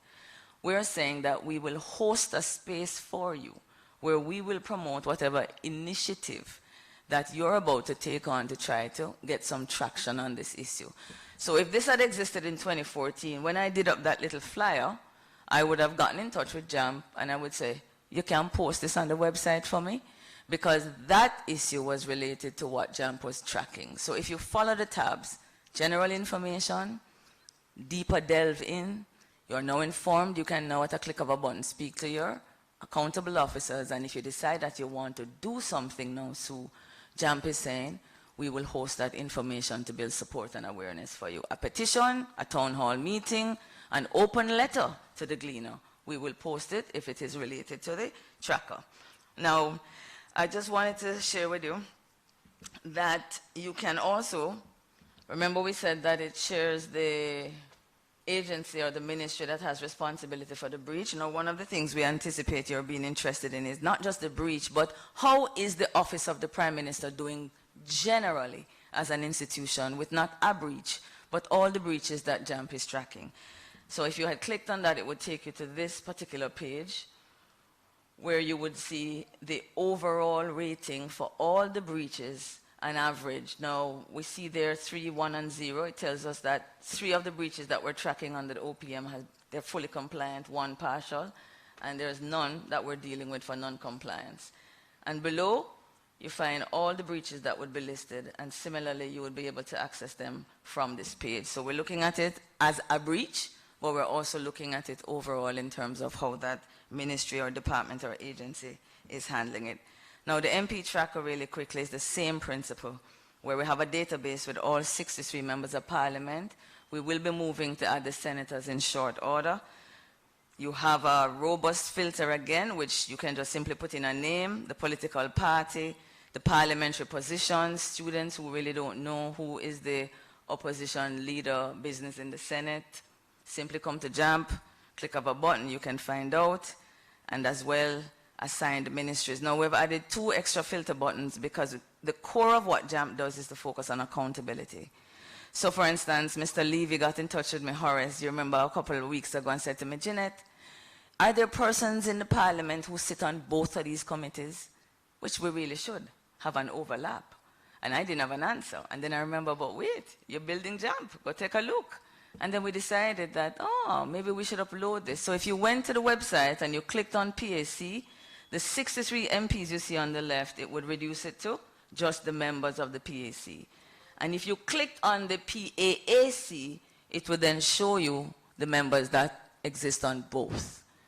We're saying that we will host a space for you where we will promote whatever initiative that you're about to take on to try to get some traction on this issue. So if this had existed in 2014, when I did up that little flyer, I would have gotten in touch with JAMP and I would say, you can post this on the website for me, because that issue was related to what JAMP was tracking. So if you follow the tabs, general information, deeper delve in, you're now informed, you can now at a click of a button speak to your accountable officers, and if you decide that you want to do something now, so JAMP is saying, we will host that information to build support and awareness for you. A petition, a town hall meeting, an open letter to the gleaner. We will post it if it is related to the tracker. Now, I just wanted to share with you that you can also, remember we said that it shares the agency or the ministry that has responsibility for the breach. Now, one of the things we anticipate you're being interested in is not just the breach, but how is the Office of the Prime Minister doing generally as an institution with not a breach, but all the breaches that JAMP is tracking. So if you had clicked on that, it would take you to this particular page where you would see the overall rating for all the breaches an average. Now, we see there 3, 1, and 0. It tells us that 3 of the breaches that we're tracking under the OPM, they're fully compliant, 1 partial, and there's none that we're dealing with for non-compliance. And below, you find all the breaches that would be listed, and similarly, you would be able to access them from this page. So we're looking at it as a breach, but we're also looking at it overall in terms of how that ministry or department or agency is handling it. Now, the MP tracker really quickly is the same principle, where we have a database with all 63 members of parliament. We will be moving to add the senators in short order. You have a robust filter again, which you can just simply put in a name, the political party, the parliamentary position, students who really don't know who is the opposition leader business in the Senate. Simply come to JAMP, click of a button, you can find out, and as well assigned ministries. Now, we've added 2 extra filter buttons because the core of what JAMP does is to focus on accountability. So, for instance, Mr. Levy got in touch with me, Horace, you remember a couple of weeks ago, and said to me, Jeanette, are there persons in the parliament who sit on both of these committees? Which we really should have an overlap. And I didn't have an answer. And then I remember, but wait, you're building JAMP, go take a look. And then we decided that, oh, maybe we should upload this. So if you went to the website and you clicked on PAC, the 63 MPs you see on the left, it would reduce it to just the members of the PAC. And if you clicked on the PAAC, it would then show you the members that exist on both.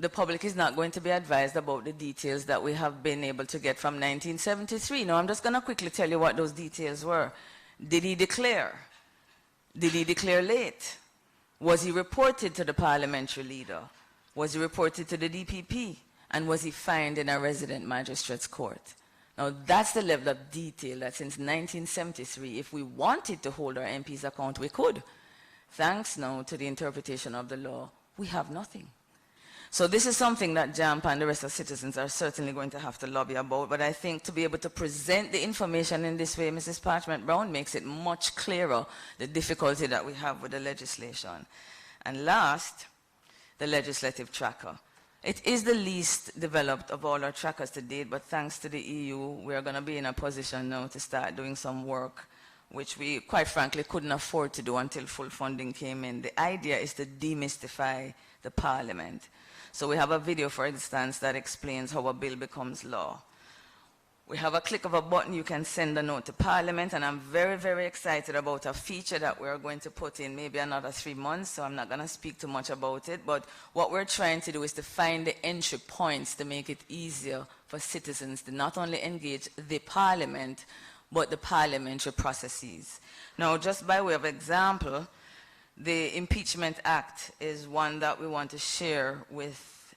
the public is not going to be advised about the details that we have been able to get from 1973. Now, I'm just going to quickly tell you what those details were. Did he declare? Did he declare late? Was he reported to the parliamentary leader? Was he reported to the DPP? And was he fined in a resident magistrate's court? Now, that's the level of detail that since 1973, if we wanted to hold our MPs account, we could. Thanks now to the interpretation of the law, we have nothing. So this is something that JAMP and the rest of citizens are certainly going to have to lobby about, but I think to be able to present the information in this way, Mrs. Parchment-Brown, makes it much clearer the difficulty that we have with the legislation. And last, the legislative tracker. It is the least developed of all our trackers to date, but thanks to the EU, we are going to be in a position now to start doing some work which we, quite frankly, couldn't afford to do until full funding came in. The idea is to demystify the parliament. So we have a video, for instance, that explains how a bill becomes law. We have a click of a button, you can send a note to Parliament, and I'm very, very excited about a feature that we're going to put in maybe another 3 months, so I'm not going to speak too much about it, but what we're trying to do is to find the entry points to make it easier for citizens to not only engage the Parliament, but the parliamentary processes. Now, just by way of example, the Impeachment Act is one that we want to share with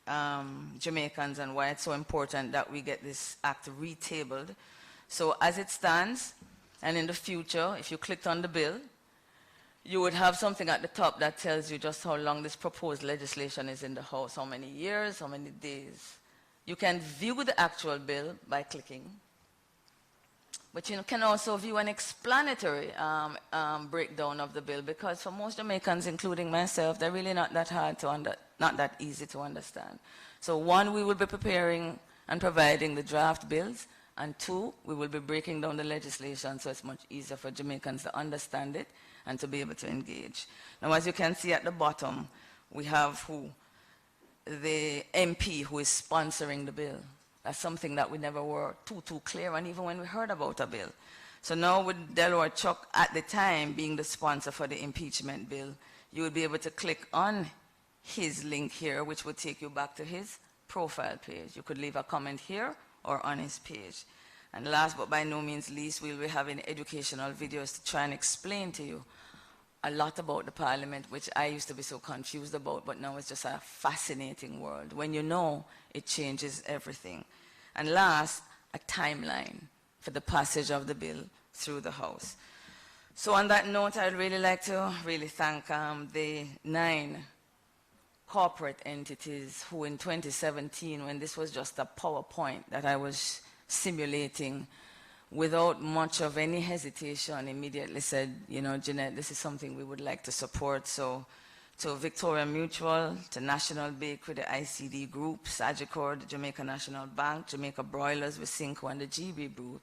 Jamaicans and why it's so important that we get this act retabled. So as it stands, and in the future, if you clicked on the bill, you would have something at the top that tells you just how long this proposed legislation is in the House, how many years, how many days. You can view the actual bill by clicking, but you can also view an explanatory breakdown of the bill, because for most Jamaicans, including myself, they're really not that hard to not that easy to understand. So one, we will be preparing and providing the draft bills, and two, we will be breaking down the legislation so it's much easier for Jamaicans to understand it and to be able to engage. Now, as you can see at the bottom, we have the MP who is sponsoring the bill. That's something that we never were too clear on, even when we heard about a bill. So now with Delaware Chuck at the time being the sponsor for the impeachment bill, you would be able to click on his link here, which would take you back to his profile page. You could leave a comment here or on his page. And last but by no means least, we'll be having educational videos to try and explain to you a lot about the Parliament, which I used to be so confused about, but now it's just a fascinating world. When you know, it changes everything. And last, a timeline for the passage of the bill through the House. So on that note, I'd really like to thank the 9 corporate entities who in 2017, when this was just a PowerPoint that I was simulating, without much of any hesitation, immediately said, you know, Jeanette, this is something we would like to support. So to Victoria Mutual, to National Bakery, the ICD Group, Sagicor, the Jamaica National Bank, Jamaica Broilers, Visinco, and the GB Group,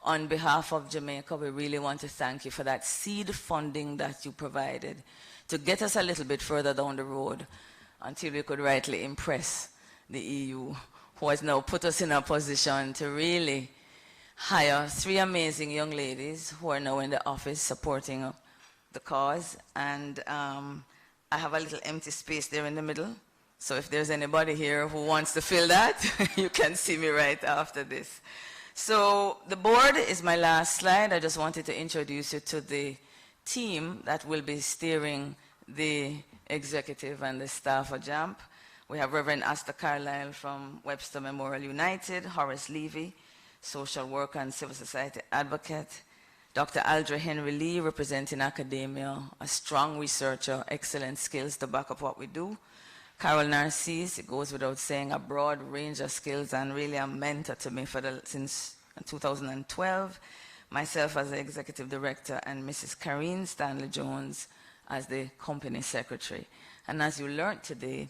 on behalf of Jamaica, we really want to thank you for that seed funding that you provided to get us a little bit further down the road until we could rightly impress the EU, who has now put us in a position to really hire 3 amazing young ladies who are now in the office supporting the cause. And I have a little empty space there in the middle. So if there's anybody here who wants to fill that, you can see me right after this. So the board is my last slide. I just wanted to introduce you to the team that will be steering the executive and the staff of JAMP. We have Reverend Asta Carlisle from Webster Memorial United, Horace Levy, social worker and civil society advocate, Dr. Aldra Henry Lee, representing academia, a strong researcher, excellent skills to back up what we do. Carol Narcisse, it goes without saying, a broad range of skills and really a mentor to me since 2012. Myself as the executive director, and Mrs. Karine Stanley Jones as the company secretary. And as you learned today,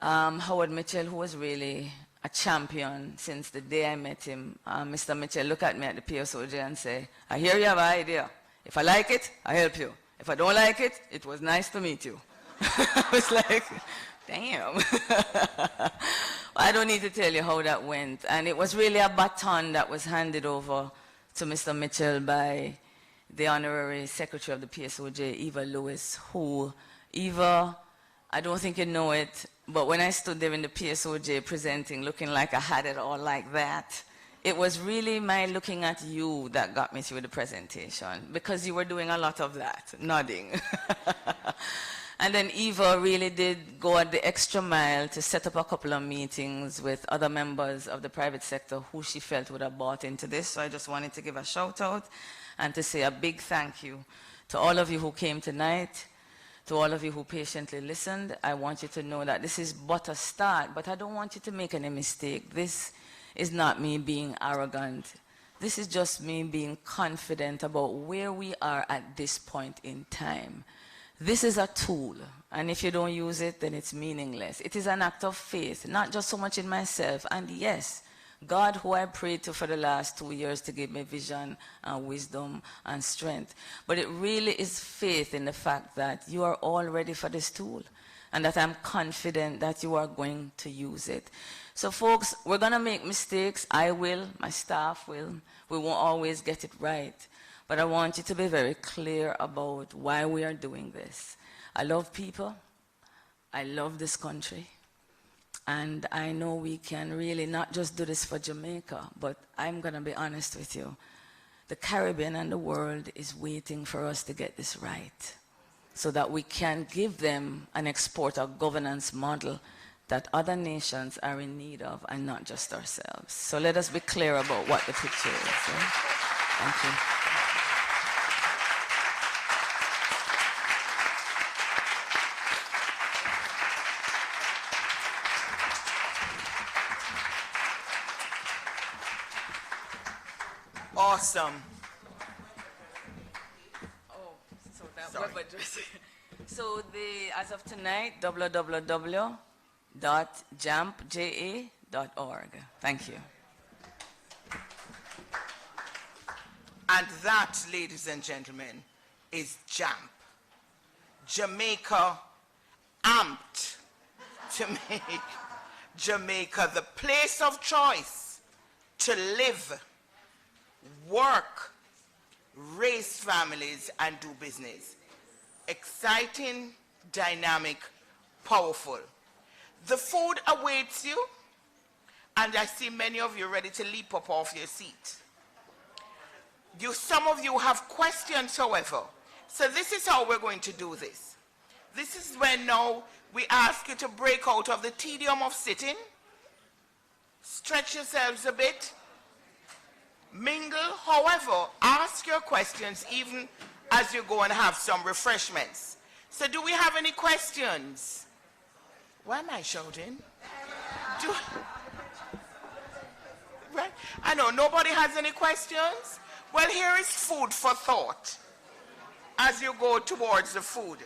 Howard Mitchell, who was really a champion since the day I met him. Mr. Mitchell look at me at the PSOJ and say, I hear you have an idea. If I like it, I help you. If I don't like it, it was nice to meet you. I was like, damn. I don't need to tell you how that went. And it was really a baton that was handed over to Mr. Mitchell by the Honorary Secretary of the PSOJ, Eva Lewis, who, Eva, I don't think you know it, But when I stood there in the PSOJ presenting, looking like I had it all like that, it was really my looking at you that got me through the presentation, because you were doing a lot of that, nodding. And then Eva really did go at the extra mile to set up a couple of meetings with other members of the private sector who she felt would have bought into this. So I just wanted to give a shout out and to say a big thank you to all of you who came tonight, to all of you who patiently listened. I want you to know that this is but a start, but I don't want you to make any mistake. This is not me being arrogant. This is just me being confident about where we are at this point in time. This is a tool, and if you don't use it, then it's meaningless. It is an act of faith, not just so much in myself. And yes, God, who I prayed to for the last 2 years to give me vision and wisdom and strength. But it really is faith in the fact that you are all ready for this tool, and that I'm confident that you are going to use it. So folks, we're going to make mistakes. I will, my staff will. We won't always get it right. But I want you to be very clear about why we are doing this. I love people. I love this country. And I know we can really not just do this for Jamaica, but I'm going to be honest with you. The Caribbean and the world is waiting for us to get this right, so that we can give them and export a governance model that other nations are in need of, and not just ourselves. So let us be clear about what the picture is. Right? Thank you. Awesome. Oh, so that web address. So as of tonight, www.jamp.org. Thank you. And that, ladies and gentlemen, is JAMP. Jamaica amped to make Jamaica the place of choice to live, work, raise families, and do business. Exciting, dynamic, powerful. The food awaits you, and I see many of you ready to leap up off your seat. Some of you have questions, however. So this is how we're going to do this. This is when now we ask you to break out of the tedium of sitting, stretch yourselves a bit, mingle. However, ask your questions even as you go and have some refreshments. So do we have any questions? Why am I shouting? Right? I know nobody has any questions. Well, here is food for thought as you go towards the food.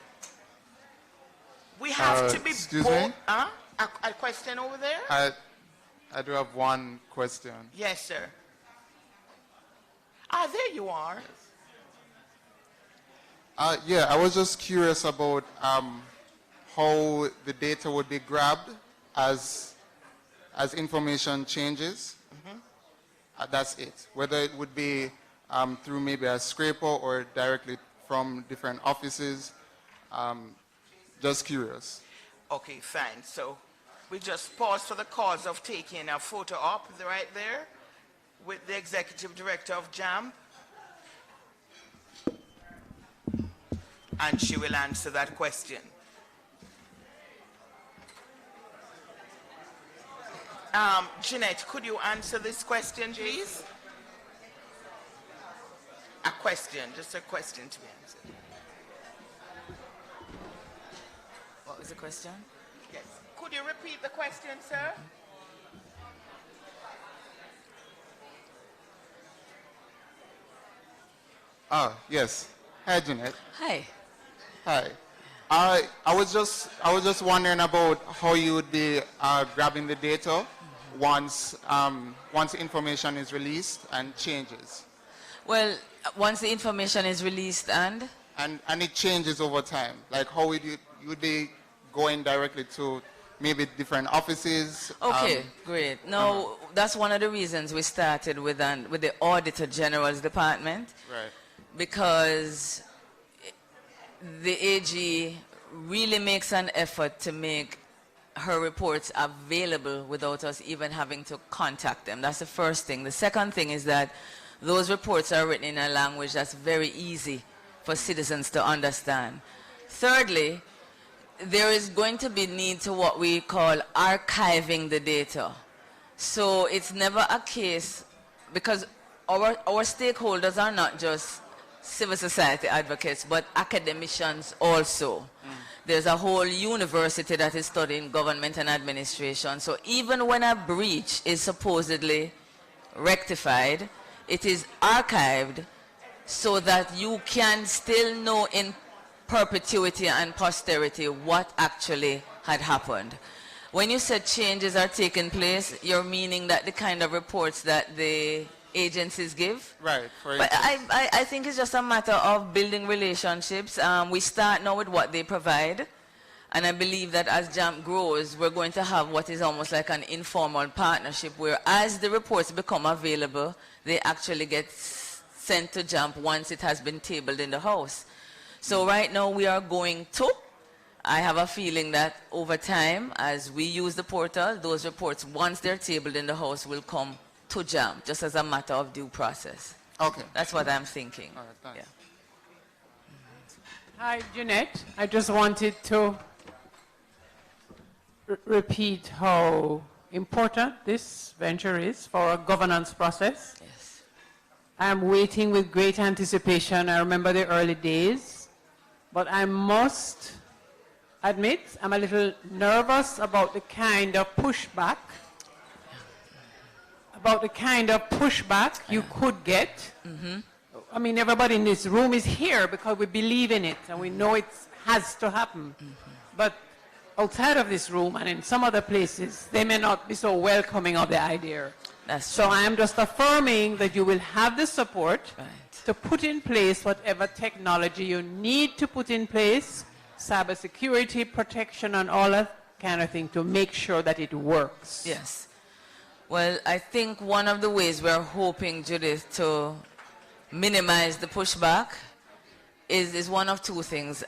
We have to be excuse bold. me? A question over there? I do have one question. Yes, sir. There you are. Yeah, I was just curious about how the data would be grabbed as information changes. That's it. Whether it would be through maybe a scraper or directly from different offices. Just curious. Okay, fine. So we just pause for the cause of taking a photo up right there with the executive director of JAMP. And she will answer that question. Jeanette, could you answer this question, please? A question, just a question to be answered. What was the question? Yes. Could you repeat the question, sir? Yes. Hi, Jeanette. Hi. Hi. I was just wondering about how you would be grabbing the data once information is released and changes. Well, once the information is released and it changes over time. Like how would you would be going directly to maybe different offices? Okay, great. No, that's one of the reasons we started with the Auditor General's Department. Right. Because the AG really makes an effort to make her reports available without us even having to contact them. That's the first thing. The second thing is that those reports are written in a language that's very easy for citizens to understand. Thirdly, there is going to be need to what we call archiving the data. So it's never a case, because our stakeholders are not just civil society advocates, but academicians also. There's a whole university that is studying government and administration. So even when a breach is supposedly rectified, it is archived so that you can still know in perpetuity and posterity what actually had happened. When you said changes are taking place, you're meaning that the kind of reports that the agencies give? Right. But I think it's just a matter of building relationships. We start now with what they provide. And I believe that as JAMP grows, we're going to have what is almost like an informal partnership where as the reports become available, they actually get sent to JAMP once it has been tabled in the House. So right now we are going to, I have a feeling that over time, as we use the portal, those reports, once they're tabled in the House, will come to JAMP, just as a matter of due process. Okay. That's what I'm thinking. All right, thanks. Yeah. Hi, Jeanette. I just wanted to repeat how important this venture is for our governance process. Yes. I'm waiting with great anticipation. I remember the early days, but I must admit I'm a little nervous about the kind of pushback you could get. I mean, everybody in this room is here because we believe in it and we know it has to happen. But outside of this room and in some other places, they may not be so welcoming of the idea. So I am just affirming that you will have the support to put in place whatever technology you need to put in place, cybersecurity, protection, and all that kind of thing to make sure that it works. Yes. Well, I think one of the ways we're hoping, Judith, to minimize the pushback is one of two things.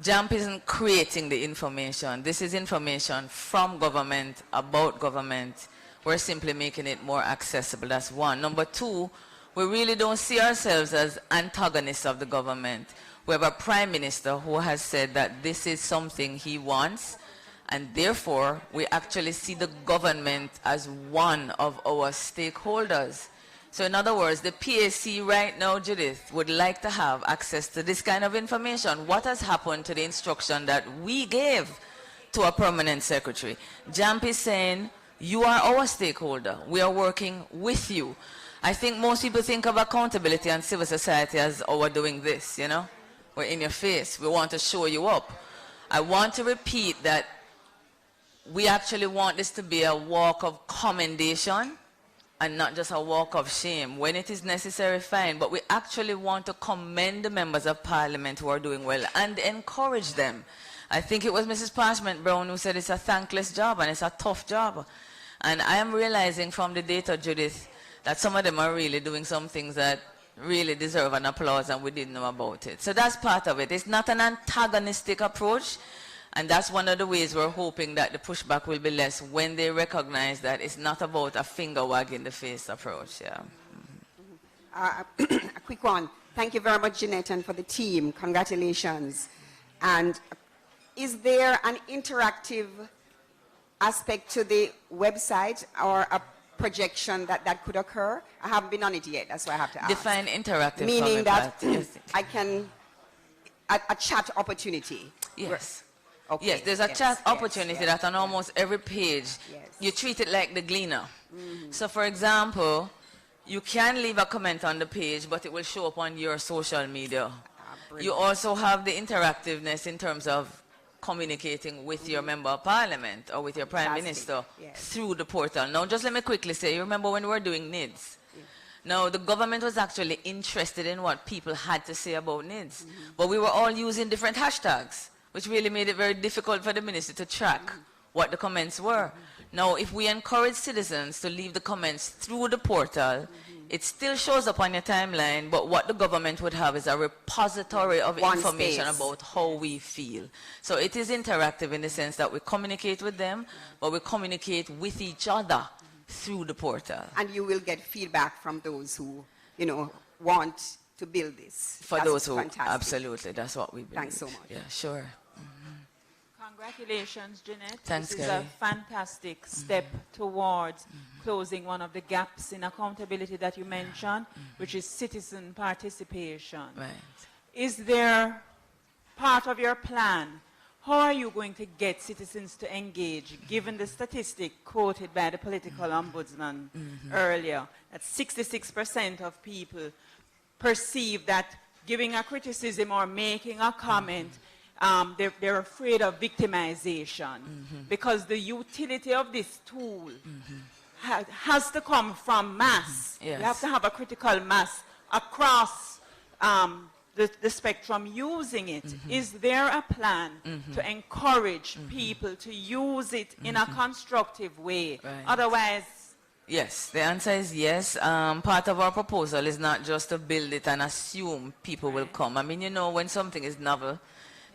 JAMP isn't creating the information. This is information from government, about government. We're simply making it more accessible. That's one. Number two, we really don't see ourselves as antagonists of the government. We have a prime minister who has said that this is something he wants, and therefore we actually see the government as one of our stakeholders. So in other words, the PAC right now, Judith, would like to have access to this kind of information. What has happened to the instruction that we gave to a permanent secretary? JAMP is saying, you are our stakeholder. We are working with you. I think most people think of accountability and civil society as, oh, we're doing this, you know? We're in your face. We want to show you up. I want to repeat that we actually want this to be a walk of commendation and not just a walk of shame. When it is necessary, fine, but we actually want to commend the members of parliament who are doing well and encourage them. I think it was Mrs. Parchment-Brown who said it's a thankless job and it's a tough job. And I am realizing from the data, Judith, that some of them are really doing some things that really deserve an applause and we didn't know about it. So that's part of it. It's not an antagonistic approach. And that's one of the ways we're hoping that the pushback will be less when they recognize that it's not about a finger wag in the face approach. Yeah. A quick one. Thank you very much, Jeanette, and for the team. Congratulations. And is there an interactive aspect to the website or a projection that could occur? I haven't been on it yet. That's why I have to ask. Define interactive. Meaning that I can, a chat opportunity. Yes. Okay. Yes, there's a chat opportunity that on almost every page, you treat it like the gleaner. So for example, you can leave a comment on the page, but it will show up on your social media. You also have the interactiveness in terms of communicating with your member of parliament or with your prime minister through the portal. Now, just let me quickly say, you remember when we were doing NIDS? Now, the government was actually interested in what people had to say about NIDS, but we were all using different hashtags, which really made it very difficult for the minister to track what the comments were. Now, if we encourage citizens to leave the comments through the portal, It still shows up on your timeline, but what the government would have is a repository of One information space. about how we feel. So it is interactive in the sense that we communicate with them, but we communicate with each other through the portal. And you will get feedback from those who, you know, want to build this. For That's those who, fantastic. absolutely, that's what we believe. Thanks so much. Yeah, sure. Congratulations, Jeanette. Thanks, this is Kelly. a fantastic step towards closing one of the gaps in accountability that you mentioned, which is citizen participation. Right. Is there part of your plan? How are you going to get citizens to engage, given the statistic quoted by the political ombudsman earlier, that 66% of people perceive that giving a criticism or making a comment, they're afraid of victimization, because the utility of this tool has to come from mass. Yes. You have to have a critical mass across the spectrum using it. Is there a plan to encourage people to use it in a constructive way? Right. Otherwise, Yes, the answer is yes. Part of our proposal is not just to build it and assume people will come. I mean, you know, when something is novel,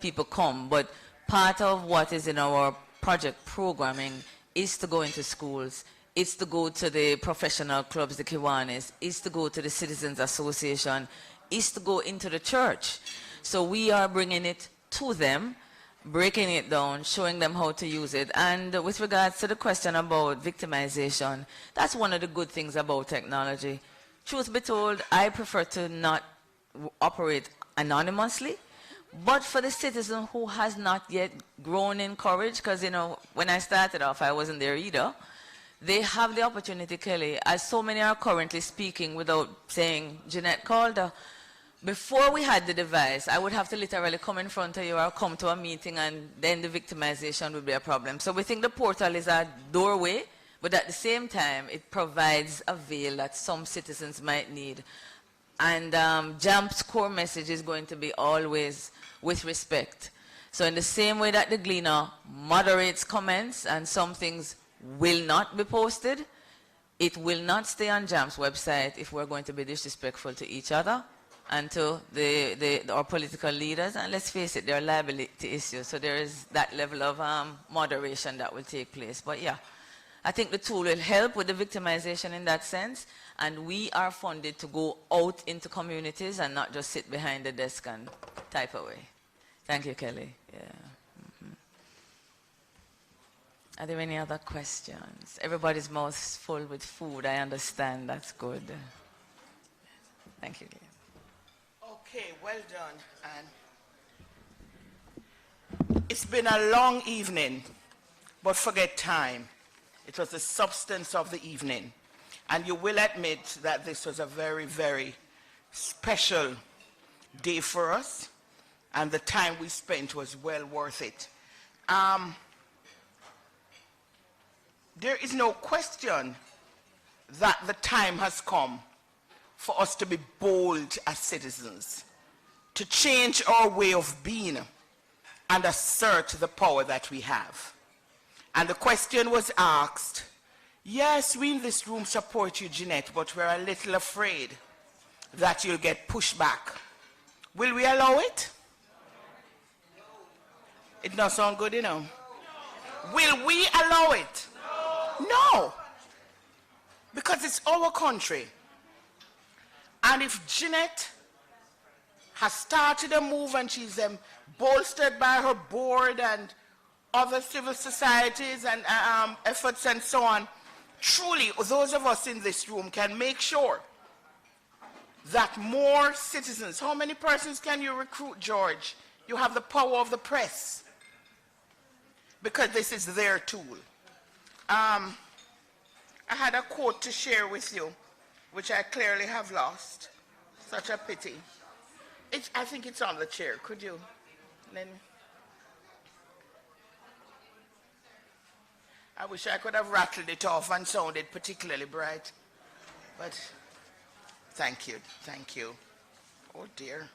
people come. But part of what is in our project programming is to go into schools, is to go to the professional clubs, the Kiwanis, is to go to the Citizens Association, is to go into the church. So we are bringing it to them, breaking it down, showing them how to use it. And with regards to the question about victimization, that's one of the good things about technology. Truth be told, I prefer to not operate anonymously, but for the citizen who has not yet grown in courage, because, you know, when I started off, I wasn't there either, they have the opportunity, Kelly, as so many are currently speaking without saying, Jeanette Calder. Before we had the device, I would have to literally come in front of you or come to a meeting, and then the victimization would be a problem. So we think the portal is a doorway, but at the same time, it provides a veil that some citizens might need. And JAMP's core message is going to be always with respect. So in the same way that the Gleaner moderates comments and some things will not be posted, it will not stay on JAMP's website if we're going to be disrespectful to each other and to our political leaders. And let's face it, there are liability issues. So there is that level of moderation that will take place. But yeah, I think the tool will help with the victimization in that sense. And we are funded to go out into communities and not just sit behind the desk and type away. Thank you, Kelly. Yeah. Are there any other questions? Everybody's mouth is full with food. I understand. That's good. Thank you, Leah. Okay, well done, Anne. It's been a long evening, but forget time. It was the substance of the evening. And you will admit that this was a very, very special day for us, and the time we spent was well worth it. There is no question that the time has come for us to be bold as citizens, to change our way of being and assert the power that we have. And the question was asked, yes, we in this room support you, Jeanette, but we're a little afraid that you'll get pushed back. Will we allow it? It doesn't sound good, you know. Will we allow it? No. Because it's our country. And if Jeanette has started a move and she's bolstered by her board and other civil societies and efforts and so on, truly those of us in this room can make sure that more citizens, how many persons can you recruit, George? You have the power of the press, because this is their tool. I had a quote to share with you, which I clearly have lost. Such a pity. I think it's on the chair. Could you let me? I wish I could have rattled it off and sounded particularly bright. But thank you, thank you. Oh dear.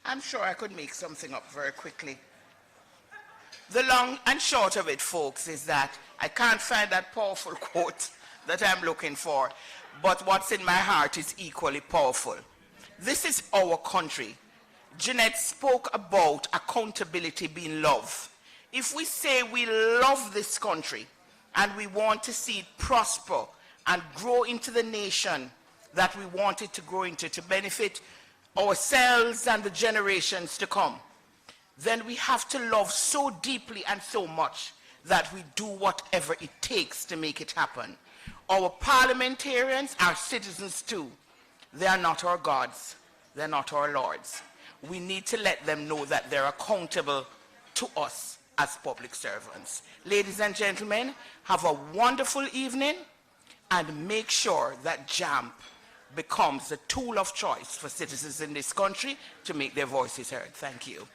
I'm sure I could make something up very quickly. The long and short of it, folks, is that I can't find that powerful quote that I'm looking for, but what's in my heart is equally powerful. This is our country. Jeanette spoke about accountability being love. If we say we love this country and we want to see it prosper and grow into the nation that we want it to grow into to benefit ourselves and the generations to come, then we have to love so deeply and so much that we do whatever it takes to make it happen. Our parliamentarians are citizens too. They are not our gods. They're not our lords. We need to let them know that they're accountable to us as public servants. Ladies and gentlemen, have a wonderful evening and make sure that JAMP becomes the tool of choice for citizens in this country to make their voices heard. Thank you.